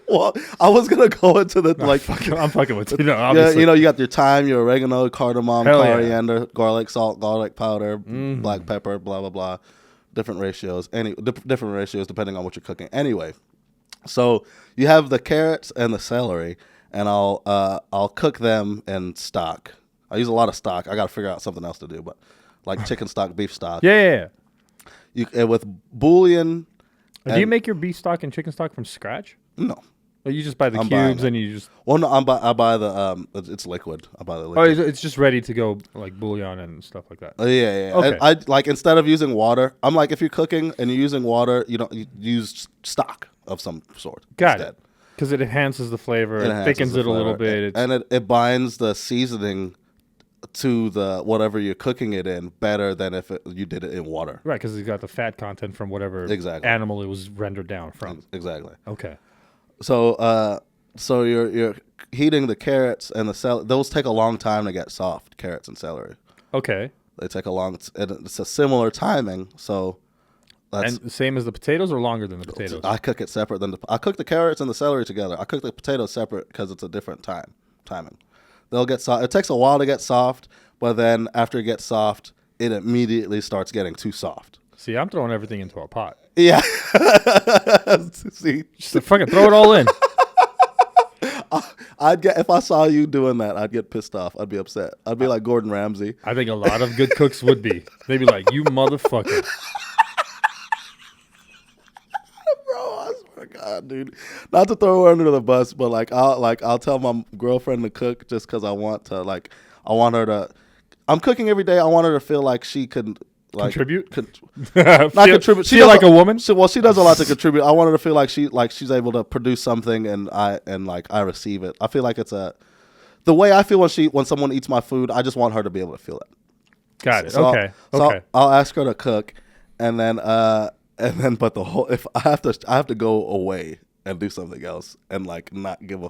Well, I was gonna go into the I'm fucking with you. No, yeah, you got your thyme, your oregano, cardamom, Hell coriander, yeah. garlic, salt, garlic powder, black pepper, blah blah blah. Different ratios. Different ratios depending on what you're cooking. Anyway, so you have the carrots and the celery, and I'll cook them in stock. I use a lot of stock. I got to figure out something else to do, but like chicken stock, beef stock. Yeah. With bouillon. Do you make your beef stock and chicken stock from scratch? No. Or you just buy the cubes and you just. Well, no, I buy the it's liquid. I buy the liquid. Oh, it's just ready to go, like bouillon and stuff like that. Yeah. Okay. I like, instead of using water, I'm like, if you're cooking and you're using water, you use stock of some sort. Got it. Because it enhances the flavor, it thickens it a little bit, and it binds the seasoning to the whatever you're cooking it in better than if you did it in water. Right, because it's got the fat content from whatever animal it was rendered down from. Exactly. Okay. So you're heating the carrots and the celery. Those take a long time to get soft. Carrots and celery. Okay. They take a long. It's a similar timing. So. And the same as the potatoes, or longer than the potatoes? I cook it separate. I cook the carrots and the celery together. I cook the potatoes separate because it's a different timing. They'll get soft. It takes a while to get soft, but then after it gets soft, it immediately starts getting too soft. See, I'm throwing everything into a pot. Yeah. See, just fucking throw it all in. If I saw you doing that, I'd get pissed off. I'd be upset. I'd be like Gordon Ramsay. I think a lot of good cooks would be. They'd be like, "You motherfucker." God, dude, not to throw her under the bus, but I'll tell my girlfriend to cook just because I want her to. I'm cooking every day. I want her to feel like she can contribute. Not contribute. She like a woman. She does a lot to contribute. I want her to feel like she's able to produce something, and I receive it. I feel like it's the way I feel when someone eats my food. I just want her to be able to feel it. Got it. So okay. I'll ask her to cook, and then but if I have to go away and do something else and like not give a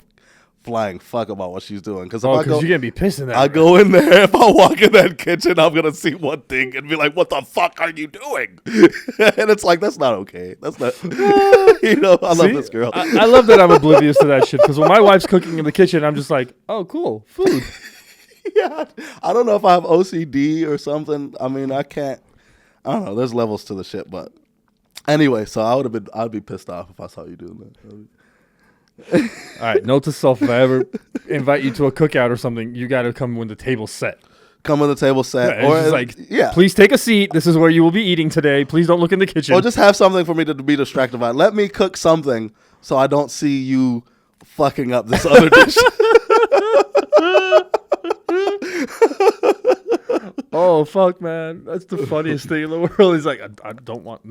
flying fuck about what she's doing, because you're gonna be pissing that. I go in there, if I walk in that kitchen, I'm gonna see one thing and be like, "What the fuck are you doing?" And it's like, that's not okay. That's not. I love this girl. I love that I'm oblivious to that shit, because when my wife's cooking in the kitchen, I'm just like, "Oh, cool, food." Yeah, I don't know if I have OCD or something. I mean, I don't know. There's levels to the shit, but. Anyway, so I'd be pissed off if I saw you doing that. All right, note to self: if I ever invite you to a cookout or something, you got to come when the table's set. Come when the table's set, Yeah, or it's like, yeah. Please take a seat. This is where you will be eating today. Please don't look in the kitchen. Or just have something for me to be distracted by. Let me cook something so I don't see you fucking up this other dish. Oh fuck, man, that's the funniest thing in the world. He's like, I don't want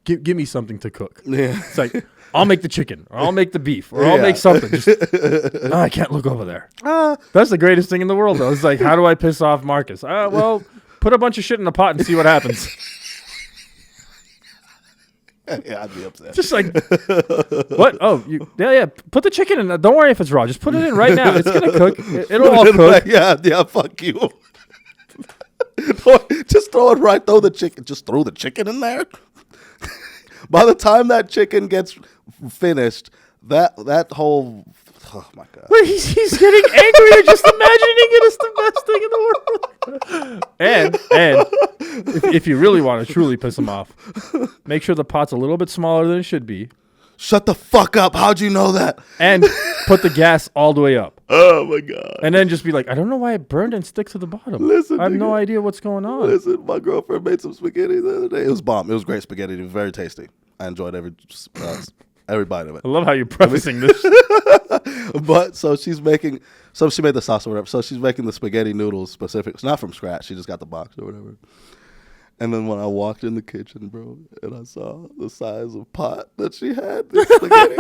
give me something to cook. Yeah. It's like, I'll make the chicken, or I'll make the beef, or I'll make something. Just, I can't look over there. That's the greatest thing in the world, though. It's like, how do I piss off Marcus? Well, put a bunch of shit in a pot and see what happens. Yeah, I'd be upset. Just like, what? Oh, yeah. Put the chicken in. Don't worry if it's raw. Just put it in right now. It's gonna cook. It'll all cook. Yeah. Fuck you. Just throw it right. Throw the chicken. Just throw the chicken in there. By the time that chicken gets finished, that whole, oh my god! Wait, he's getting angrier just imagining it. It's the best thing in the world. And if you really want to truly piss him off, make sure the pot's a little bit smaller than it should be. Shut the fuck up! How'd you know that? And put the gas all the way up. Oh my god! And then just be like, I don't know why it burned and stick to the bottom. Listen, I have nigga. no idea what's going on. Listen, my girlfriend made some spaghetti the other day. It was bomb. It was great spaghetti. It was very tasty. I enjoyed every bite of it. I love how you're prefacing this. But so she made the sauce or whatever. So she's making the spaghetti noodles specific. It's not from scratch. She just got the box or whatever. And then when I walked in the kitchen, bro, and I saw the size of pot that she had, this spaghetti.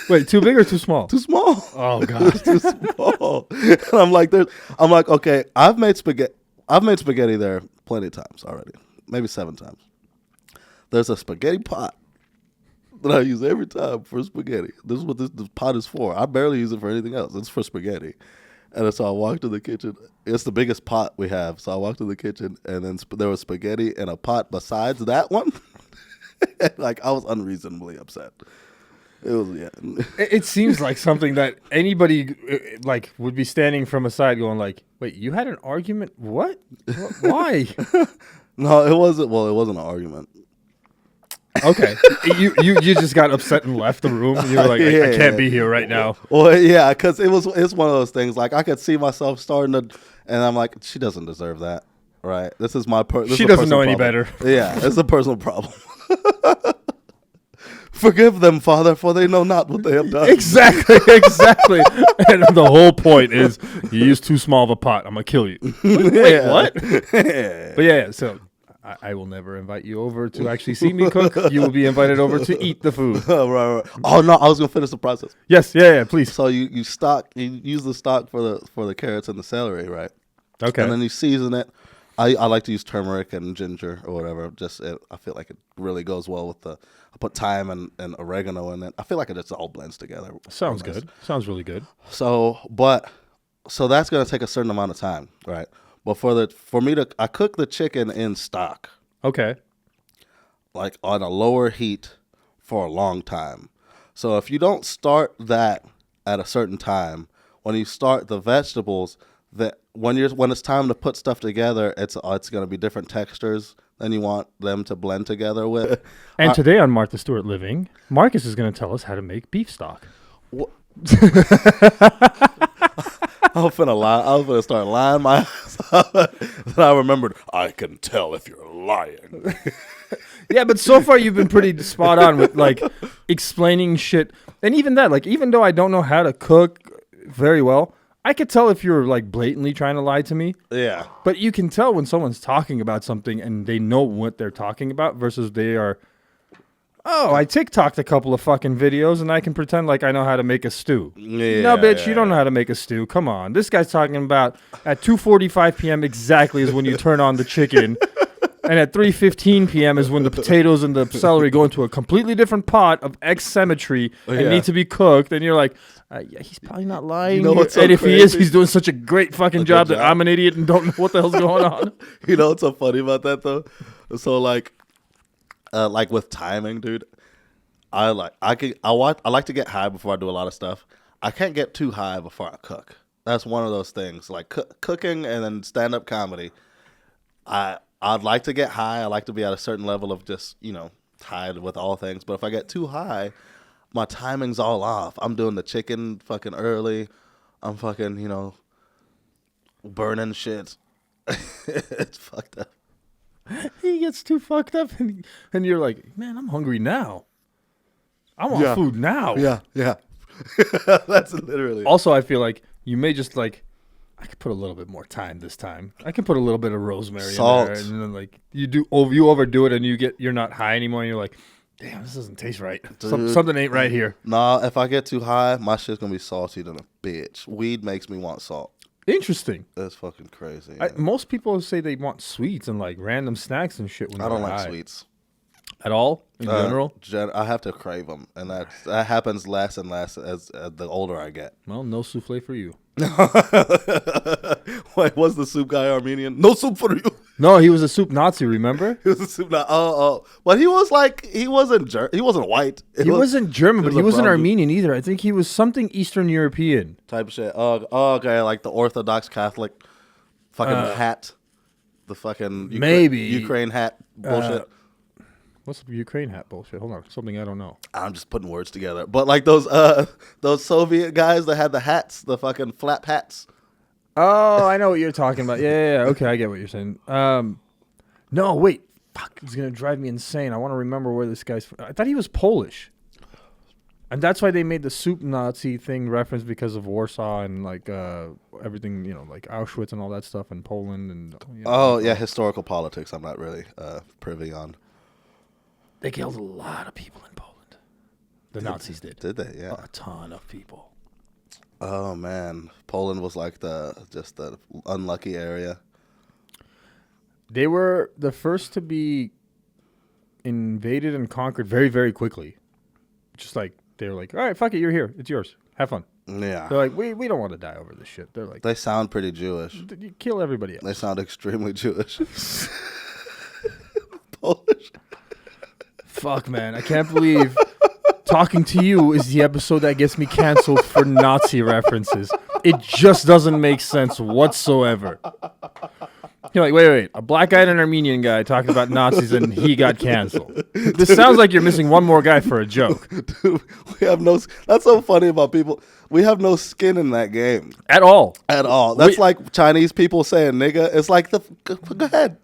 Wait, too big or too small? Too small. Oh god, Too small. And I'm like, okay, I've made spaghetti there plenty of times already, maybe 7 times. There's a spaghetti pot that I use every time for spaghetti. This is what this pot is for. I barely use it for anything else. It's for spaghetti. And so I walked to the kitchen. It's the biggest pot we have. So I walked to the kitchen, and then there was spaghetti in a pot besides that one. Like, I was unreasonably upset. It was, yeah. It seems like something that anybody like would be standing from a side going like, wait, you had an argument? What? Why? No, it wasn't. Well, it wasn't an argument. Okay, you just got upset and left the room. You were like, I can't be here right now. Well, yeah, because it's one of those things. Like, I could see myself starting to, and I'm like, she doesn't deserve that, right? This is my She doesn't know any better. Yeah, it's a personal problem. Forgive them, Father, for they know not what they have done. Exactly. And the whole point is, you use too small of a pot. I'm gonna kill you. Wait, what? But yeah, so I will never invite you over to actually see me cook. You will be invited over to eat the food. Right. Oh no, I was gonna finish the process. Yes, yeah, please. So you use the stock for the carrots and the celery, right? Okay. And then you season it. I like to use turmeric and ginger or whatever. I feel like it really goes well with I put thyme and oregano in it. I feel like it just all blends together. Sounds good. Sounds really good. So that's gonna take a certain amount of time, right? But I cook the chicken in stock, Okay. like on a lower heat for a long time. So if you don't start that at a certain time, when you start the vegetables, that when it's time to put stuff together, it's going to be different textures than you want them to blend together with. And today on Martha Stewart Living, Marcus is going to tell us how to make beef stock. I was gonna start lying my ass off. Then I remembered, I can tell if you're lying. Yeah, but so far you've been pretty spot on with like explaining shit. And even that, like, even though I don't know how to cook very well, I could tell if you're like blatantly trying to lie to me. Yeah. But you can tell when someone's talking about something and they know what they're talking about versus they are, I TikToked a couple of fucking videos and I can pretend like I know how to make a stew. Yeah, no, bitch, you don't know how to make a stew. Come on. This guy's talking about at 2:45 p.m. exactly is when you turn on the chicken. And at 3:15 p.m. is when the potatoes and the celery go into a completely different pot of X symmetry and need to be cooked. And you're like, yeah, he's probably not lying. You know what's so and if crazy? He is, he's doing such a great fucking job that I'm an idiot and don't know what the hell's going on. You know what's so funny about that though? So like with timing, dude, I like to get high before I do a lot of stuff. I can't get too high before I cook. That's one of those things. Like cooking and then stand-up comedy. I'd like to get high. I like to be at a certain level of just, tied with all things. But if I get too high, my timing's all off. I'm doing the chicken fucking early. I'm fucking, burning shit. It's fucked up. He gets too fucked up, and you're like, man, I'm hungry now. I want food now. Yeah. That's literally. Also, I feel like you may just like, I could put a little bit more thyme this time. I can put a little bit of rosemary Salt. in there, and then like you overdo it, and you're not high anymore, and you're like, damn, this doesn't taste right. Something ain't right here. Nah, if I get too high, my shit's gonna be salty than a bitch. Weed makes me want salt. Interesting. That's fucking crazy. Most people say they want sweets and like random snacks and shit when I don't they're like high. sweets At all in general. I have to crave them, and that happens less and less as the older I get. Well, no souffle for you. Wait, was the soup guy Armenian? No soup for you. No, he was a soup Nazi. Remember? He was a soup. But he wasn't he wasn't white. He wasn't German, but he wasn't brown Armenian either. I think he was something Eastern European type of shit. Okay, like the Orthodox Catholic fucking hat, the fucking Ukraine hat bullshit. What's the Ukraine hat bullshit? Hold on, something I don't know. I'm just putting words together. But like those Soviet guys that had the hats, the fucking flap hats. Oh, I know what you're talking about. Yeah. Okay, I get what you're saying. No, wait. Fuck, it's going to drive me insane. I want to remember where this guy's from. I thought he was Polish. And that's why they made the soup Nazi thing reference because of Warsaw and like everything, like Auschwitz and all that stuff in Poland. And Oh, yeah, historical politics I'm not really privy on. They killed a lot of people in Poland. The Nazis did. Did they? Yeah. A ton of people. Oh man, Poland was like the unlucky area. They were the first to be invaded and conquered very, very quickly. Just like they were like, all right, fuck it, you're here, it's yours, have fun. Yeah. They're like, we don't want to die over this shit. They're like, they sound pretty Jewish. You kill everybody else. They sound extremely Jewish. Polish. Fuck, man, I can't believe talking to you is the episode that gets me canceled for Nazi references. It just doesn't make sense whatsoever. You're like, wait, a black guy and an Armenian guy talking about Nazis and he got canceled. This sounds like you're missing one more guy for a joke. Dude, that's so funny about people. We have no skin in that game. At all. That's like Chinese people saying nigga. It's like, go ahead.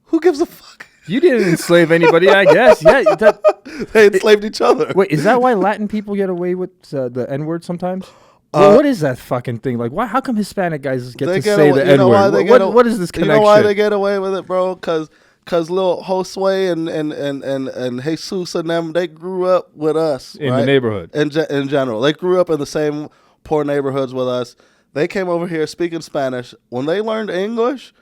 Who gives a fuck? You didn't enslave anybody, I guess. Yeah, they enslaved each other. Wait, is that why Latin people get away with the N-word sometimes? What is that fucking thing? Like, why? How come Hispanic guys get to say the N-word? What is this connection? You know why they get away with it, bro? Because little Josue and Jesus and them, they grew up with us. In the neighborhood. In general. They grew up in the same poor neighborhoods with us. They came over here speaking Spanish. When they learned English,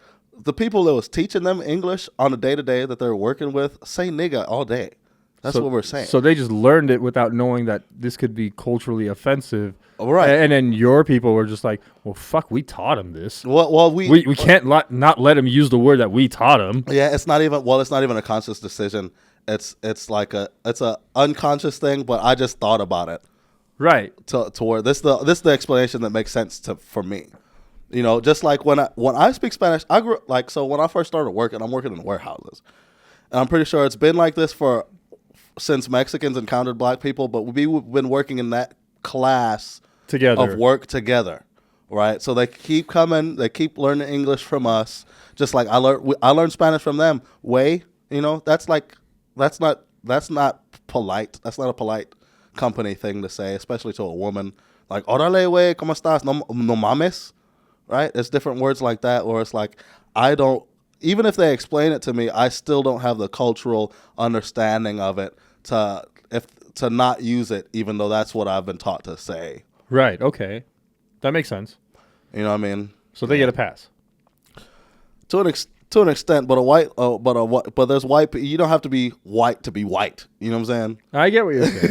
the people that was teaching them English on a day-to-day that they're working with say nigga all day. That's what we're saying. So they just learned it without knowing that this could be culturally offensive. Right. And then your people were just like, well, fuck, we taught him this. Well, we can't not let him use the word that we taught him. Yeah, it's not even a conscious decision. It's a unconscious thing, but I just thought about it. Right. To where this is the explanation that makes sense for me. Just like when I speak Spanish, I grew so when I first started working, I'm working in warehouses. And I'm pretty sure it's been like this since Mexicans encountered black people, but we've been working in that class together of work together, right? So they keep coming, they keep learning English from us, just like I learned Spanish from them. That's not polite. That's not a polite company thing to say, especially to a woman. Like, órale, güey, ¿cómo estás? No mames, right? It's different words like that, or it's like even if they explain it to me, I still don't have the cultural understanding of it to not use it, even though that's what I've been taught to say. Right. Okay, that makes sense. You know what I mean? So they get a pass to an extent, but there's white. You don't have to be white to be white. You know what I'm saying? I get what you're saying.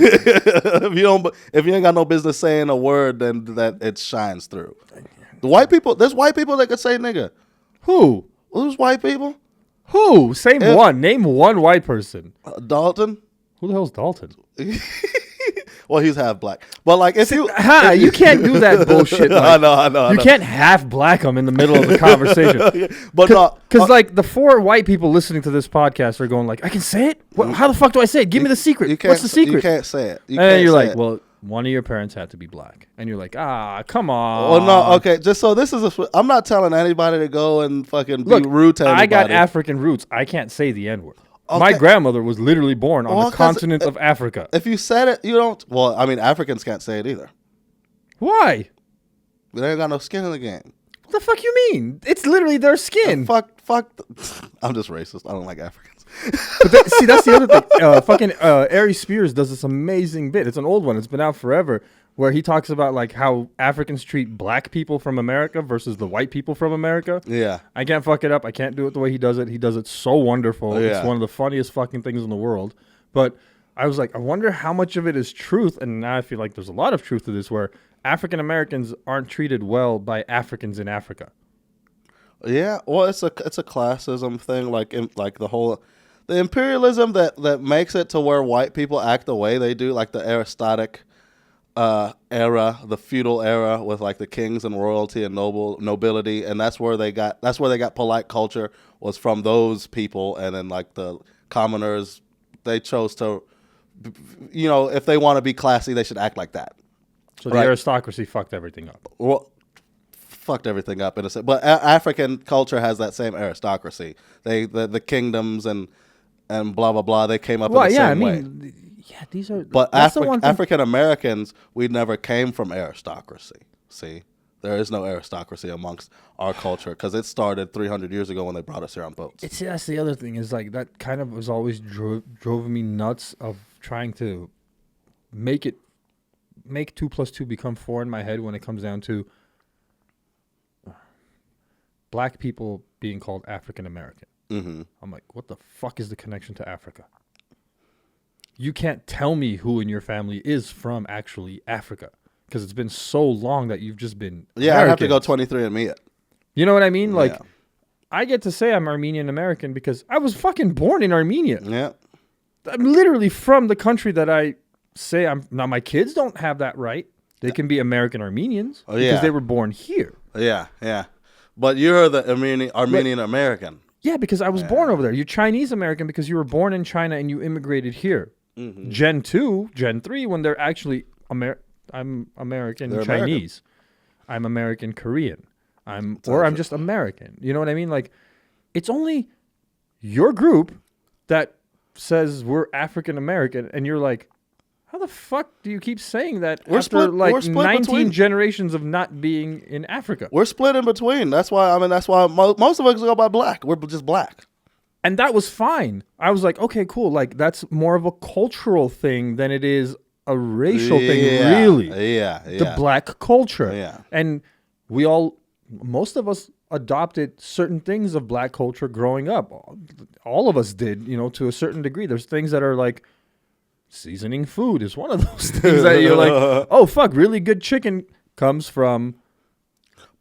if you ain't got no business saying a word, then that it shines through. There's white people that could say nigga. Who? Who's white people? Who? Name one white person. Dalton. Who the hell's Dalton? Well, he's half black. But like, if you you can't do that bullshit. Like, I know. You can't half black them in the middle of the conversation. But no, because like the 4 white people listening to this podcast are going like, I can say it. How the fuck do I say it? Give me the secret. What's the secret? You can't say it. And you're like, well, one of your parents had to be black, and you're like, come on. Well, no, okay. Just so this is I'm not telling anybody to go and fucking be rude to anybody. I got African roots. I can't say the N-word. Okay. My grandmother was literally born on the continent of Africa. If you said it, you don't. Well, I mean, Africans can't say it either. Why? They ain't got no skin in the game. What the fuck you mean? It's literally their skin. Fuck. I'm just racist. I don't like Africans. But see, that's the other thing. Fucking Ari Spears does this amazing bit. It's an old one. It's been out forever. Where he talks about like how Africans treat black people from America versus the white people from America. Yeah. I can't fuck it up. I can't do it the way he does it. He does it so wonderful. Yeah. It's one of the funniest fucking things in the world. But I was like, I wonder how much of it is truth. And now I feel like there's a lot of truth to this where African Americans aren't treated well by Africans in Africa. Yeah. Well, it's a classism thing. Like the imperialism that makes it to where white people act the way they do, like the aristocratic era, the feudal era with like the kings and royalty and nobility, and that's where they got polite culture was from those people, and then like the commoners, they chose to, if they want to be classy, they should act like that. So the aristocracy fucked everything up. Well, fucked everything up in a sense, but African culture has that same aristocracy. The kingdoms and blah blah blah. They came up in the same way. Yeah, these are. But African Americans, we never came from aristocracy. See, there is no aristocracy amongst our culture because it started 300 years ago when they brought us here on boats. That's the other thing is like that kind of was always drove me nuts of trying to make 2 + 2 become 4 in my head when it comes down to black people being called African American. Mm-hmm. I'm like, what the fuck is the connection to Africa? You can't tell me who in your family is from actually Africa because it's been so long that you've just been. Yeah, I have to go 23andMe it. You know what I mean? Like, I get to say I'm Armenian American because I was fucking born in Armenia. Yeah, I'm literally from the country that I say I'm. Now my kids don't have that right. They can be American Armenians because they were born here. Yeah. But you're the Armenian American. Yeah, because I was born over there. You're Chinese American because you were born in China and you immigrated here. Mm-hmm. Gen 2, Gen 3, when they're actually I'm American Chinese. American. I'm American Korean. I'm just American. You know what I mean? Like, it's only your group that says we're African American, and you're like, how the fuck do you keep saying that after 19 generations of not being in Africa? We're split in between. That's why most of us go by black. We're just black. And that was fine. I was like, okay, cool. Like, that's more of a cultural thing than it is a racial thing, really. Yeah. The black culture. Yeah. And most of us adopted certain things of black culture growing up. All of us did, to a certain degree. There's things that are like, seasoning food is one of those things that you're like, oh, fuck, really good chicken comes from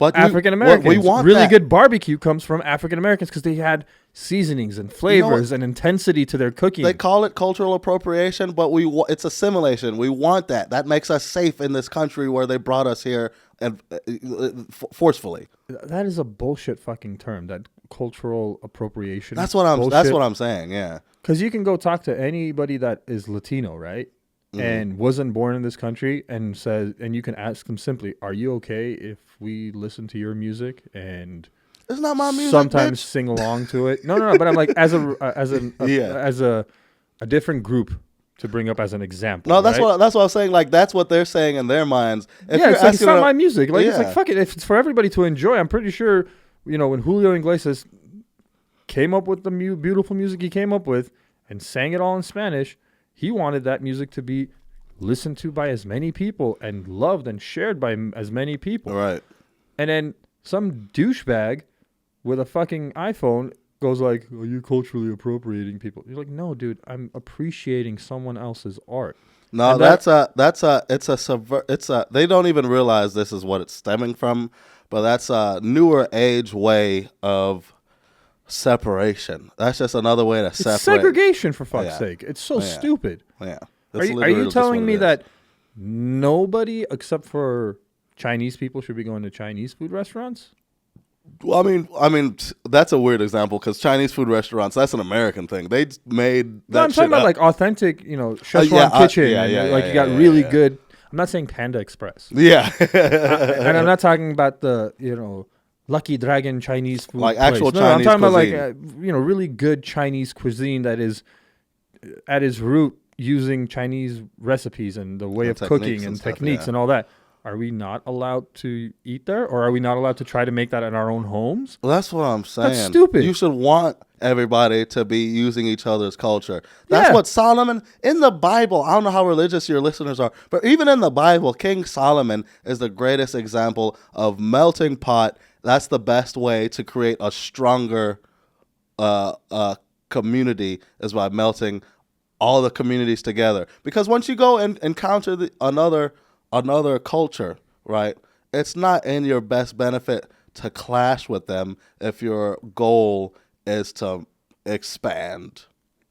African Americans. We want really that. good barbecue comes from African Americans because they had seasonings and flavors and intensity to their cooking. They call it cultural appropriation, but it's assimilation. We want that. That makes us safe in this country where they brought us here and forcefully. That is a bullshit fucking term. That cultural appropriation. That's what I'm saying. Yeah. Because you can go talk to anybody that is Latino, right? Mm-hmm. And wasn't born in this country and you can ask them simply, are you okay if we listen to your music and it's not my music, sometimes bitch. Sing along to it? No, but I'm like as a different group to bring up as an example. No, that's right? what I was saying. Like that's what they're saying in their minds. It's not my music. Like it's like fuck it. If it's for everybody to enjoy, I'm pretty sure when Julio Iglesias came up with the beautiful music he came up with and sang it all in Spanish, he wanted that music to be listened to by as many people and loved and shared by as many people. Right. And then some douchebag with a fucking iPhone goes like, are you culturally appropriating people? You're like, no, dude, I'm appreciating someone else's art. No, they don't even realize this is what it's stemming from, but that's a newer age way of separation. That's just another way to separate. It's segregation, for fuck's sake. It's so stupid. Yeah. Are you telling me that nobody except for Chinese people should be going to Chinese food restaurants. Well, I mean, that's a weird example because Chinese food restaurants, that's an American thing. They made that No, I'm shit talking about up. like authentic, Szechuan kitchen. You got really good. I'm not saying Panda Express. Yeah. And I'm not talking about the, Lucky Dragon Chinese food Like place. actual No, Chinese I'm talking cuisine. about like, really good Chinese cuisine that is at its root using Chinese recipes and the way And of cooking techniques and and stuff, techniques yeah. and all that. Are we not allowed to eat there, or are we not allowed to try to make that in our own homes? Well, that's what I'm saying. That's stupid. You should want everybody to be using each other's culture. That's Yeah. what Solomon, in the Bible, I don't know how religious your listeners are, but even in the Bible, King Solomon is the greatest example of melting pot. That's the best way to create a stronger community, is by melting all the communities together. Because once you go and encounter another culture, right, it's not in your best benefit to clash with them if your goal is to expand.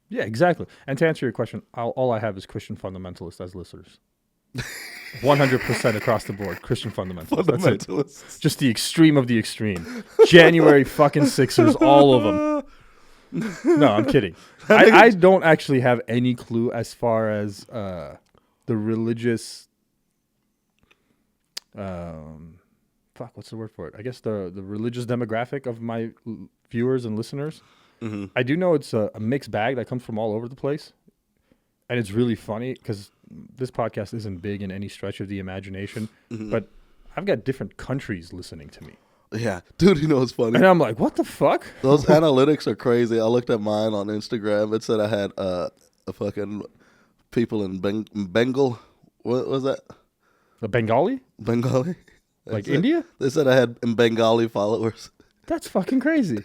Yeah, exactly. And to answer your question, all I have is Christian fundamentalists as listeners. 100% across the board, Christian fundamentalists. That's it. Fundamentalists. Just the extreme of the extreme. January fucking Sixers, all of them. No, I'm kidding. I don't actually have any clue as far as the religious. What's the word for it? I guess the religious demographic of my viewers and listeners. Mm-hmm. I do know it's a mixed bag that comes from all over the place. And it's really funny because this podcast isn't big in any stretch of the imagination, but I've got different countries listening to me. Yeah. Dude, you know what's funny? And I'm like, what the fuck? Those analytics are crazy. I looked at mine on Instagram. It said I had a fucking people in Bengal. What was that? The Bengali? Bengali? Like They said- India? They said I had Bengali followers. That's fucking crazy.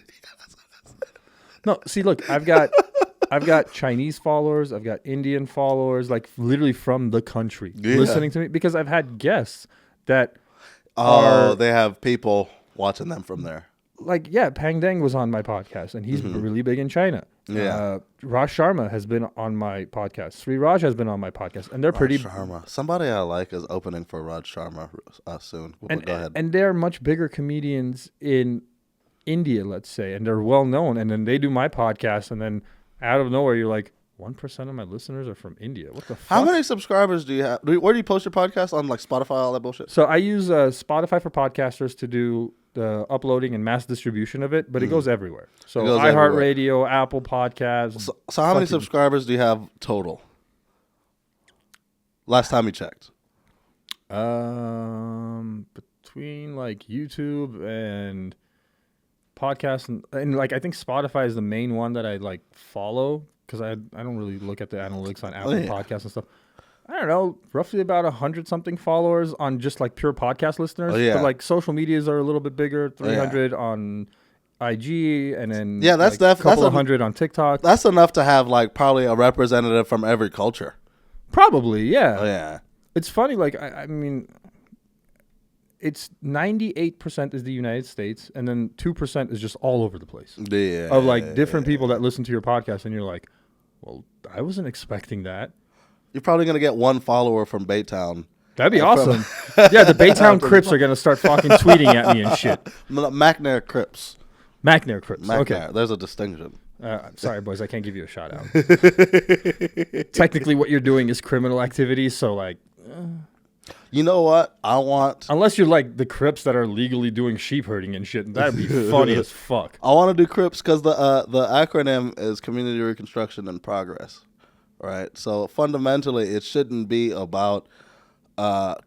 No, see, look, I've got Chinese followers, I've got Indian followers, like literally from the country listening to me because I've had guests that Oh, they have people watching them from there. like, yeah, Pang Deng was on my podcast and he's really big in China. Yeah. Raj Sharma has been on my podcast. Sri Raj has been on my podcast, and they're pretty. Sharma. Somebody I like is opening for Raj Sharma soon. And, Go ahead. and they're much bigger comedians in India, let's say, and they're well known. And then they do my podcast, and then out of nowhere, you're like, 1% of my listeners are from India. What the fuck? How many subscribers do you have? Where do you post your podcast? On like Spotify, all that bullshit? So I use Spotify for podcasters to do the uploading and mass distribution of it, but it goes everywhere. So It goes iHeartRadio, Apple Podcasts. So how many fucking- subscribers do you have total? Last time you checked. Between like YouTube and podcasts and like I think Spotify is the main one that I like follow because I don't really look at the analytics on Apple Podcasts and stuff. I don't know, roughly about 100 something followers on just like pure podcast listeners. Oh, yeah. But like social medias are a little bit bigger, 300 on IG and then That's like a couple that's of hundred on TikTok. That's enough to have like probably a representative from every culture. Probably, yeah. Oh yeah. It's funny, like I mean, it's 98% is the United States, and then 2% is just all over the place Yeah. of like different people that listen to your podcast, and you're like, well, I wasn't expecting that. You're probably gonna get one follower from Baytown. That'd be awesome. Yeah, the Baytown Crips are gonna start fucking tweeting at me and shit. McNair Crips. McNair Crips. McNair. Okay. There's a distinction. Sorry, boys, I can't give you a shout out. Technically, what you're doing is criminal activity, so like, You know what? I want unless you're like the Crips that are legally doing sheep herding and shit, that'd be funny as fuck. to do Crips because the acronym is Community Reconstruction and Progress, right? So fundamentally, it shouldn't be about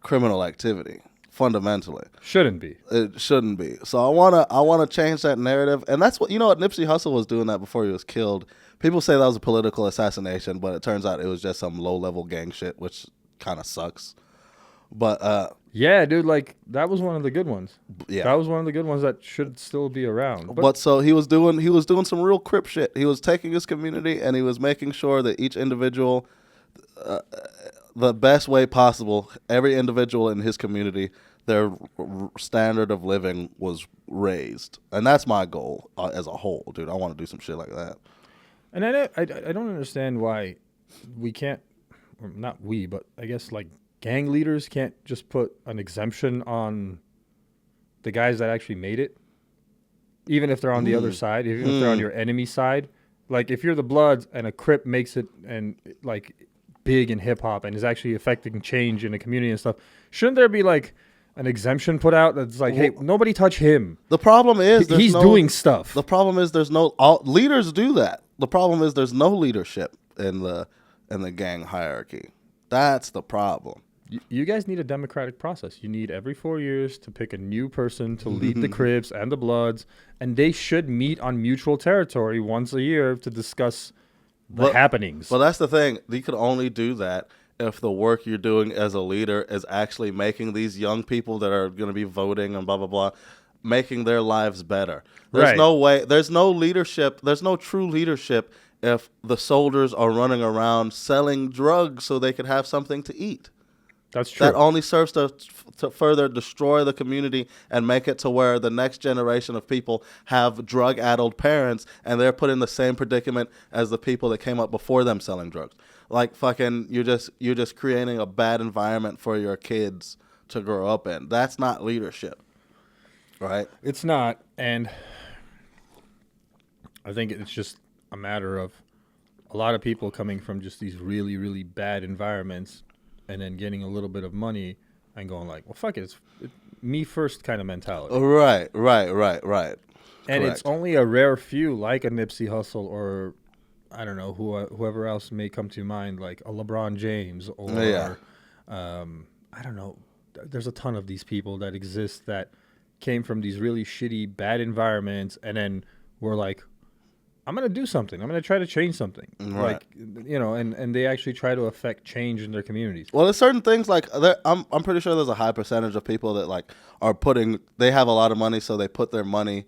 criminal activity. Fundamentally, Shouldn't be. it shouldn't be. So I wanna change that narrative, and that's what Nipsey Hussle was doing that before he was killed. People say that was a political assassination, but it turns out it was just some low level gang shit, which kind of sucks. But Yeah, dude, like that was one of the good ones. yeah. That was one of the good ones that should still be around. But so he was doing some real Crip shit. He was taking his community and he was making sure that each individual, the best way possible, every individual in his community, their standard of living was raised, and that's my goal as a whole, dude. I want to do some shit like that. And I don't understand why we can't, or not we, but I guess like gang leaders can't just put an exemption on the guys that actually made it, even if they're on the other side, even if they're on your enemy side. Like if you're the Bloods and a Crip makes it and like big in hip hop and is actually affecting change in the community and stuff, shouldn't there be like an exemption put out that's like, hey, nobody touch him? The problem is He's doing stuff. The problem is there's no leaders do that. The problem is there's no leadership in the gang hierarchy. That's the problem. You guys need a democratic process. You need every 4 years to pick a new person to lead the Crips and the Bloods, and they should meet on mutual territory once a year to discuss the happenings. Well, that's the thing. You could only do that if the work you're doing as a leader is actually making these young people that are going to be voting and blah, blah, blah, making their lives better. There's no way. There's no leadership. There's no true leadership if the soldiers are running around selling drugs so they could have something to eat. That's true. That only serves to further destroy the community and make it to where the next generation of people have drug-addled parents, and they're put in the same predicament as the people that came up before them selling drugs. Like fucking, you're just creating a bad environment for your kids to grow up in. That's not leadership, right? It's not, and I think it's just a matter of a lot of people coming from just these really, really bad environments and then getting a little bit of money and going like, well, fuck it, it's me first kind of mentality. Right. And Correct. it's only a rare few like a Nipsey Hussle or, I don't know, whoever else may come to mind, like a LeBron James or, I don't know, there's a ton of these people that exist that came from these really shitty, bad environments and then were like, I'm going to do something. I'm going to try to change something. Right. Like, you know, and they actually try to affect change in their communities. Well, there's certain things like I'm pretty sure there's a high percentage of people that like they have a lot of money, so they put their money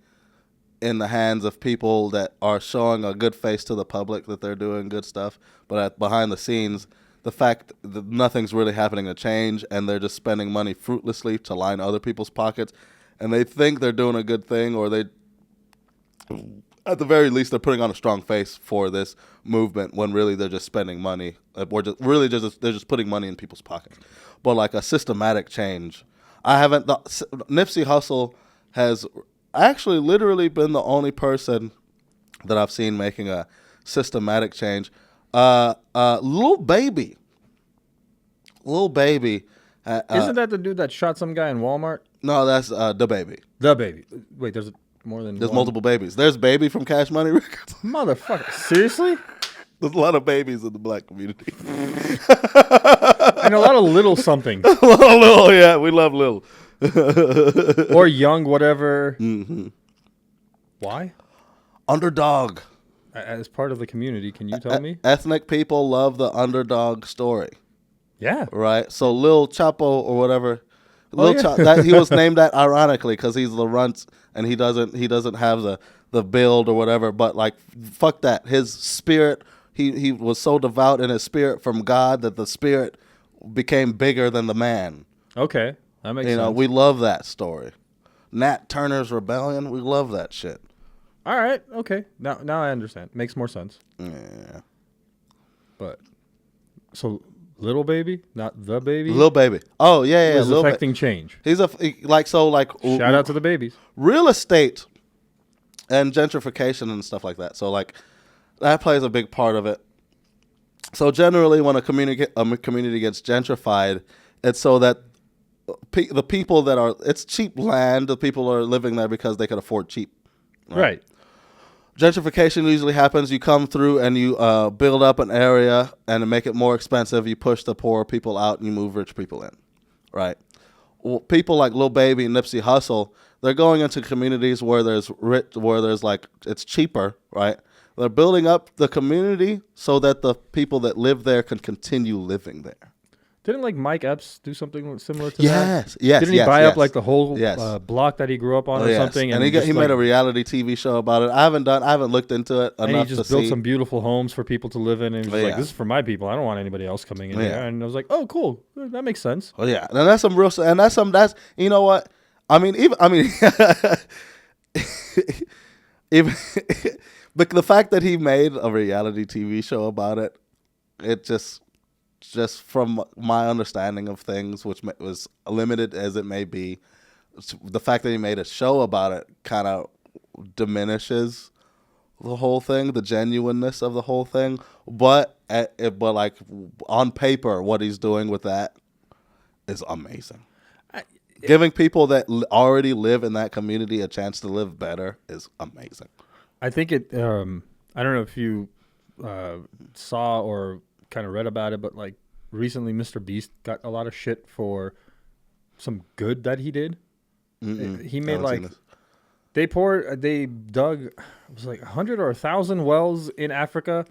in the hands of people that are showing a good face to the public that they're doing good stuff, but behind the scenes, the fact that nothing's really happening to change, and they're just spending money fruitlessly to line other people's pockets, and they think they're doing a good thing, or they, at the very least, they're putting on a strong face for this movement when really they're just spending money, or they're just putting money in people's pockets. But like a systematic change, Nipsey Hussle has actually literally been the only person that I've seen making a systematic change. Lil Baby. Isn't that the dude that shot some guy in Walmart? No, that's The Baby. The Baby. Wait, there's more than There's one? multiple babies. There's Baby from Cash Money Records. Motherfucker. Seriously? There's a lot of babies in the black community. And a lot of little something. Lil, yeah, we love Lil. Or young, whatever. Mm-hmm. Why? Underdog. As part of the community, can you tell me? Ethnic people love the underdog story. Yeah. Right? So Lil Chapo or whatever. Yeah. He was named that ironically because he's the runt and he doesn't have the build or whatever. But like, fuck that. His spirit, he was so devout in his spirit from God that the spirit became bigger than the man. Okay. That makes sense. You know, we love that story. Nat Turner's Rebellion, we love that shit. All right. Okay. Now I understand. Makes more sense. Yeah. But so Little Baby, not The Baby. Lil Baby. Oh yeah. Is affecting change. He's Shout out to the babies. Real estate and gentrification and stuff like that. So like that plays a big part of it. So generally, when a community gets gentrified, it's so that the people it's cheap land. The people are living there because they can afford cheap. Right. Gentrification usually happens. You come through and you build up an area and make it more expensive. You push the poor people out and you move rich people in, right? Well, people like Lil Baby and Nipsey Hussle, they're going into communities where there's like it's cheaper, right? They're building up the community so that the people that live there can continue living there. Didn't like Mike Epps do something similar to that? Yes. Didn't he buy up like the whole Yes. Block that he grew up on or something? And he made a reality TV show about it. I haven't looked into it enough to see. And he just built some beautiful homes for people to live in. And he was like, this is for my people. I don't want anybody else coming in here. And I was like, oh, cool. That makes sense. Oh yeah. And that's some real, and that's you know what? I mean, but the fact that he made a reality TV show about it, it just just from my understanding of things, which was limited as it may be, the fact that he made a show about it kind of diminishes the whole thing, the genuineness of the whole thing. But like on paper, what he's doing with that is amazing. Giving people that already live in that community a chance to live better is amazing. I think it. I don't know if you saw or kind of read about it, but like recently, Mr. Beast got a lot of shit for some good that he did. He made like they dug it was like 100 or 1,000 wells in Africa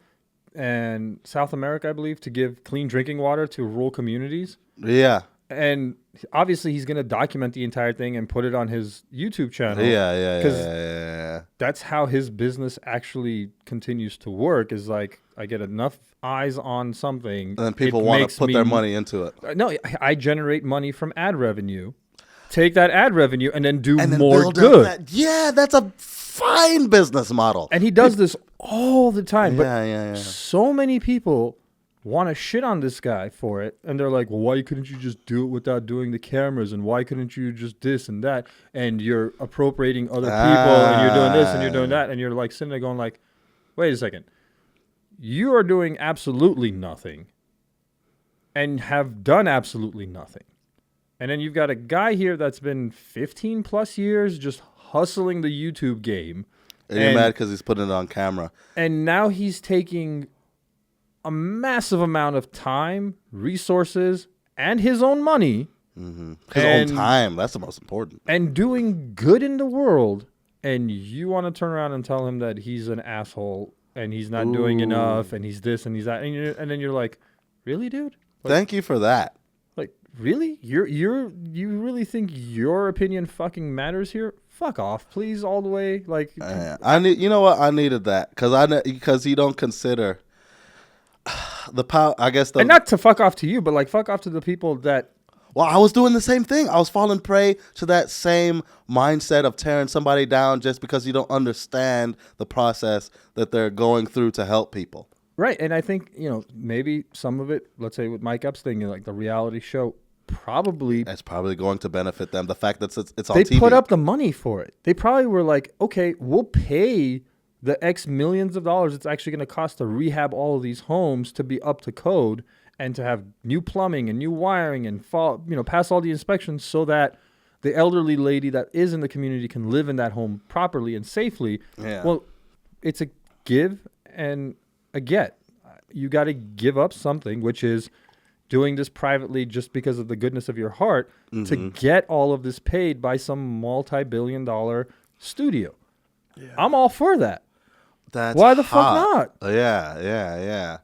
and South America, I believe, to give clean drinking water to rural communities. Yeah. And obviously, he's going to document the entire thing and put it on his YouTube channel. Yeah. Because that's how his business actually continues to work. Is like I get enough eyes on something, and then people want to put their money into it. No, I generate money from ad revenue. Take that ad revenue and then do and then more good. Yeah, that's a fine business model. And he does this all the time. Yeah. So many people want to shit on this guy for it, and they're like, well, why couldn't you just do it without doing the cameras, and why couldn't you just this and that, and you're appropriating other people, and you're doing this and you're doing that, and you're like sitting there going like, wait a second, you are doing absolutely nothing and have done absolutely nothing. And then you've got a guy here that's been 15 plus years just hustling the YouTube game. And you're mad because he's putting it on camera. And now he's taking a massive amount of time, resources, and his own money. Mm-hmm. His own time. That's the most important. And doing good in the world. And you want to turn around and tell him that he's an asshole and he's not doing enough and he's this and he's that. And then you're like, really, dude? Like, thank you for that. Like, really? You really think your opinion fucking matters here? Fuck off, please, all the way. Like, you know what? I needed that because you don't consider the power. I guess and not to fuck off to you, but like fuck off to the people that. Well, I was doing the same thing. I was falling prey to that same mindset of tearing somebody down just because you don't understand the process that they're going through to help people. Right, and I think maybe some of it. Let's say with Mike Epps thing, like the reality show. It's probably going to benefit them. The fact that it's on TV. They put up the money for it. They probably were like, okay, we'll pay the X millions of dollars it's actually going to cost to rehab all of these homes to be up to code and to have new plumbing and new wiring and pass all the inspections so that the elderly lady that is in the community can live in that home properly and safely. Yeah. Well, it's a give and a get. You got to give up something, which is doing this privately just because of the goodness of your heart to get all of this paid by some multi-billion-dollar studio. Yeah. I'm all for that. Why the fuck not? Yeah.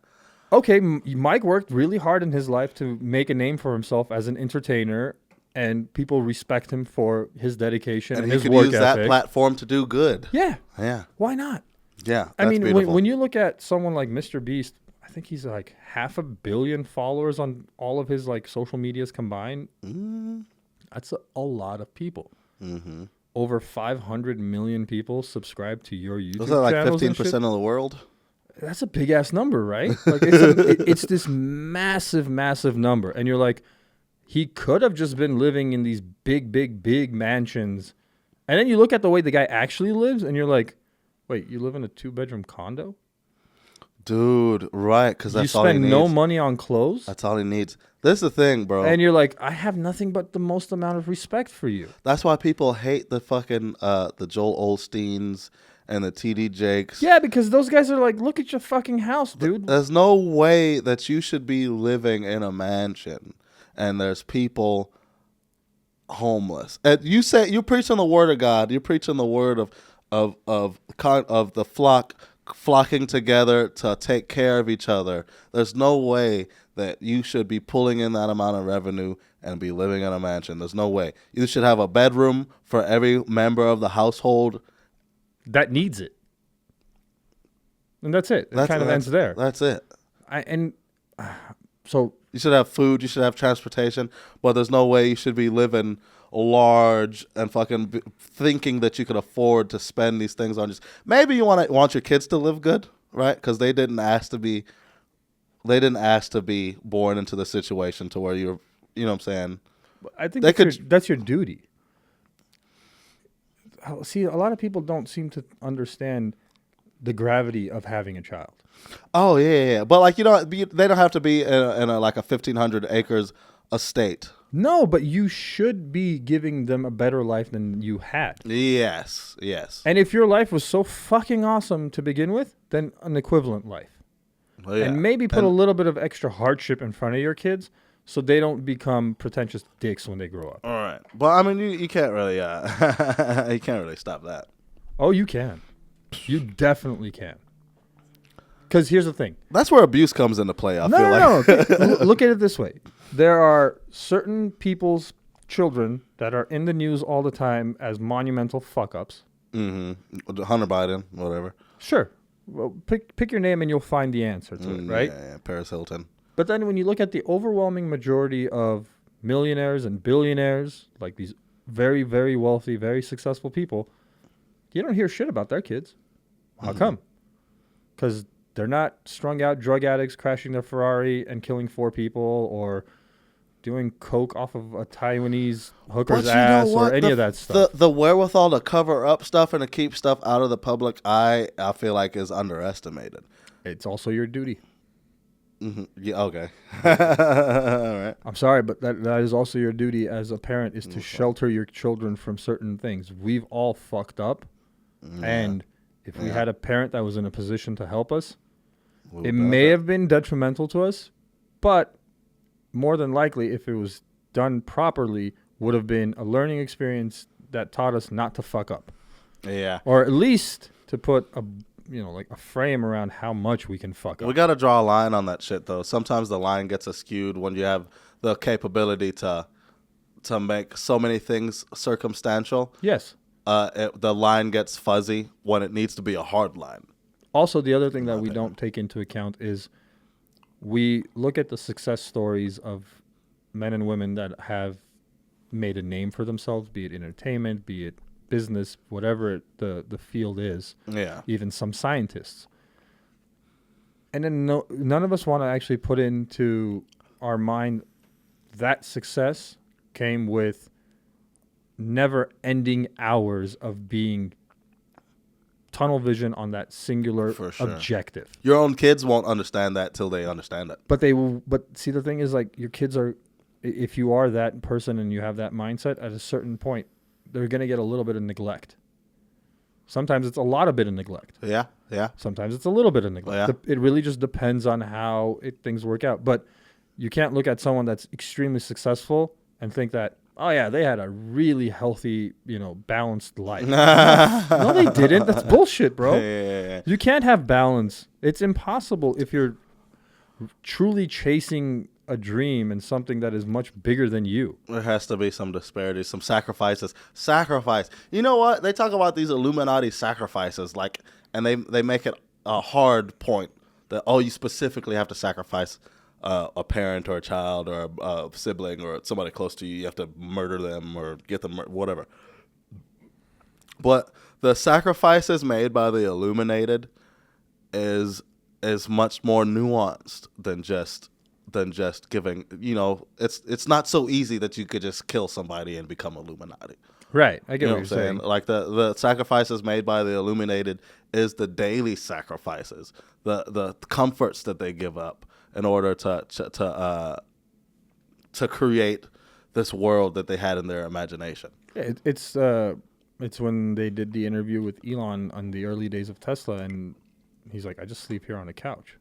Okay, Mike worked really hard in his life to make a name for himself as an entertainer, and people respect him for his dedication and his work ethic. Use that platform to do good. Yeah. Why not? Yeah, I mean, when you look at someone like Mr. Beast, I think he's like 500 million followers on all of his like social medias combined. That's a lot of people. Mm-hmm. Over 500 million people subscribe to your YouTube channel. Is that like 15% of the world? That's a big ass number, right? Like it's this massive, massive number, and you're like, he could have just been living in these big mansions, and then you look at the way the guy actually lives, and you're like, wait, you live in a 2-bedroom condo? Dude, right, because that's all he needs. You spend no money on clothes? That's all he needs. This is the thing, bro. And you're like, I have nothing but the most amount of respect for you. That's why people hate the fucking, the Joel Osteens and the TD Jakes. Yeah, because those guys are like, look at your fucking house, dude. There's no way that you should be living in a mansion and there's people homeless. And you're preaching the word of God. You're preaching the word of the flock flocking together to take care of each other. There's no way that you should be pulling in that amount of revenue and be living in a mansion. There's no way. You should have a bedroom for every member of the household that needs it. And that's it. It kind of ends there. That's it. So you should have food, you should have transportation, but there's no way you should be living large and fucking thinking that you could afford to spend these things on just maybe you want your kids to live good, right? Because they didn't ask to be They didn't ask to be born into the situation to where you're, you know what I'm saying? I think They that's your duty. See, a lot of people don't seem to understand the gravity of having a child. Oh yeah. But like, they don't have to be in a like a 1,500 acres estate. No, but you should be giving them a better life than you had. Yes. And if your life was so fucking awesome to begin with, then an equivalent life. Well, yeah. And maybe put a little bit of extra hardship in front of your kids so they don't become pretentious dicks when they grow up. All right. But I mean, you can't really you can't really stop that. Oh, you can. You definitely can. Because here's the thing. That's where abuse comes into play, I feel like. No. Look at it this way. There are certain people's children that are in the news all the time as monumental fuck-ups. Mm-hmm. Hunter Biden, whatever. Sure. Well, pick your name and you'll find the answer to it, right? Yeah, Paris Hilton. But then when you look at the overwhelming majority of millionaires and billionaires, like these very, very wealthy, very successful people, you don't hear shit about their kids. How come? Because they're not strung out drug addicts crashing their Ferrari and killing 4 people or doing coke off of a Taiwanese hooker's ass or any of that stuff. The wherewithal to cover up stuff and to keep stuff out of the public eye, I feel like is underestimated. It's also your duty. Mm-hmm. Yeah, okay. All right. I'm sorry, but that is also your duty as a parent is to shelter your children from certain things. We've all fucked up. Yeah. And if we had a parent that was in a position to help us, it may have been detrimental to us, but more than likely, if it was done properly, would have been a learning experience that taught us not to fuck up. Yeah. Or at least to put like a frame around how much we can fuck up. We got to draw a line on that shit, though. Sometimes the line gets skewed when you have the capability to make so many things circumstantial. Yes. The line gets fuzzy when it needs to be a hard line. Also, the other thing that we don't take into account is we look at the success stories of men and women that have made a name for themselves, be it entertainment, be it business, whatever the field is. Yeah. Even some scientists. And then none of us want to actually put into our mind that success came with never-ending hours of being tunnel vision on that singular objective. Your own kids won't understand that till they understand it. But they will. But see, the thing is, like, your kids are, if you are that person and you have that mindset, at a certain point, they're going to get a little bit of neglect. Sometimes it's a lot of bit of neglect. Yeah. Sometimes it's a little bit of neglect. Yeah. It really just depends on how things work out. But you can't look at someone that's extremely successful and think that, oh, yeah, they had a really healthy, balanced life. No, they didn't. That's bullshit, bro. Yeah. You can't have balance. It's impossible if you're truly chasing a dream and something that is much bigger than you. There has to be some disparity, some sacrifices. Sacrifice. You know what? They talk about these Illuminati sacrifices, and they make it a hard point that, you specifically have to sacrifice a parent or a child or a sibling or somebody close to you. You have to murder them or get them, whatever. But the sacrifices made by the Illuminated is much more nuanced than just giving. It's not so easy that you could just kill somebody and become Illuminati. Right, I get what you're saying. Like the sacrifices made by the Illuminated is the daily sacrifices, the comforts that they give up in order to create this world that they had in their imagination. Yeah, it's when they did the interview with Elon on the early days of Tesla, and he's like, I just sleep here on the couch.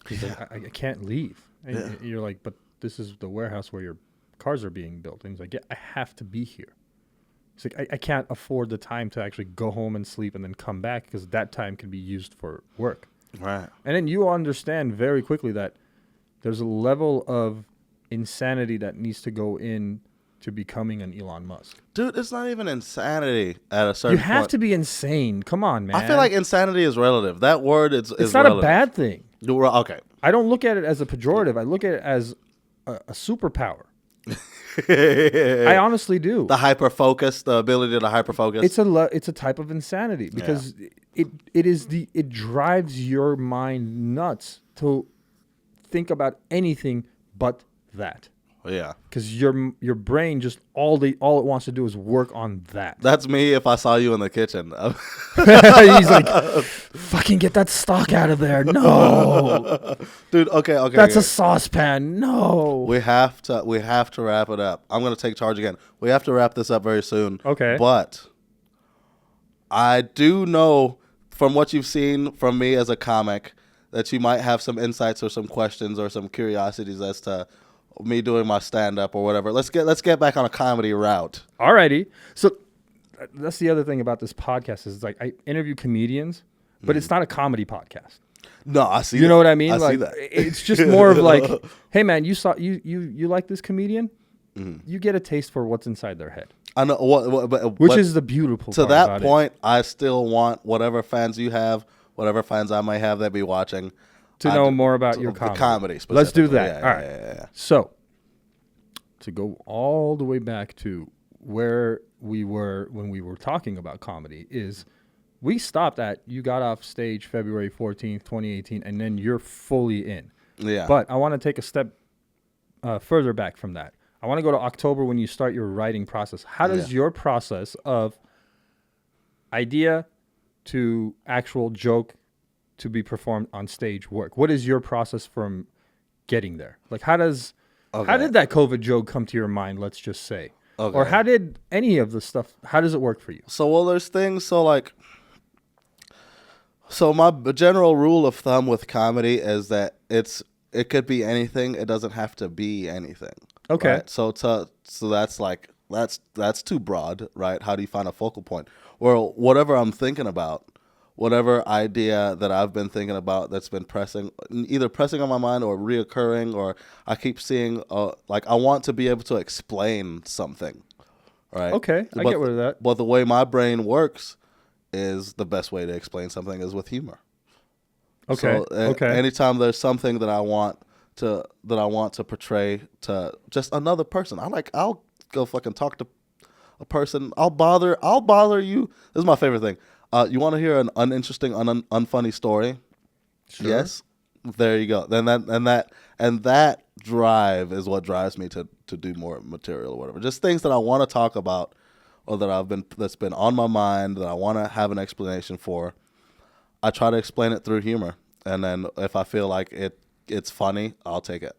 He's like, I can't leave. And you're like, but this is the warehouse where your cars are being built. And he's like, yeah, I have to be here. He's like, I can't afford the time to actually go home and sleep and then come back because that time can be used for work. Right. And then you understand very quickly that there's a level of insanity that needs to go in to becoming an Elon Musk. Dude, it's not even insanity at a certain point. You have to be insane. Come on, man. I feel like insanity is relative. That word is it's not relative. A bad thing. Okay. I don't look at it as a pejorative. I look at it as a superpower. I honestly do. The hyper-focus, the ability to hyper-focus. It's a type of insanity because it drives your mind nuts to think about anything but that. Yeah. Because your brain just all it wants to do is work on that. That's me if I saw you in the kitchen. He's like, fucking get that stock out of there. No. Dude, okay. That's a saucepan. No. We have to wrap it up. I'm going to take charge again. We have to wrap this up very soon. Okay. But I do know from what you've seen from me as a comic that you might have some insights or some questions or some curiosities as to me doing my stand-up or whatever. Let's get back on a comedy route. Alrighty. So that's the other thing about this podcast is like I interview comedians, but it's not a comedy podcast. No, I see. You know what I mean? I like, see that. It's just more of like, hey man, you like this comedian? You get a taste for what's inside their head. I know Which is the beautiful to part that about point. I still want whatever fans you have, whatever fans I may have that be watching, to know more about your comedy. The comedy Let's do specifically. that. Yeah, all right. Yeah. So, to go all the way back to where we were when we were talking about comedy is we stopped at you got off stage February 14th, 2018, and then you're fully in. Yeah. But I want to take a step further back from that. I want to go to October when you start your writing process. How does your process of idea to actual joke to be performed on stage work? What is your process from getting there? Like, how did that COVID joke come to your mind, let's just say? Okay. Or how did any of the stuff, how does it work for you? So, there's things, so my general rule of thumb with comedy is that it could be anything. It doesn't have to be anything. Okay. Right? So that's like, that's too broad, right? How do you find a focal point? Well, whatever I'm thinking about, whatever idea that I've been thinking about that's been either pressing on my mind or reoccurring, or I keep seeing, like I want to be able to explain something, right? Okay, I get with that. But the way my brain works is the best way to explain something is with humor. Okay. So anytime there's something that I want to portray to just another person, I'll go fucking talk to a person. I'll bother you. This is my favorite thing. You want to hear an uninteresting, unfunny story? Sure. Yes. There you go. Then that drive is what drives me to do more material or whatever. Just things that I want to talk about or that's been on my mind that I want to have an explanation for. I try to explain it through humor, and then if I feel like it's funny, I'll take it.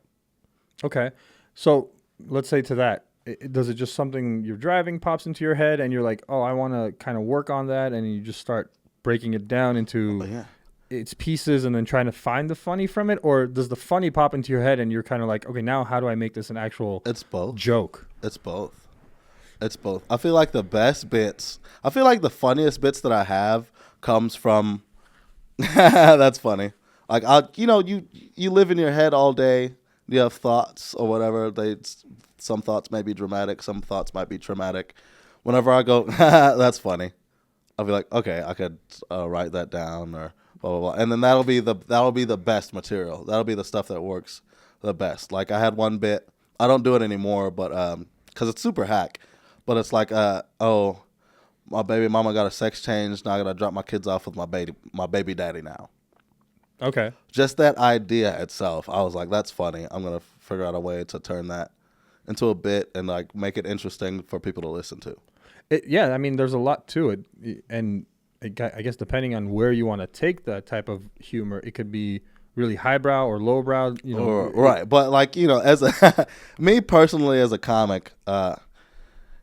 Okay. So let's say to that, does it just something you're driving pops into your head and you're like, oh, I want to kind of work on that, and you just start breaking it down into its pieces and then trying to find the funny from it? Or does the funny pop into your head and you're kind of like, okay, now how do I make this an actual joke? It's both. I feel like the funniest bits that I have comes from that's funny. Like you live in your head all day. You have thoughts or whatever. Some thoughts may be dramatic. Some thoughts might be traumatic. Whenever I go, that's funny, I'll be like, okay, I could write that down or blah blah blah, and then that'll be the best material. That'll be the stuff that works the best. Like I had one bit. I don't do it anymore, but because it's super hack. But it's like, oh, my baby mama got a sex change. Now I gotta drop my kids off with my baby daddy now. Okay. Just that idea itself, I was like, that's funny. I'm gonna figure out a way to turn that into a bit and like make it interesting for people to listen to. I mean, there's a lot to it, and I guess depending on where you want to take that type of humor, it could be really highbrow or lowbrow. Right. But like as me personally as a comic,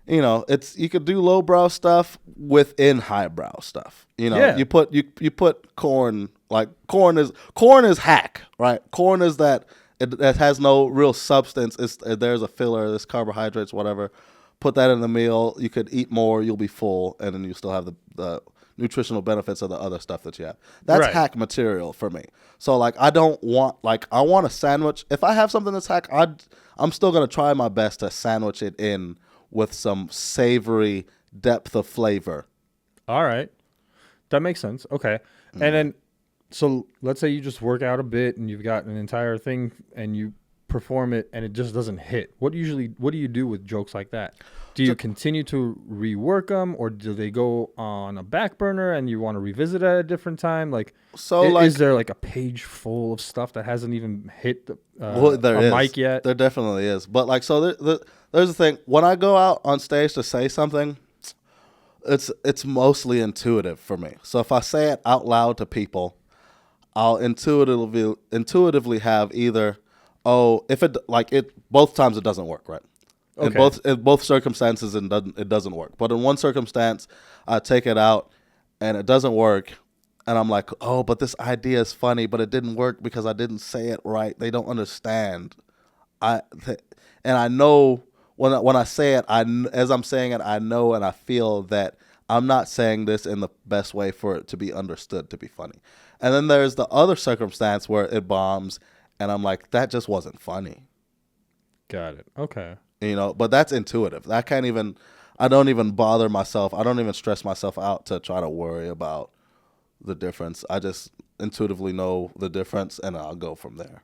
you could do lowbrow stuff within highbrow stuff. You put corn, like corn is hack, right? Corn is that it has no real substance. There's a filler, there's carbohydrates, whatever. Put that in the meal. You could eat more, you'll be full, and then you still have the nutritional benefits of the other stuff that you have. That's hack material for me. So like I want a sandwich. If I have something that's hack, I'm still gonna try my best to sandwich it in with some savory depth of flavor. All right. That makes sense. Okay. And then, so let's say you just work out a bit and you've got an entire thing and you perform it and it just doesn't hit, what do you do with jokes like that? Do you continue to rework them, or do they go on a back burner and you want to revisit it at a different time? Like, So is there like a page full of stuff that hasn't even hit there a is. mic yet? There definitely is. But like, so there's the thing. When I go out on stage to say something, it's mostly intuitive for me. So if I say it out loud to people, I'll intuitively have either, if it both times it doesn't work, right? Okay. In both circumstances it doesn't work. But in one circumstance, I take it out and it doesn't work, and I'm like, oh, but this idea is funny, but it didn't work because I didn't say it right. They don't understand. And I know when I say it, as I'm saying it, I know and I feel that I'm not saying this in the best way for it to be understood to be funny. And then there's the other circumstance where it bombs, and I'm like, that just wasn't funny. Got it. Okay. But that's intuitive. I don't even bother myself. I don't even stress myself out to try to worry about the difference. I just intuitively know the difference, and I'll go from there.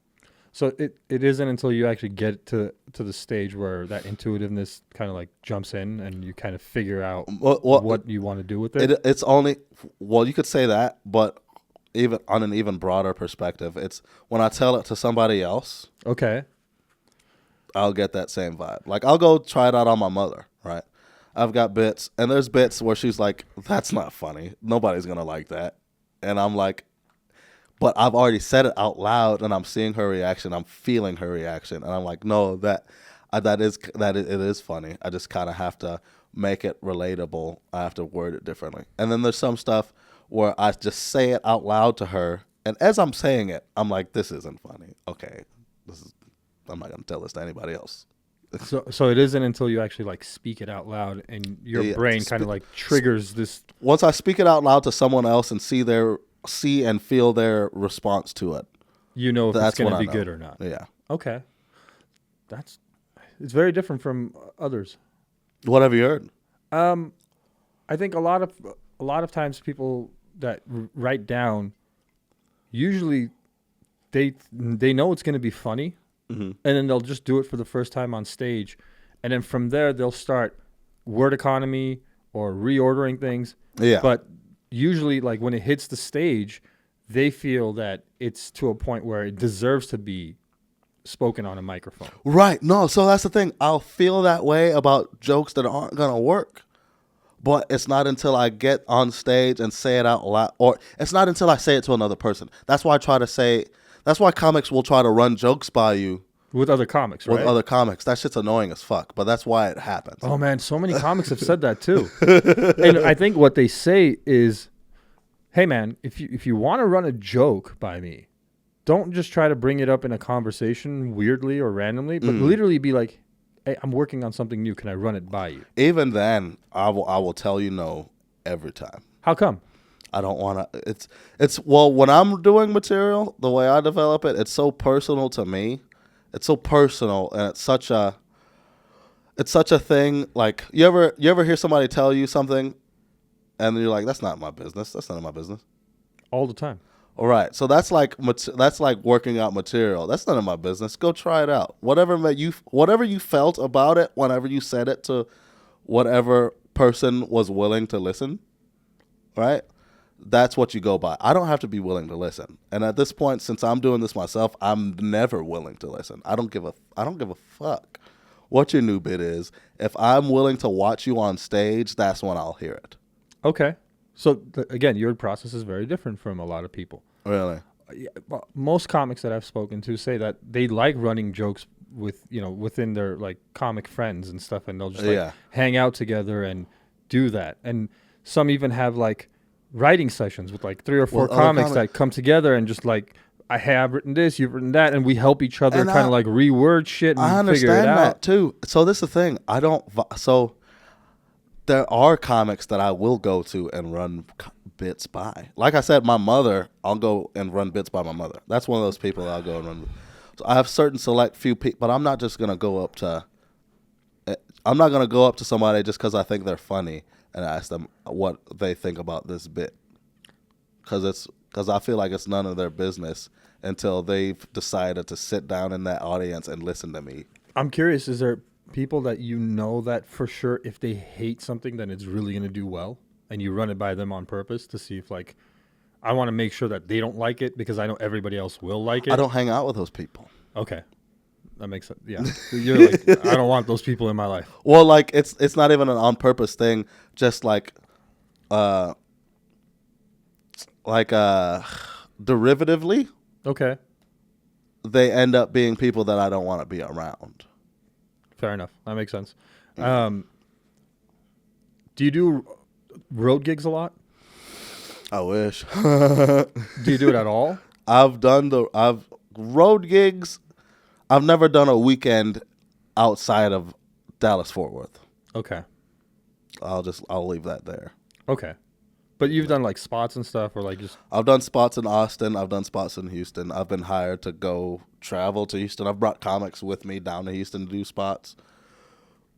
So it isn't until you actually get to the stage where that intuitiveness kind of like jumps in and you kind of figure out what you want to do with it? It's only, you could say that, but even on an even broader perspective, it's when I tell it to somebody else. Okay. I'll get that same vibe. Like, I'll go try it out on my mother, right? I've got bits, and there's bits where she's like, that's not funny. Nobody's going to like that. And I'm like, but I've already said it out loud, and I'm seeing her reaction. I'm feeling her reaction. And I'm like, no, it is funny. I just kind of have to make it relatable. I have to word it differently. And then there's some stuff where I just say it out loud to her, and as I'm saying it, I'm like, this isn't funny. Okay, I'm not going to tell this to anybody else. So it isn't until you actually like speak it out loud and your brain kind of like triggers this. Once I speak it out loud to someone else and see and feel their response to it, you know if it's going to be good or not. Yeah. Okay. It's very different from others. What have you heard? I think a lot of times people that write down, usually they know it's going to be funny. Mm-hmm. And then they'll just do it for the first time on stage. And then from there, they'll start word economy or reordering things. Yeah. But usually, like when it hits the stage, they feel that it's to a point where it deserves to be spoken on a microphone. Right. No, so that's the thing. I'll feel that way about jokes that aren't going to work. But it's not until I get on stage and say it out loud, or it's not until I say it to another person. That's why that's why comics will try to run jokes by you. With other comics, right? With other comics. That shit's annoying as fuck, but that's why it happens. Oh, man, so many comics have said that, too. And I think what they say is, hey, man, if you want to run a joke by me, don't just try to bring it up in a conversation weirdly or randomly, but literally be like, hey, I'm working on something new. Can I run it by you? Even then, I will tell you no every time. How come? I don't want to. It's when I'm doing material, the way I develop it, it's so personal to me. It's so personal, and it's such a thing. Like, you ever hear somebody tell you something, and you're like, that's not my business. That's none of my business. All the time. All right, so that's like working out material. That's none of my business. Go try it out. Whatever you felt about it, whenever you said it to whatever person was willing to listen, right? That's what you go by. I don't have to be willing to listen. And at this point, since I'm doing this myself, I'm never willing to listen. I don't give a fuck what your new bit is. If I'm willing to watch you on stage, that's when I'll hear it. Okay. So again, your process is very different from a lot of people. Really? Most comics that I've spoken to say that they like running jokes within their like comic friends and stuff, and they'll just hang out together and do that. And some even have like writing sessions with like 3 or 4 comics that come together and just like, I have written this, you've written that, and we help each other kind of like reword shit and figure it out. I understand that too. So this is the thing. So there are comics that I will go to and run bits by. Like I said, my mother, I'll go and run bits by my mother. That's one of those people that I'll go and run. So I have certain select few people, but I'm not just going to go up to somebody just because I think they're funny and ask them what they think about this bit. Because I feel like it's none of their business, until they've decided to sit down in that audience and listen to me. I'm curious, is there people that you know that for sure if they hate something, then it's really going to do well? And you run it by them on purpose to see if, like, I want to make sure that they don't like it because I know everybody else will like it. I don't hang out with those people. Okay. That makes sense. Yeah. You're like, I don't want those people in my life. Well, like, it's not even an on-purpose thing. Just like derivatively, Okay. they end up being people that I don't want to be around. Fair enough. That makes sense. Do you do road gigs a lot? I wish. Do you do it at all? I've road gigs. I've never done a weekend outside of Dallas Fort Worth. Okay. I'll leave that there. Okay. But you've done like spots and stuff, or like just I've done spots in Austin. I've done spots in Houston. I've been hired to go travel to Houston. I've brought comics with me down to Houston to do spots,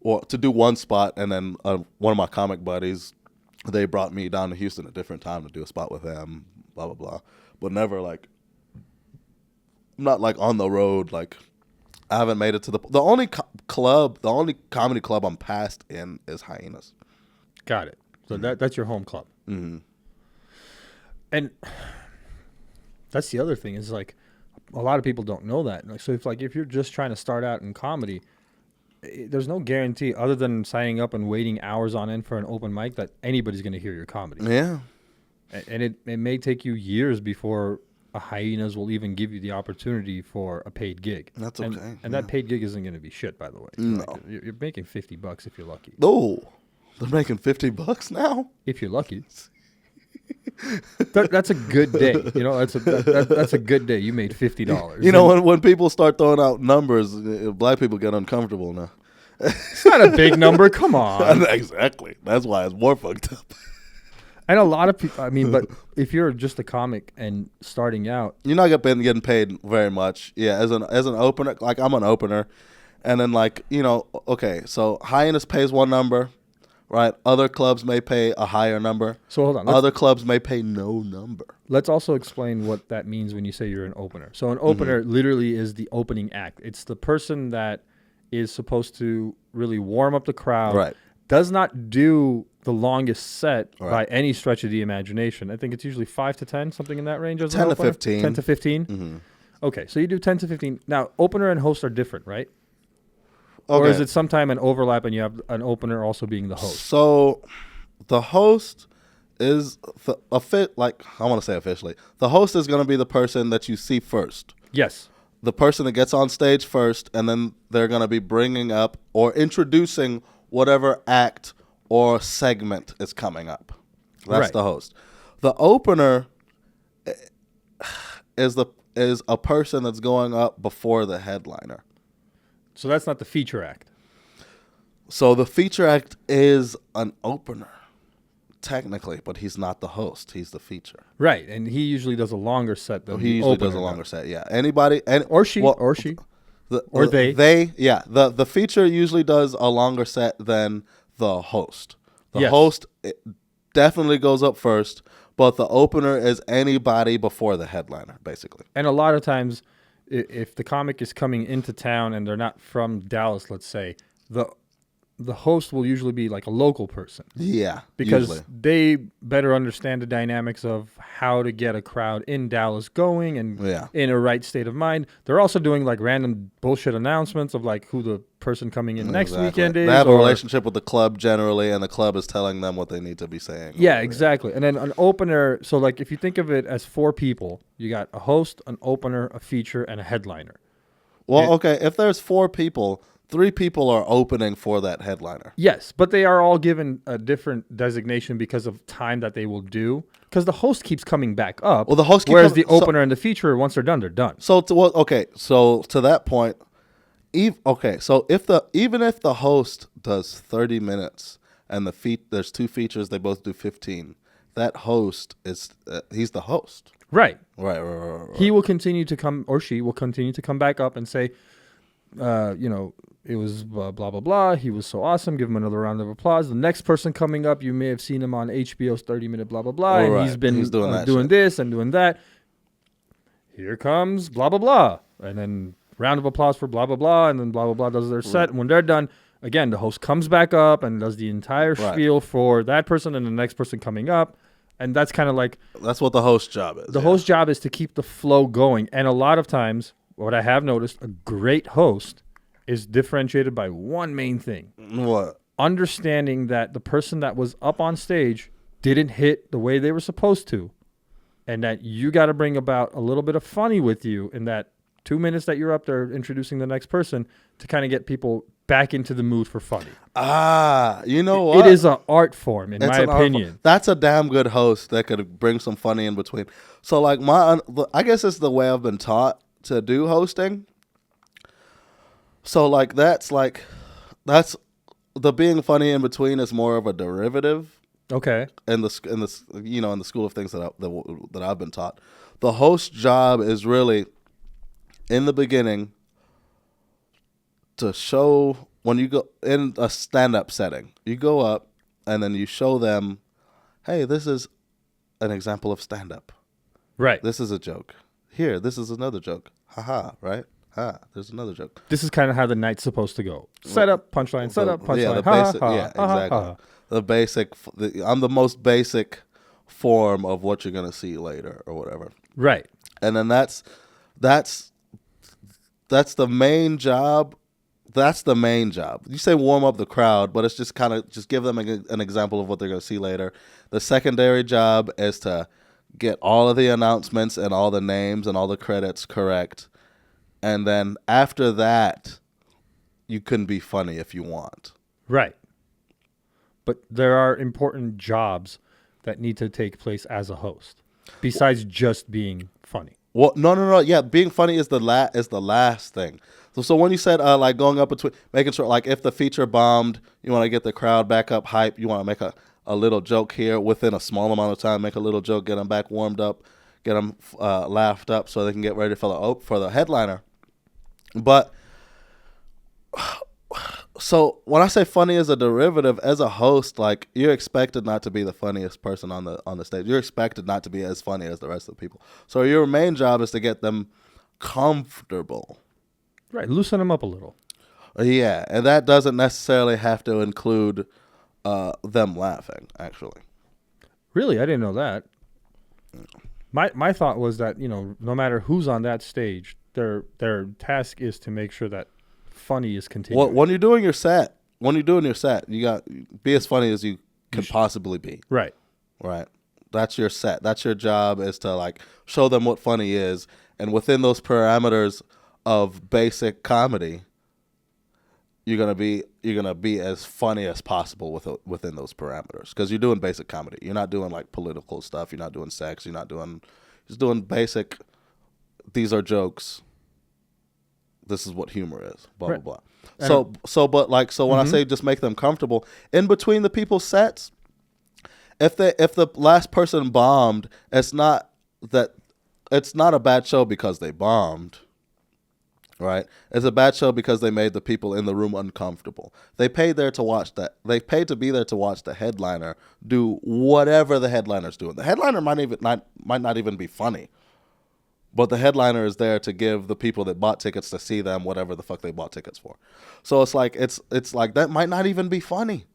or to do one spot, and then one of my comic buddies, they brought me down to Houston at a different time to do a spot with them. Blah blah blah. But never like, I'm not like on the road. Like, I haven't made it to the only comedy club I'm passed in is Hyenas. got it. So that's your home club. Mm-hmm. And that's the other thing is like a lot of people don't know that. Like, so if you're just trying to start out in comedy, there's no guarantee other than signing up and waiting hours on end for an open mic that anybody's going to hear your comedy. Yeah. And it may take you years before a Hyenas will even give you the opportunity for a paid gig. That's and, okay. And that paid gig isn't going to be shit, by the way. No. Like, you're making $50 if you're lucky. Oh, they're making $50 now? If you're lucky. That's a good day. You know, that's a good day. You made $50. You know, when people start throwing out numbers, black people get uncomfortable now. It's not a big number. Come on. Exactly. That's why it's more fucked up. And a lot of people, I mean, but if you're just a comic and starting out, You're not getting paid very much. Yeah, as an opener, like I'm an opener, and then like, you know, okay, so Hyenas pays one number, right? Other clubs may pay a higher number. so hold on. Other clubs may pay no number. Let's also explain what that means when you say you're an opener. So an opener literally is the opening act. It's the person that is supposed to really warm up the crowd. Right. Does not do the longest set Right. by any stretch of the imagination. I think it's usually 5 to 10, something in that range. As an 10 to opener. 15. 10 to 15? Mm-hmm. Okay, so you do 10 to 15. Now, opener and host are different, right? Okay. Or is it sometime an overlap and you have an opener also being the host? So the host is like I want to say officially. The host is going to be the person that you see first. Yes. The person that gets on stage first, and then they're going to be bringing up or introducing whatever act or segment is coming up. That's Right. the host. The opener is a person that's going up before the headliner. So that's not the feature act. So the feature act is an opener, technically, but he's not the host. He's the feature. Right, and he usually does a longer set than He the usually opener does a longer set. Yeah, anybody Or she, well, or she. or they. Yeah, the feature usually does a longer set than the host. The Yes. host definitely goes up first, but the opener is anybody before the headliner, basically. And a lot of times, if the comic is coming into town and they're not from Dallas, let's say, the host will usually be like a local person. Yeah, Because usually. they better understand the dynamics of how to get a crowd in Dallas going and Yeah. in a right state of mind. They're also doing like random bullshit announcements of like who the person coming in next Exactly. weekend is. They have a or- relationship with the club generally, and the club is telling them what they need to be saying. Yeah, exactly. And then an opener, so like if you think of it as 4 people, you got a host, an opener, a feature, and a headliner. Well, okay, if there's 4 people, 3 people are opening for that headliner. Yes, but they are all given a different designation because of time that they will do. Because the host keeps coming back up. Well, the host keeps whereas coming- the opener and the feature, once they're done, they're done. So to that point, even if the host does 30 minutes and there's 2 features, they both do 15. That host is he's the host. Right. Right. He will continue to come, or she will continue to come back up and say, it was blah, blah, blah. He was so awesome. Give him another round of applause. The next person coming up, you may have seen him on HBO's 30-minute blah, blah, blah. And Right. he's been He's doing that doing shit. this and doing that. here comes blah, blah, blah. And then round of applause for blah, blah, blah. And then blah, blah, blah does their set. And when they're done, again, the host comes back up and does the entire spiel for that person and the next person coming up. And that's kind of like... That's what the host job is. The host job is to keep the flow going. And a lot of times, what I have noticed, a great host is differentiated by one main thing. What? Understanding that the person that was up on stage didn't hit the way they were supposed to. And that you got to bring about a little bit of funny with you in that 2 minutes that you're up there introducing the next person to kind of get people back into the mood for funny. You know what? It is an art form, in my opinion. That's a damn good host that could bring some funny in between. So, like, I guess it's the way I've been taught to do hosting. So, like, that's the being funny in between is more of a derivative. Okay. In the school of things that I've been taught, the host job is really in the beginning to show when you go in a stand-up setting, you go up and then you show them, hey, this is an example of stand-up. Right. This is a joke. Here, this is another joke. Ha, right? Ha, there's another joke. This is kind of how the night's supposed to go. Set up, punchline, set up, punchline. Yeah, exactly. The basic, I'm the most basic form of what you're going to see later or whatever. Right. And then that's the main job. That's the main job. You say warm up the crowd, but it's just kind of just give them an example of what they're going to see later. The secondary job is to get all of the announcements and all the names and all the credits correct. And then after that, you can be funny if you want. Right. But there are important jobs that need to take place as a host, besides just being funny. Well, no. Yeah, being funny is the last thing. So when you said like going up between, making sure like if the feature bombed, you want to get the crowd back up, hype. You want to make a little joke here within a small amount of time. Make a little joke, get them back warmed up, get them laughed up, so they can get ready for the headliner. But so when I say funny as a derivative, as a host, like you're expected not to be the funniest person on the stage. You're expected not to be as funny as the rest of the people. So your main job is to get them comfortable. Right, loosen them up a little. Yeah, and that doesn't necessarily have to include them laughing, actually. Really? I didn't know that. My thought was that, no matter who's on that stage, their task is to make sure that funny is continued. Well, when you're doing your set, you got be as funny as you can possibly be. Right. Right. That's your set. That's your job, is to like show them what funny is, and within those parameters of basic comedy, you're gonna be as funny as possible within those parameters, because you're doing basic comedy. You're not doing like political stuff. You're not doing sex. You're just doing basic. These are jokes. This is what humor is. Blah right. blah blah. So when I say just make them comfortable in between the people's sets, if the last person bombed, it's not a bad show because they bombed. Right? It's a bad show because they made the people in the room uncomfortable. They paid there to watch that. They paid to be there to watch the headliner do whatever the headliner's doing. The headliner might not even be funny, but the headliner is there to give the people that bought tickets to see them whatever the fuck they bought tickets for. So it's like that might not even be funny.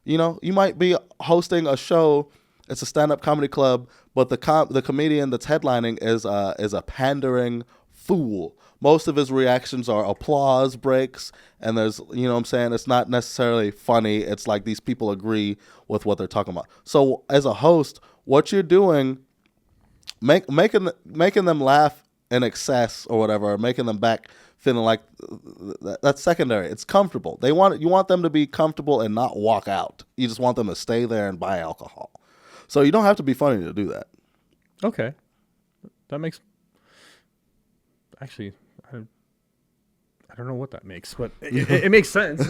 You might be hosting a show. It's a stand-up comedy club, but the comedian that's headlining is a pandering fool. Most of his reactions are applause breaks, and there's, what I'm saying, it's not necessarily funny. It's like these people agree with what they're talking about. So as a host, what you're doing, making them laugh in excess or whatever, or making them back feeling like that's secondary. It's comfortable. You want them to be comfortable and not walk out. You just want them to stay there and buy alcohol. So you don't have to be funny to do that. Okay, that makes. Actually, I don't know what that makes, but it makes sense.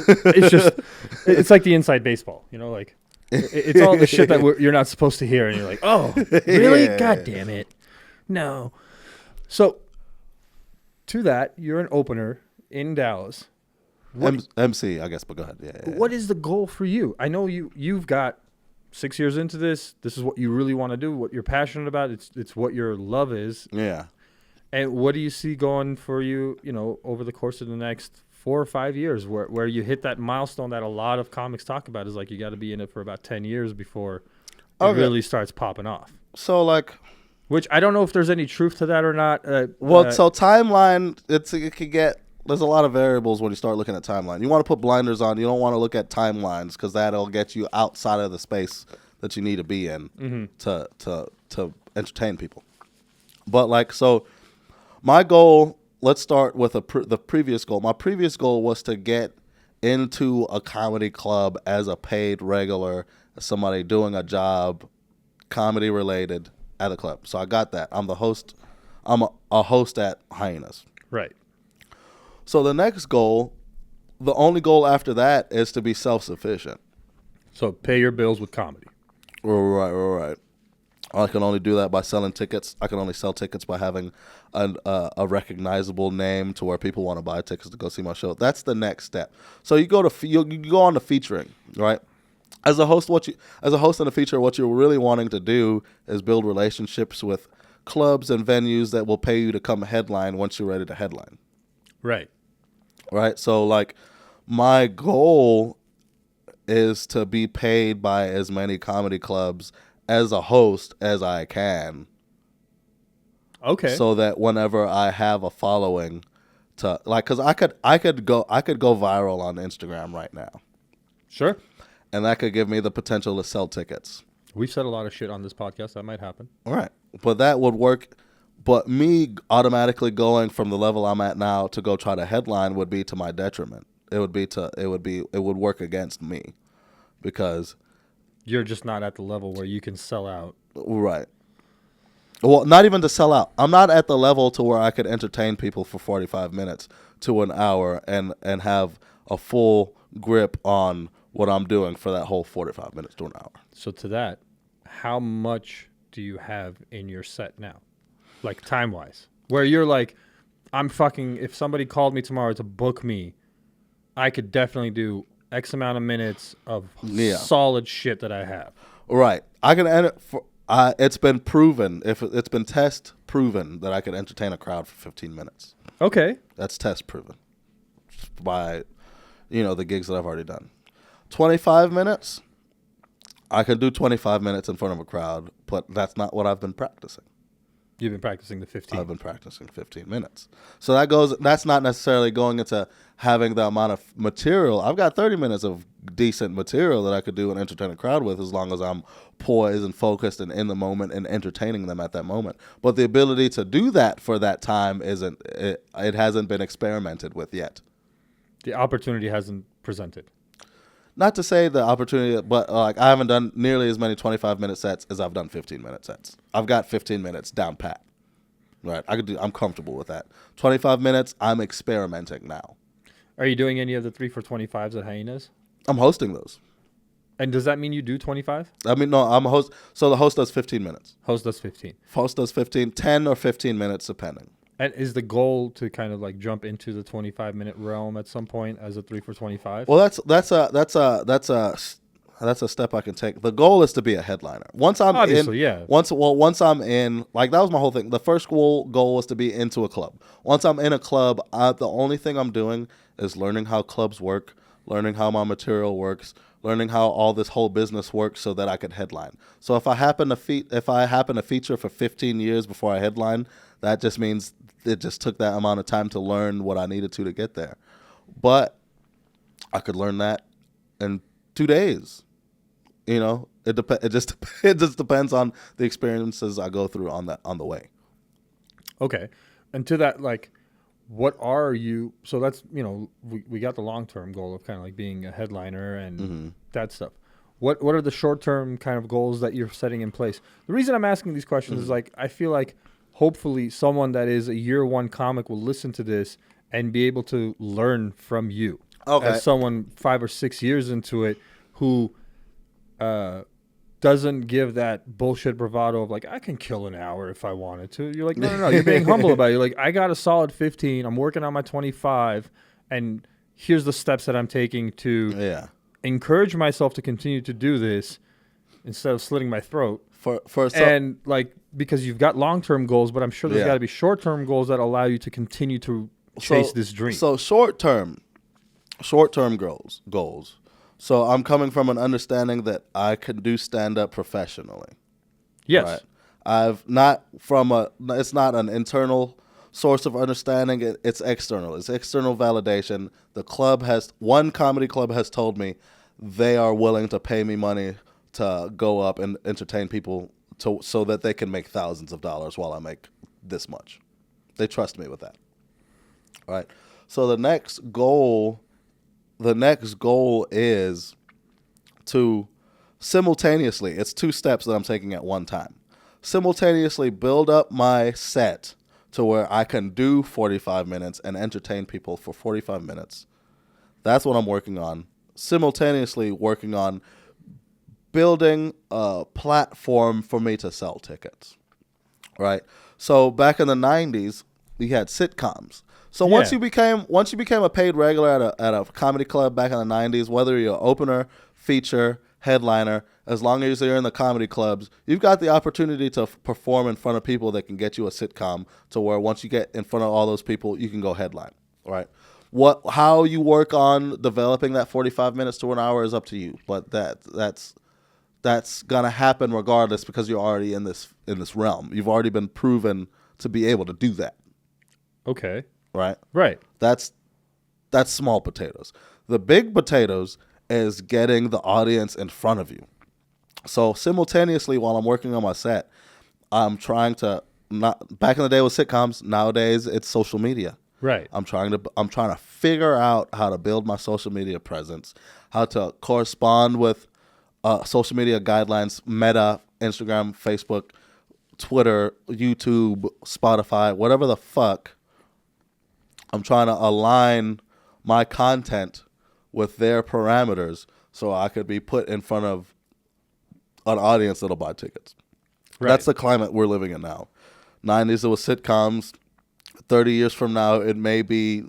It's like the inside baseball, like it's all the shit that you're not supposed to hear, and you're like, oh, really? Yeah. God damn it, no. So to that, you're an opener in Dallas. MC, I guess, but go ahead. Yeah. What is the goal for you? I know you've got 6 years into this. This is what you really want to do, what you're passionate about. It's what your love is. Yeah. And what do you see going for you, over the course of the next 4 or 5 years where you hit that milestone that a lot of comics talk about is like you got to be in it for about 10 years before it really starts popping off. So like, which I don't know if there's any truth to that or not. So timeline, it could get, there's a lot of variables when you start looking at timeline. You want to put blinders on. You don't want to look at timelines because that'll get you outside of the space that you need to be in to entertain people. But like, so my goal, let's start with the previous goal. My previous goal was to get into a comedy club as a paid regular, as somebody doing a job, comedy related at a club. So I got that. I'm the host. I'm a host at Hyenas. Right. So the next goal, the only goal after that is to be self-sufficient. So pay your bills with comedy. Right. I can only do that by selling tickets. I can only sell tickets by having a recognizable name to where people want to buy tickets to go see my show. That's the next step. So you go on to featuring, right? As a host, as a host in a feature, what you're really wanting to do is build relationships with clubs and venues that will pay you to come headline once you're ready to headline. Right. Right. So like, my goal is to be paid by as many comedy clubs as a host as I can. Okay. So that whenever I have a following, to like, because I could go viral on Instagram right now. Sure. And that could give me the potential to sell tickets. We've said a lot of shit on this podcast. That might happen. All right. But that would work. But me automatically going from the level I'm at now to go try to headline would be to my detriment. It would work against me because you're just not at the level where you can sell out. Right. Well, not even to sell out. I'm not at the level to where I could entertain people for 45 minutes to an hour and have a full grip on what I'm doing for that whole 45 minutes to an hour. So to that, how much do you have in your set now? Like time-wise, where you're like, if somebody called me tomorrow to book me, I could definitely do X amount of minutes of solid shit that I have. Right. I can end it for, it's been proven, it's been test proven that I could entertain a crowd for 15 minutes. Okay. That's test proven by, the gigs that I've already done. 25 minutes, I can do 25 minutes in front of a crowd, but that's not what I've been practicing. You've been practicing the 15. I've been practicing 15 minutes. So that's not necessarily going into having the amount of material. I've got 30 minutes of decent material that I could do and entertain a crowd with as long as I'm poised and focused and in the moment and entertaining them at that moment. But the ability to do that for that time it hasn't been experimented with yet. The opportunity hasn't presented. Not to say the opportunity, but like I haven't done nearly as many 25-minute sets as I've done 15-minute sets. I've got 15 minutes down pat. Right, I'm comfortable with that. 25 minutes, I'm experimenting now. Are you doing any of the 3 for 25s at Hyenas? I'm hosting those. And does that mean you do 25? I mean, no, I'm a host. So the host does 15 minutes. Host does 15. Host does 15, 10 or 15 minutes depending. And is the goal to kind of like jump into the 25-minute realm at some point as a 3 for 25? Well, that's a step I can take. The goal is to be a headliner. Once I'm Once I'm in, like that was my whole thing. The first goal was to be into a club. Once I'm in a club, the only thing I'm doing is learning how clubs work, learning how my material works, learning how all this whole business works, so that I could headline. So if I happen to feature for 15 years before I headline, that just means it just took that amount of time to learn what I needed to get there. But I could learn that in 2 days. It just depends on the experiences I go through on the way. Okay. And to that, like, what are you? So that's, we got the long-term goal of kind of like being a headliner and that stuff. What are the short-term kind of goals that you're setting in place? The reason I'm asking these questions is like, I feel like hopefully someone that is a year one comic will listen to this and be able to learn from you. Okay. As someone 5 or 6 years into it who doesn't give that bullshit bravado of like, I can kill an hour if I wanted to. You're like, no. You're being humble about it. You're like, I got a solid 15. I'm working on my 25. And here's the steps that I'm taking to encourage myself to continue to do this. instead of slitting my throat. And like, because you've got long-term goals, but I'm sure there's got to be short-term goals that allow you to continue to chase this dream. So short-term goals. So I'm coming from an understanding that I can do stand-up professionally. Yes. Right? It's not an internal source of understanding. It's external. It's external validation. One comedy club has told me they are willing to pay me money to go up and entertain people so that they can make thousands of dollars while I make this much. They trust me with that. All right. So the next goal is to simultaneously, it's 2 steps that I'm taking at one time. Simultaneously build up my set to where I can do 45 minutes and entertain people for 45 minutes. That's what I'm working on. Simultaneously working on building a platform for me to sell tickets. Right? So back in the 90s, we had sitcoms. So once you became a paid regular at a comedy club back in the 90s, whether you're an opener, feature, headliner, as long as you're in the comedy clubs, you've got the opportunity to perform in front of people that can get you a sitcom, to where once you get in front of all those people, you can go headline. Right? How you work on developing that 45 minutes to an hour is up to you, but that's gonna happen regardless, because you're already in this realm. You've already been proven to be able to do that. Okay. Right. That's small potatoes. The big potatoes is getting the audience in front of you. So simultaneously, while I'm working on my set, I'm trying to back in the day with sitcoms. Nowadays, it's social media. Right. I'm trying to figure out how to build my social media presence, how to correspond with social media guidelines, Meta, Instagram, Facebook, Twitter, YouTube, Spotify, whatever the fuck. I'm trying to align my content with their parameters so I could be put in front of an audience that'll buy tickets. Right. That's the climate we're living in now. 90s, it was sitcoms. 30 years from now, it may be,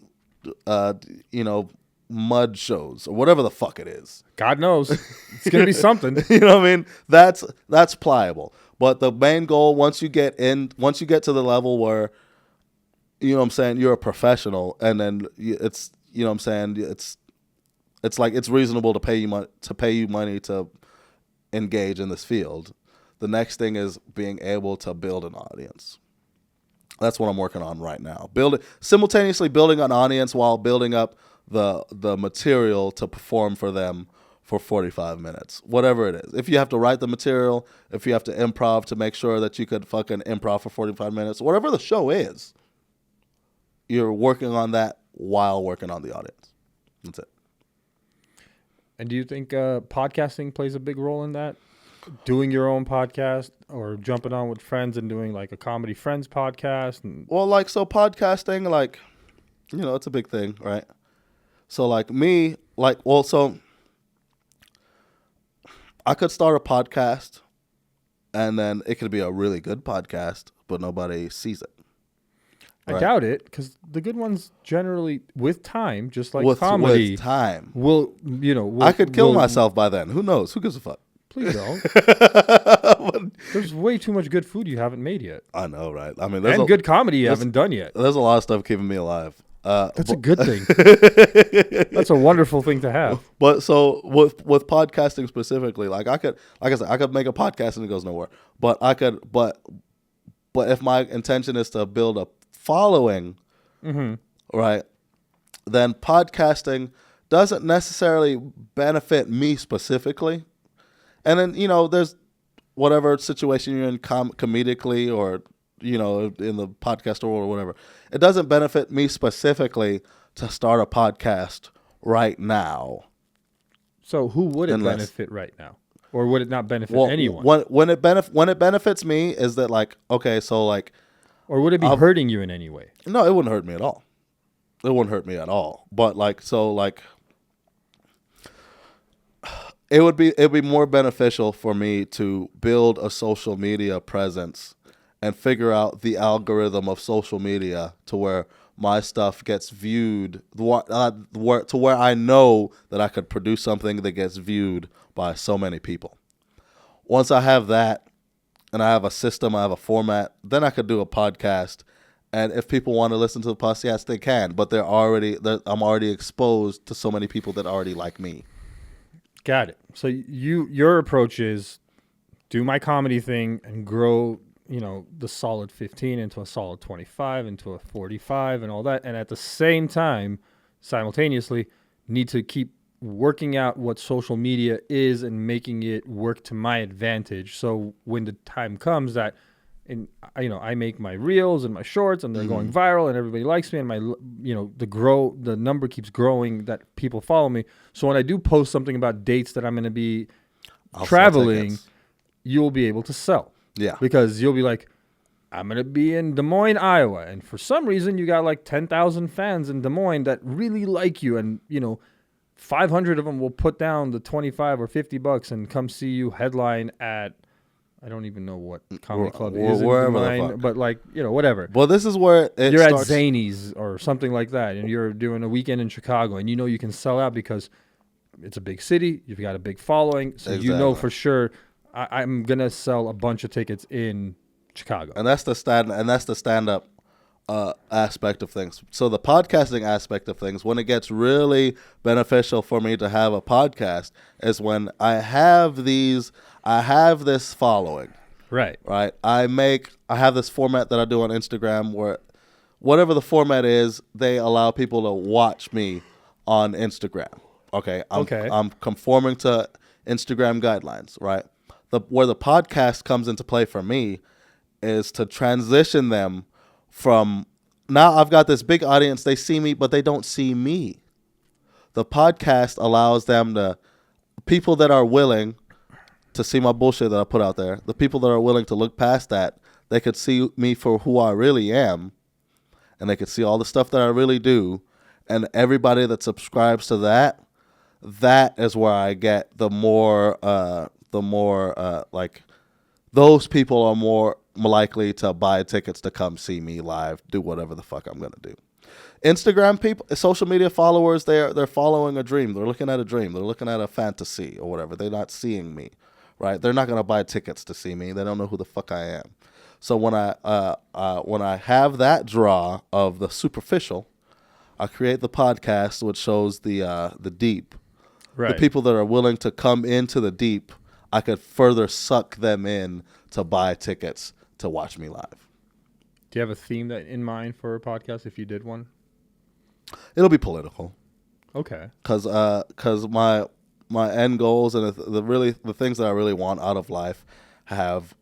mud shows or whatever the fuck it is. God knows. It's going to be something. You know what I mean? That's pliable. But the main goal, once you get to the level where, you know what I'm saying, you're a professional, and then it's, you know what I'm saying, it's like it's reasonable to pay you money to engage in this field. The next thing is being able to build an audience. That's what I'm working on right now. Simultaneously building an audience while building up the material to perform for them for 45 minutes, whatever it is. If you have to write the material, if you have to improv to make sure that you could fucking improv for 45 minutes, whatever the show is, you're working on that while working on the audience. That's it. And do you think podcasting plays a big role in that? Doing your own podcast or jumping on with friends and doing like a comedy friends podcast? So podcasting, it's a big thing, right? So I could start a podcast and then it could be a really good podcast, but nobody sees it. Right? I doubt it, because the good ones generally, with time, just like comedy, with time, I could kill myself by then. Who knows? Who gives a fuck? Please don't. There's way too much good food you haven't made yet. I know, right? I mean, and good comedy you haven't done yet. There's a lot of stuff keeping me alive. That's a good thing. That's a wonderful thing to have. But so with podcasting specifically, I could make a podcast and it goes nowhere. But if my intention is to build a following, right, then podcasting doesn't necessarily benefit me specifically. And then, there's whatever situation you're in comedically or, in the podcast or whatever. It doesn't benefit me specifically to start a podcast right now. So who would it benefit right now? Or would it not benefit anyone? When it benefits me is that or would it be hurting you in any way? No, it wouldn't hurt me at all. It wouldn't hurt me at all. But it'd be more beneficial for me to build a social media presence and figure out the algorithm of social media to where my stuff gets viewed, to where I know that I could produce something that gets viewed by so many people. Once I have that, and I have a system, I have a format, then I could do a podcast. And if people want to listen to the podcast, they can. But I'm already exposed to so many people that already like me. Got it. So your approach is do my comedy thing and grow, the solid 15 into a solid 25, into a 45 and all that. And at the same time, simultaneously, need to keep working out what social media is and making it work to my advantage. So when the time comes that, I make my reels and my shorts and they're going viral and everybody likes me and the number keeps growing that people follow me. So when I do post something about dates that I'm going to be traveling, you'll be able to sell. Yeah. Because you'll be like, I'm going to be in Des Moines, Iowa. And for some reason, you got like 10,000 fans in Des Moines that really like you. And, 500 of them will put down the 25 or $50 and come see you headline at, I don't even know what comedy club is in Des Moines, but whatever. Well, this is where you're at Zanies or something like that, and you're doing a weekend in Chicago, and you can sell out because it's a big city. You've got a big following, so for sure I'm gonna sell a bunch of tickets in Chicago. And that's the stand-up aspect of things. So the podcasting aspect of things, when it gets really beneficial for me to have a podcast, is when I have this following. Right. I have this format that I do on Instagram where whatever the format is, they allow people to watch me on Instagram. Okay. I'm conforming to Instagram guidelines, right? Where the podcast comes into play for me is to transition them from, now I've got this big audience, they see me, but they don't see me. The podcast allows people that are willing to see my bullshit that I put out there, the people that are willing to look past that, they could see me for who I really am, and they could see all the stuff that I really do, and everybody that subscribes to that is where I get the more those people are more likely to buy tickets to come see me live, do whatever the fuck I'm going to do. Instagram people, social media followers, they're following a dream. They're looking at a dream. They're looking at a fantasy or whatever. They're not seeing me, right? They're not going to buy tickets to see me. They don't know who the fuck I am. So when I have that draw of the superficial, I create the podcast which shows the deep. Right. The people that are willing to come into the deep, I could further suck them in to buy tickets to watch me live. Do you have a theme in mind for a podcast if you did one? It'll be political. Okay. Because my end goals and the things that I really want out of life have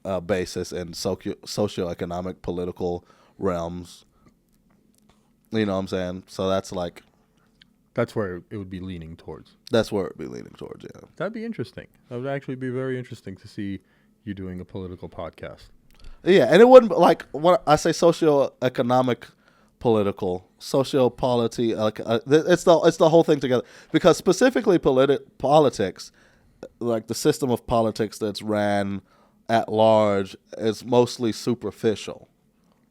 a basis in socioeconomic, political realms. You know what I'm saying? So that's where it would be leaning towards. That's where it would be leaning towards, yeah. That'd be interesting. That would actually be very interesting to see you doing a political podcast. Yeah, and it wouldn't, when I say socioeconomic, political, sociopolity, it's the whole thing together. Because specifically politics, like the system of politics that's ran at large is mostly superficial,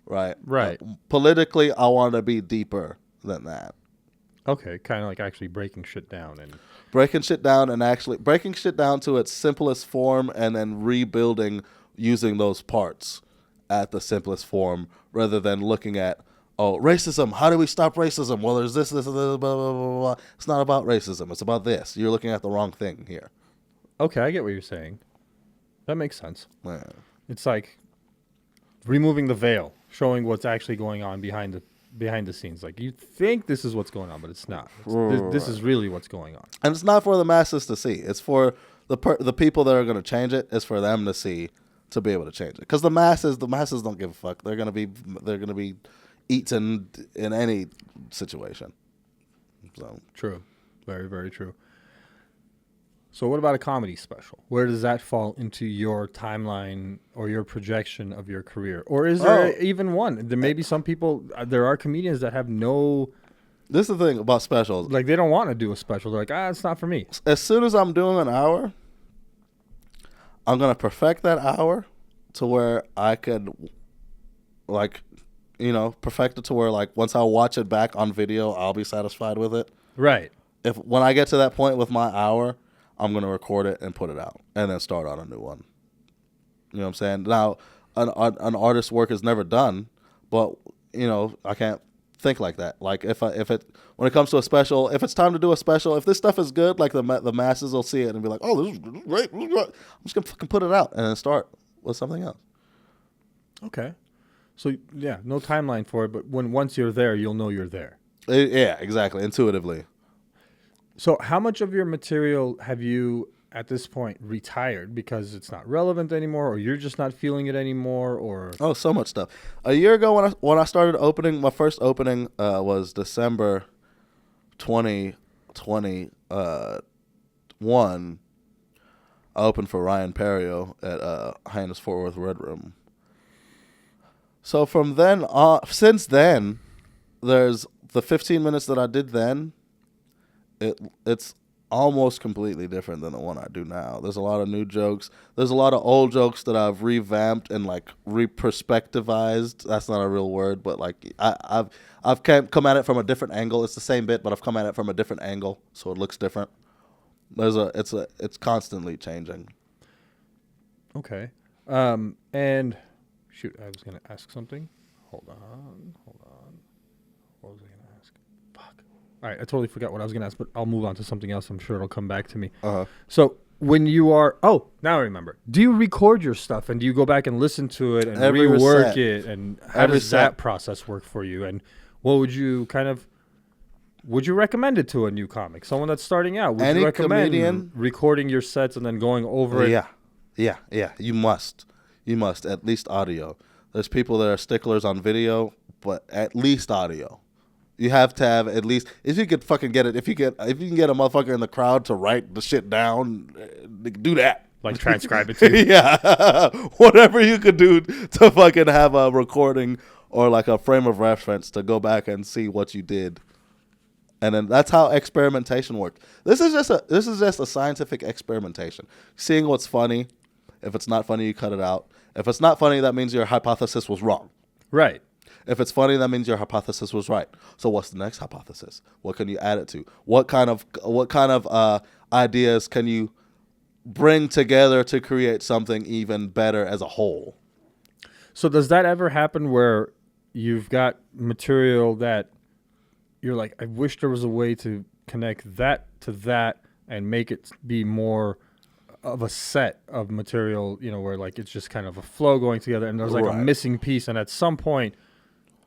right? Right. Politically, I want to be deeper than that. Okay, kind of like actually breaking shit down actually breaking shit down to its simplest form and then rebuilding using those parts at the simplest form rather than looking at, racism. How do we stop racism? Well, there's this, blah, blah, blah, blah. It's not about racism. It's about this. You're looking at the wrong thing here. Okay, I get what you're saying. That makes sense. Yeah. It's like removing the veil, showing what's actually going on behind the scenes. Like, you think this is what's going on, but it's not. This is really what's going on. And it's not for the masses to see. It's for the people that are going to change it. It's for them to see, to be able to change it. Because the masses don't give a fuck. They're going to be eaten in any situation. So true, very, very true. So what about a comedy special? Where does that fall into your timeline or your projection of your career? Or is there even one? There may be some people, there are comedians that have no... This is the thing about specials. Like, they don't want to do a special. They're like, it's not for me. As soon as I'm doing an hour, I'm going to perfect that hour to where I could, perfect it to where, once I watch it back on video, I'll be satisfied with it. Right. When I get to that point with my hour, I'm going to record it and put it out and then start on a new one. You know what I'm saying? Now, an artist's work is never done, but, you know, I can't think like that. Like when it comes to a special, if it's time to do a special, if this stuff is good, like the masses will see it and be like, oh, this is great. I'm just going to fucking put it out and then start with something else. Okay. So, yeah, no timeline for it, but once you're there, you'll know you're there. Yeah, exactly. Intuitively. So how much of your material have you, at this point, retired because it's not relevant anymore, or you're just not feeling it anymore, or... Oh, so much stuff. A year ago when I started opening, my first opening was December 2021. I opened for Ryan Perio at Hyannis Fort Worth Red Room. So from then on, since then, there's the 15 minutes that I did then. It's almost completely different than the one I do now. There's a lot of new jokes. There's a lot of old jokes that I've revamped and like reperspectivized. That's not a real word, but like I've come at it from a different angle. It's the same bit, but I've come at it from a different angle, so it looks different. It's constantly changing. Okay. And shoot, I was gonna ask something. Hold on. What was I gonna ask? Fuck. All right, I totally forgot what I was gonna ask, but I'll move on to something else. I'm sure it'll come back to me. So when you are, now I remember. Do you record your stuff and do you go back and listen to it and rework it? And how does that process work for you? And what would you recommend it to a new comic, someone that's starting out? Would you recommend recording your sets and then going over it? Yeah. You must at least audio. There's people that are sticklers on video, but at least audio. You have to have at least, if you could fucking get it, if you can get a motherfucker in the crowd to write the shit down, do that. Like transcribe it to you. Yeah. Whatever you could do to fucking have a recording or like a frame of reference to go back and see what you did. And then that's how experimentation works. This is just a scientific experimentation. Seeing what's funny. If it's not funny, you cut it out. If it's not funny, that means your hypothesis was wrong. Right. If it's funny, that means your hypothesis was right. So what's the next hypothesis? What can you add it to? What kind of ideas can you bring together to create something even better as a whole? So does that ever happen where you've got material that you're like, I wish there was a way to connect that to that and make it be more of a set of material, you know, where like it's just kind of a flow going together and there's like a missing piece, and at some point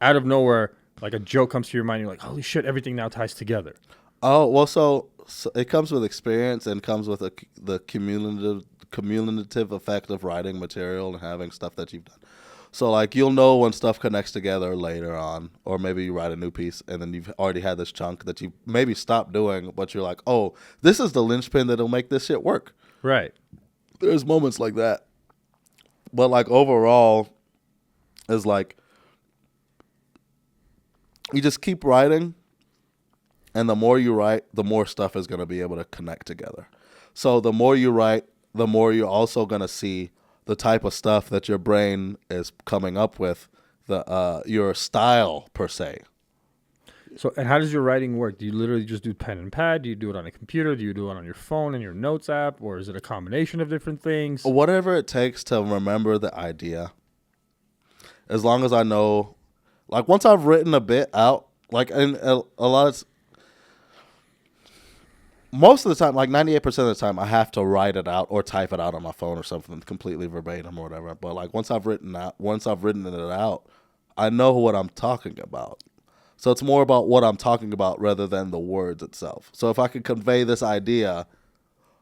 out of nowhere like a joke comes to your mind, you're like, holy shit, everything now ties together? Oh, well, so it comes with experience and comes with the cumulative effect of writing material and having stuff that you've done. So like you'll know when stuff connects together later on, or maybe you write a new piece and then you've already had this chunk that you maybe stopped doing, but you're like, oh, this is the linchpin that'll make this shit work. Right. There's moments like that. But like overall is like you just keep writing, and the more you write, the more stuff is going to be able to connect together. So the more you write, the more you're also going to see the type of stuff that your brain is coming up with, your style per se. So, and how does your writing work? Do you literally just do pen and pad? Do you do it on a computer? Do you do it on your phone and your notes app? Or is it a combination of different things? Whatever it takes to remember the idea. As long as I know, like once I've written a bit out, like in a lot of, most of the time, like 98% of the time, I have to write it out or type it out on my phone or something completely verbatim or whatever. But like once I've written it out, I know what I'm talking about. So it's more about what I'm talking about rather than the words itself. So if I can convey this idea,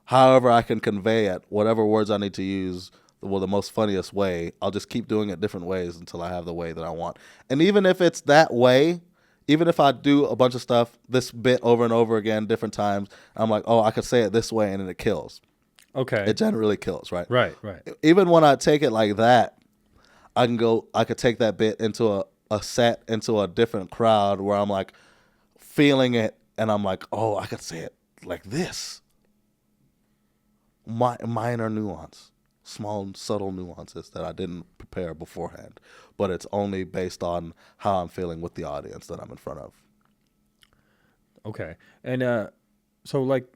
however I can convey it, whatever words I need to use, the most funniest way, I'll just keep doing it different ways until I have the way that I want. And even if it's that way, even if I do a bunch of stuff, this bit over and over again, different times, I'm like, oh, I could say it this way, and then it kills. Okay. It generally kills, right? Right. Even when I take it like that, I could take that bit into a set into a different crowd where I'm like feeling it and I'm like, oh, I could say it like this. Minor nuance, small, subtle nuances that I didn't prepare beforehand, but it's only based on how I'm feeling with the audience that I'm in front of. Okay. And so like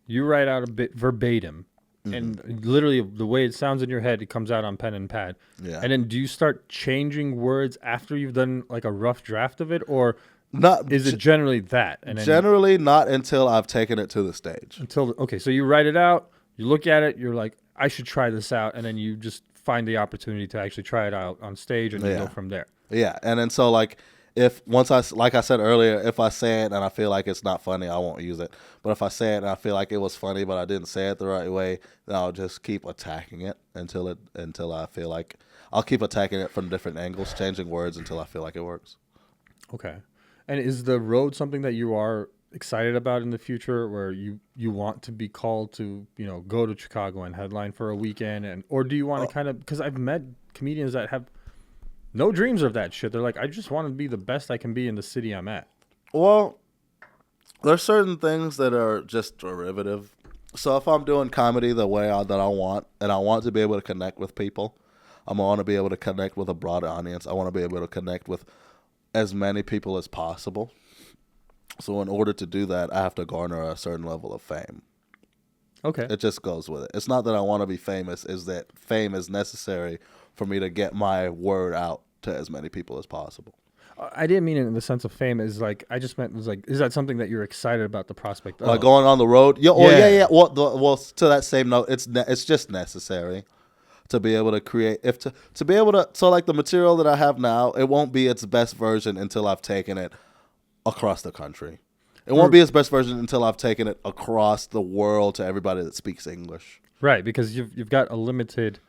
You write out a bit verbatim, and literally the way it sounds in your head, it comes out on pen and pad. Yeah. And then do you start changing words after you've done like a rough draft of it, or Not is it generally that? And then generally not until I've taken it to the stage. okay, so you write it out, you look at it, you're like, I should try this out, and then you just find the opportunity to actually try it out on stage, and you go from there. Yeah, and then so like like I said earlier, if I say it and I feel like it's not funny, I won't use it. But if I say it and I feel like it was funny, but I didn't say it the right way, then I'll just keep attacking it until I feel like I'll keep attacking it from different angles, changing words until I feel like it works. Okay. And is the road something that you are excited about in the future, where you want to be called to, go to Chicago and headline for a weekend, or do you want to kind of, because I've met comedians that have no dreams of that shit. They're like, I just want to be the best I can be in the city I'm at. Well, there's certain things that are just derivative. So if I'm doing comedy the way that I want, and I want to be able to connect with people, I want to be able to connect with a broad audience. I want to be able to connect with as many people as possible. So in order to do that, I have to garner a certain level of fame. Okay. It just goes with it. It's not that I want to be famous, is that fame is necessary for me to get my word out to as many people as possible. I didn't mean it in the sense of fame. Is like, I just meant, was like, is that something that you're excited about the prospect of? Like going on the road? Yeah. Well, to that same note, it's just necessary to be able to create, to be able to, so like the material that I have now, it won't be its best version until I've taken it across the country. It won't be its best version until I've taken it across the world to everybody that speaks English. Right, because you've got a limited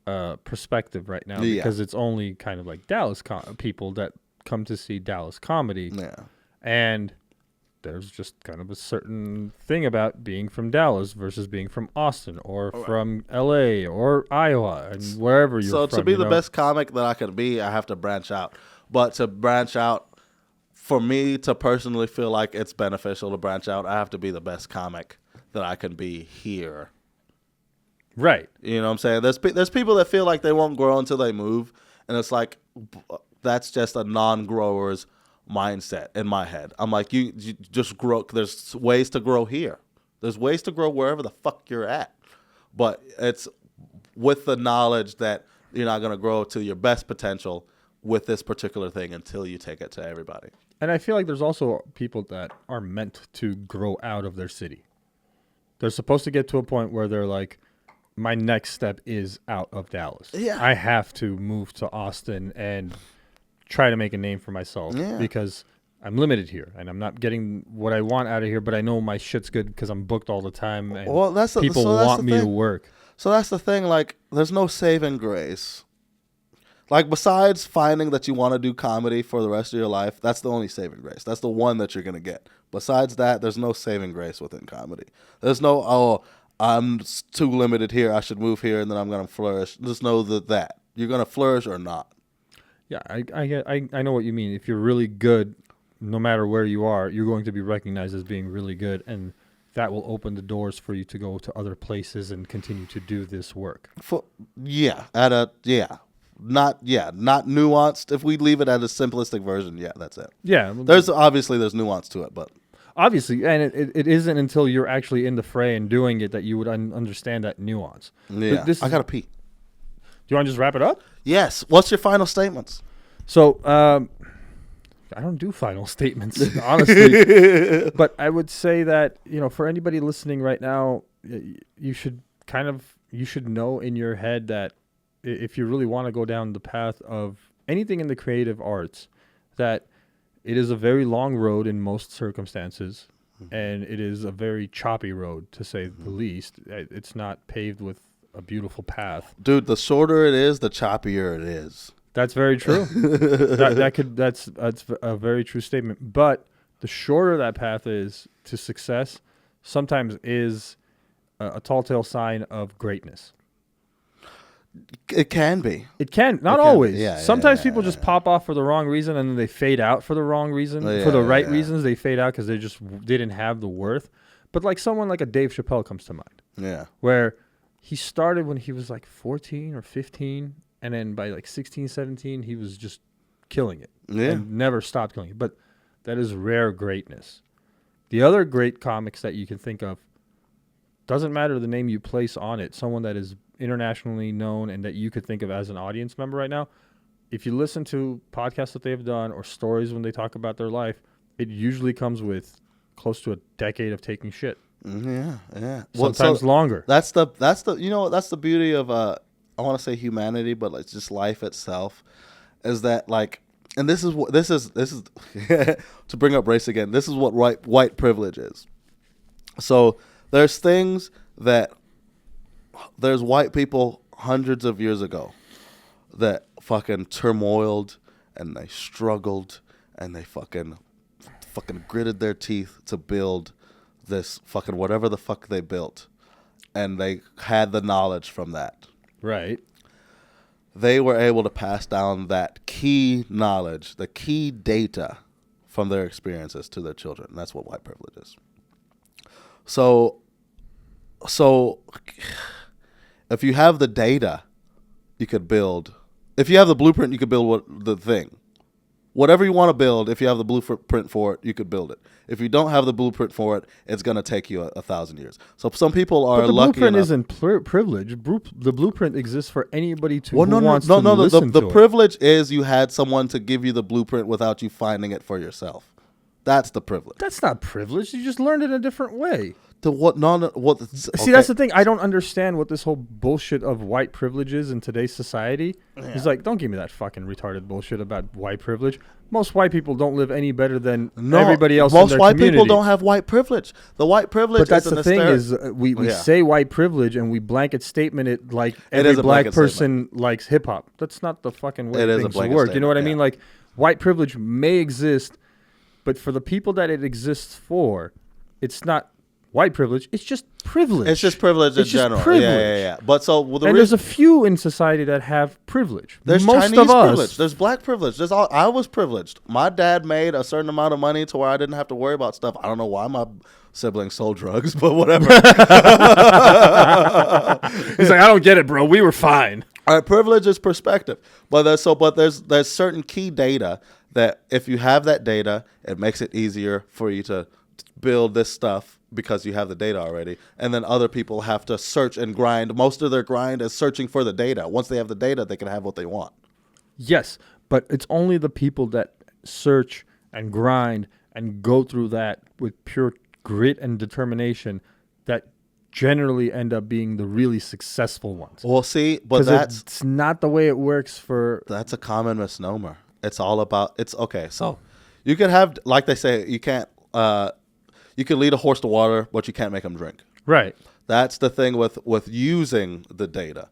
perspective right now, because it's only kind of like Dallas people that come to see Dallas comedy. Yeah. And there's just kind of a certain thing about being from Dallas versus being from Austin or from LA or Iowa and wherever you're from. So to be the best comic that I could be, I have to branch out. But to branch out, for me to personally feel like it's beneficial to branch out, I have to be the best comic that I can be here. Right. You know what I'm saying? There's people that feel like they won't grow until they move, and it's like that's just a non-grower's mindset in my head. I'm like, you just grow. There's ways to grow here. There's ways to grow wherever the fuck you're at. But it's with the knowledge that you're not going to grow to your best potential with this particular thing until you take it to everybody. And I feel like there's also people that are meant to grow out of their city. They're supposed to get to a point where they're like, my next step is out of Dallas. Yeah. I have to move to Austin and try to make a name for myself because I'm limited here and I'm not getting what I want out of here, but I know my shit's good because I'm booked all the time and people want me to work. So that's the thing, like, there's no saving grace. Like, besides finding that you want to do comedy for the rest of your life, that's the only saving grace. That's the one that you're going to get. Besides that, there's no saving grace within comedy. There's no, I'm too limited here, I should move here, and then I'm going to flourish. There's no that. You're going to flourish or not. Yeah, I know what you mean. If you're really good, no matter where you are, you're going to be recognized as being really good, and that will open the doors for you to go to other places and continue to do this work. Not nuanced. If we leave it at a simplistic version, that's it. Yeah. There's nuance to it, but obviously, and it isn't until you're actually in the fray and doing it that you would understand that nuance. Yeah. I gotta pee. Do you want to just wrap it up? Yes. What's your final statements? So, I don't do final statements, honestly. But I would say that, for anybody listening right now, you should know in your head that if you really want to go down the path of anything in the creative arts, that it is a very long road in most circumstances, and it is a very choppy road, to say the least. It's not paved with a beautiful path. Dude, the shorter it is, the choppier it is. That's very true. That's a very true statement. But the shorter that path is to success, sometimes is a tall tale sign of greatness. It can be. It can. Not always. Sometimes people just pop off for the wrong reason, and then they fade out for the wrong reason. For the right reasons, they fade out because they just didn't have the worth. But like someone like a Dave Chappelle comes to mind. Yeah. Where he started when he was like 14 or 15, and then by like 16, 17, he was just killing it. Yeah. And never stopped killing it. But that is rare greatness. The other great comics that you can think of doesn't matter the name you place on it, someone that is internationally known and that you could think of as an audience member right now, if you listen to podcasts that they've done or stories when they talk about their life, it usually comes with close to a decade of taking shit. Yeah. Sometimes longer. That's the that's the beauty of I want to say humanity, but it's just life itself, is that like, and this is to bring up race again. This is what white privilege is. So there's white people hundreds of years ago that fucking turmoiled and they struggled and they fucking gritted their teeth to build this fucking whatever the fuck they built, and they had the knowledge from that. Right. They were able to pass down that key knowledge, the key data from their experiences to their children. And that's what white privilege is. So if you have the data, you could build. If you have the blueprint, you could build the thing. Whatever you want to build, if you have the blueprint for it, you could build it. If you don't have the blueprint for it, it's going to take you 1,000 years. So some people are lucky. But the blueprint enough, isn't privilege. The blueprint exists for anybody who wants to listen the to privilege is you had someone to give you the blueprint without you finding it for yourself. That's the privilege. That's not privilege. You just learned it in a different way. To what? What? See, that's the thing. I don't understand what this whole bullshit of white privilege is in today's society. Yeah. It's like, don't give me that fucking retarded bullshit about white privilege. Most white people don't live any better than everybody else in their community. Most white people don't have white privilege. The white privilege. But that's the thing is, we say white privilege and we blanket statement it like every black person likes hip hop. That's not the fucking way things work. You know what I mean? Like, white privilege may exist, but for the people that it exists for, it's not white privilege. It's just privilege. It's just privilege in general. Privilege. Yeah. But so there's a few in society that have privilege. There's most Chinese of us. Privilege. There's black privilege. I was privileged. My dad made a certain amount of money to where I didn't have to worry about stuff. I don't know why my siblings sold drugs, but whatever. He's like, I don't get it, bro. We were fine. All right, privilege is perspective. But there's certain key data that if you have that data, it makes it easier for you to build this stuff because you have the data already. And then other people have to search and grind. Most of their grind is searching for the data. Once they have the data, they can have what they want. Yes, but it's only the people that search and grind and go through that with pure grit and determination that generally end up being the really successful ones. Well, see, but it's not the way it works for... That's a common misnomer. It's all about... Okay, so you can have... Like they say, you can't... you can lead a horse to water, but you can't make him drink. Right. That's the thing with using the data.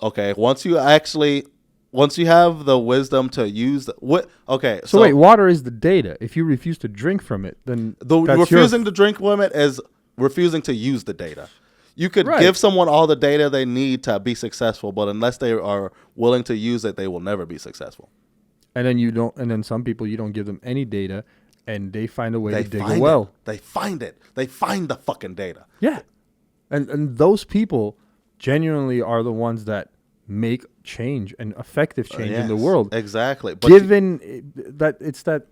Okay, once you have the wisdom to use So wait, water is the data. If you refuse to drink from it, then refusing to drink from it is refusing to use the data. You could give someone all the data they need to be successful, but unless they are willing to use it, they will never be successful. And then some people you don't give them any data. And they find a way to dig a well. They find it. They find the fucking data. Yeah. And those people genuinely are the ones that make change and effective change in the world. Exactly. But that it's that,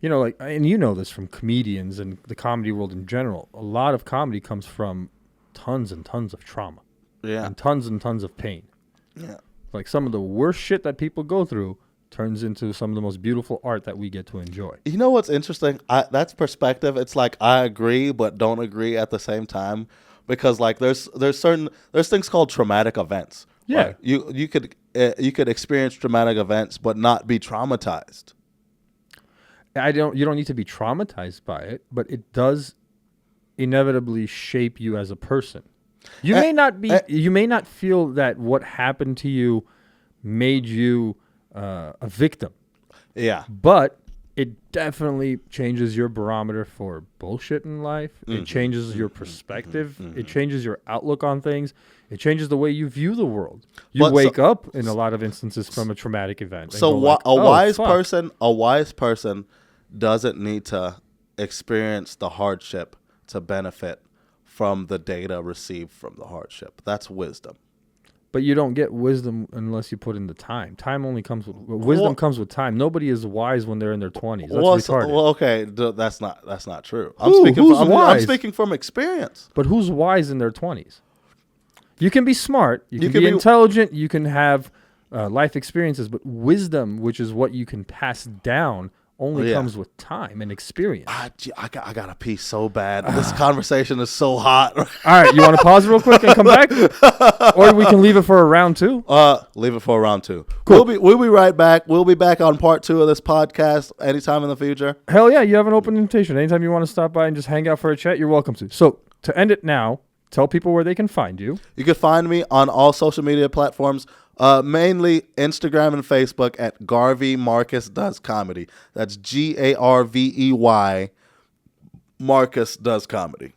like, and you know this from comedians and the comedy world in general, a lot of comedy comes from tons and tons of trauma. Yeah. And tons of pain. Yeah. Like some of the worst shit that people go through turns into some of the most beautiful art that we get to enjoy. You know what's interesting? That's perspective. It's like I agree but don't agree at the same time, because like there's things called traumatic events. Yeah, right? You could experience traumatic events but not be traumatized. You don't need to be traumatized by it, but it does inevitably shape you as a person. You may not feel that what happened to you made you a victim. Yeah. But it definitely changes your barometer for bullshit in life. Mm-hmm. It changes your perspective. Mm-hmm. It changes your outlook on things. It changes the way you view the world. You wake up in a lot of instances from a traumatic event. So a wise person doesn't need to experience the hardship to benefit from the data received from the hardship. That's wisdom. But you don't get wisdom unless you put in the time. Time only comes with wisdom. Comes with time. Nobody is wise when they're in their 20s. That's retarded. Well, okay, that's not true. Who's I'm wise? speaking from experience. But who's wise in their 20s? You can be smart. You can be intelligent. You can have life experiences. But wisdom, which is what you can pass down, only comes with time and experience. I got to pee so bad. This conversation is so hot. All right, you want to pause real quick and come back? Or we can leave it for a round 2? Leave it for a round 2. Cool. We'll be right back. We'll be back on part 2 of this podcast anytime in the future. Hell yeah, you have an open invitation. Anytime you want to stop by and just hang out for a chat, you're welcome to. So to end it now, tell people where they can find you. You can find me on all social media platforms. Mainly Instagram and Facebook at Garvey Marcus Does Comedy. That's Garvey Marcus Does Comedy.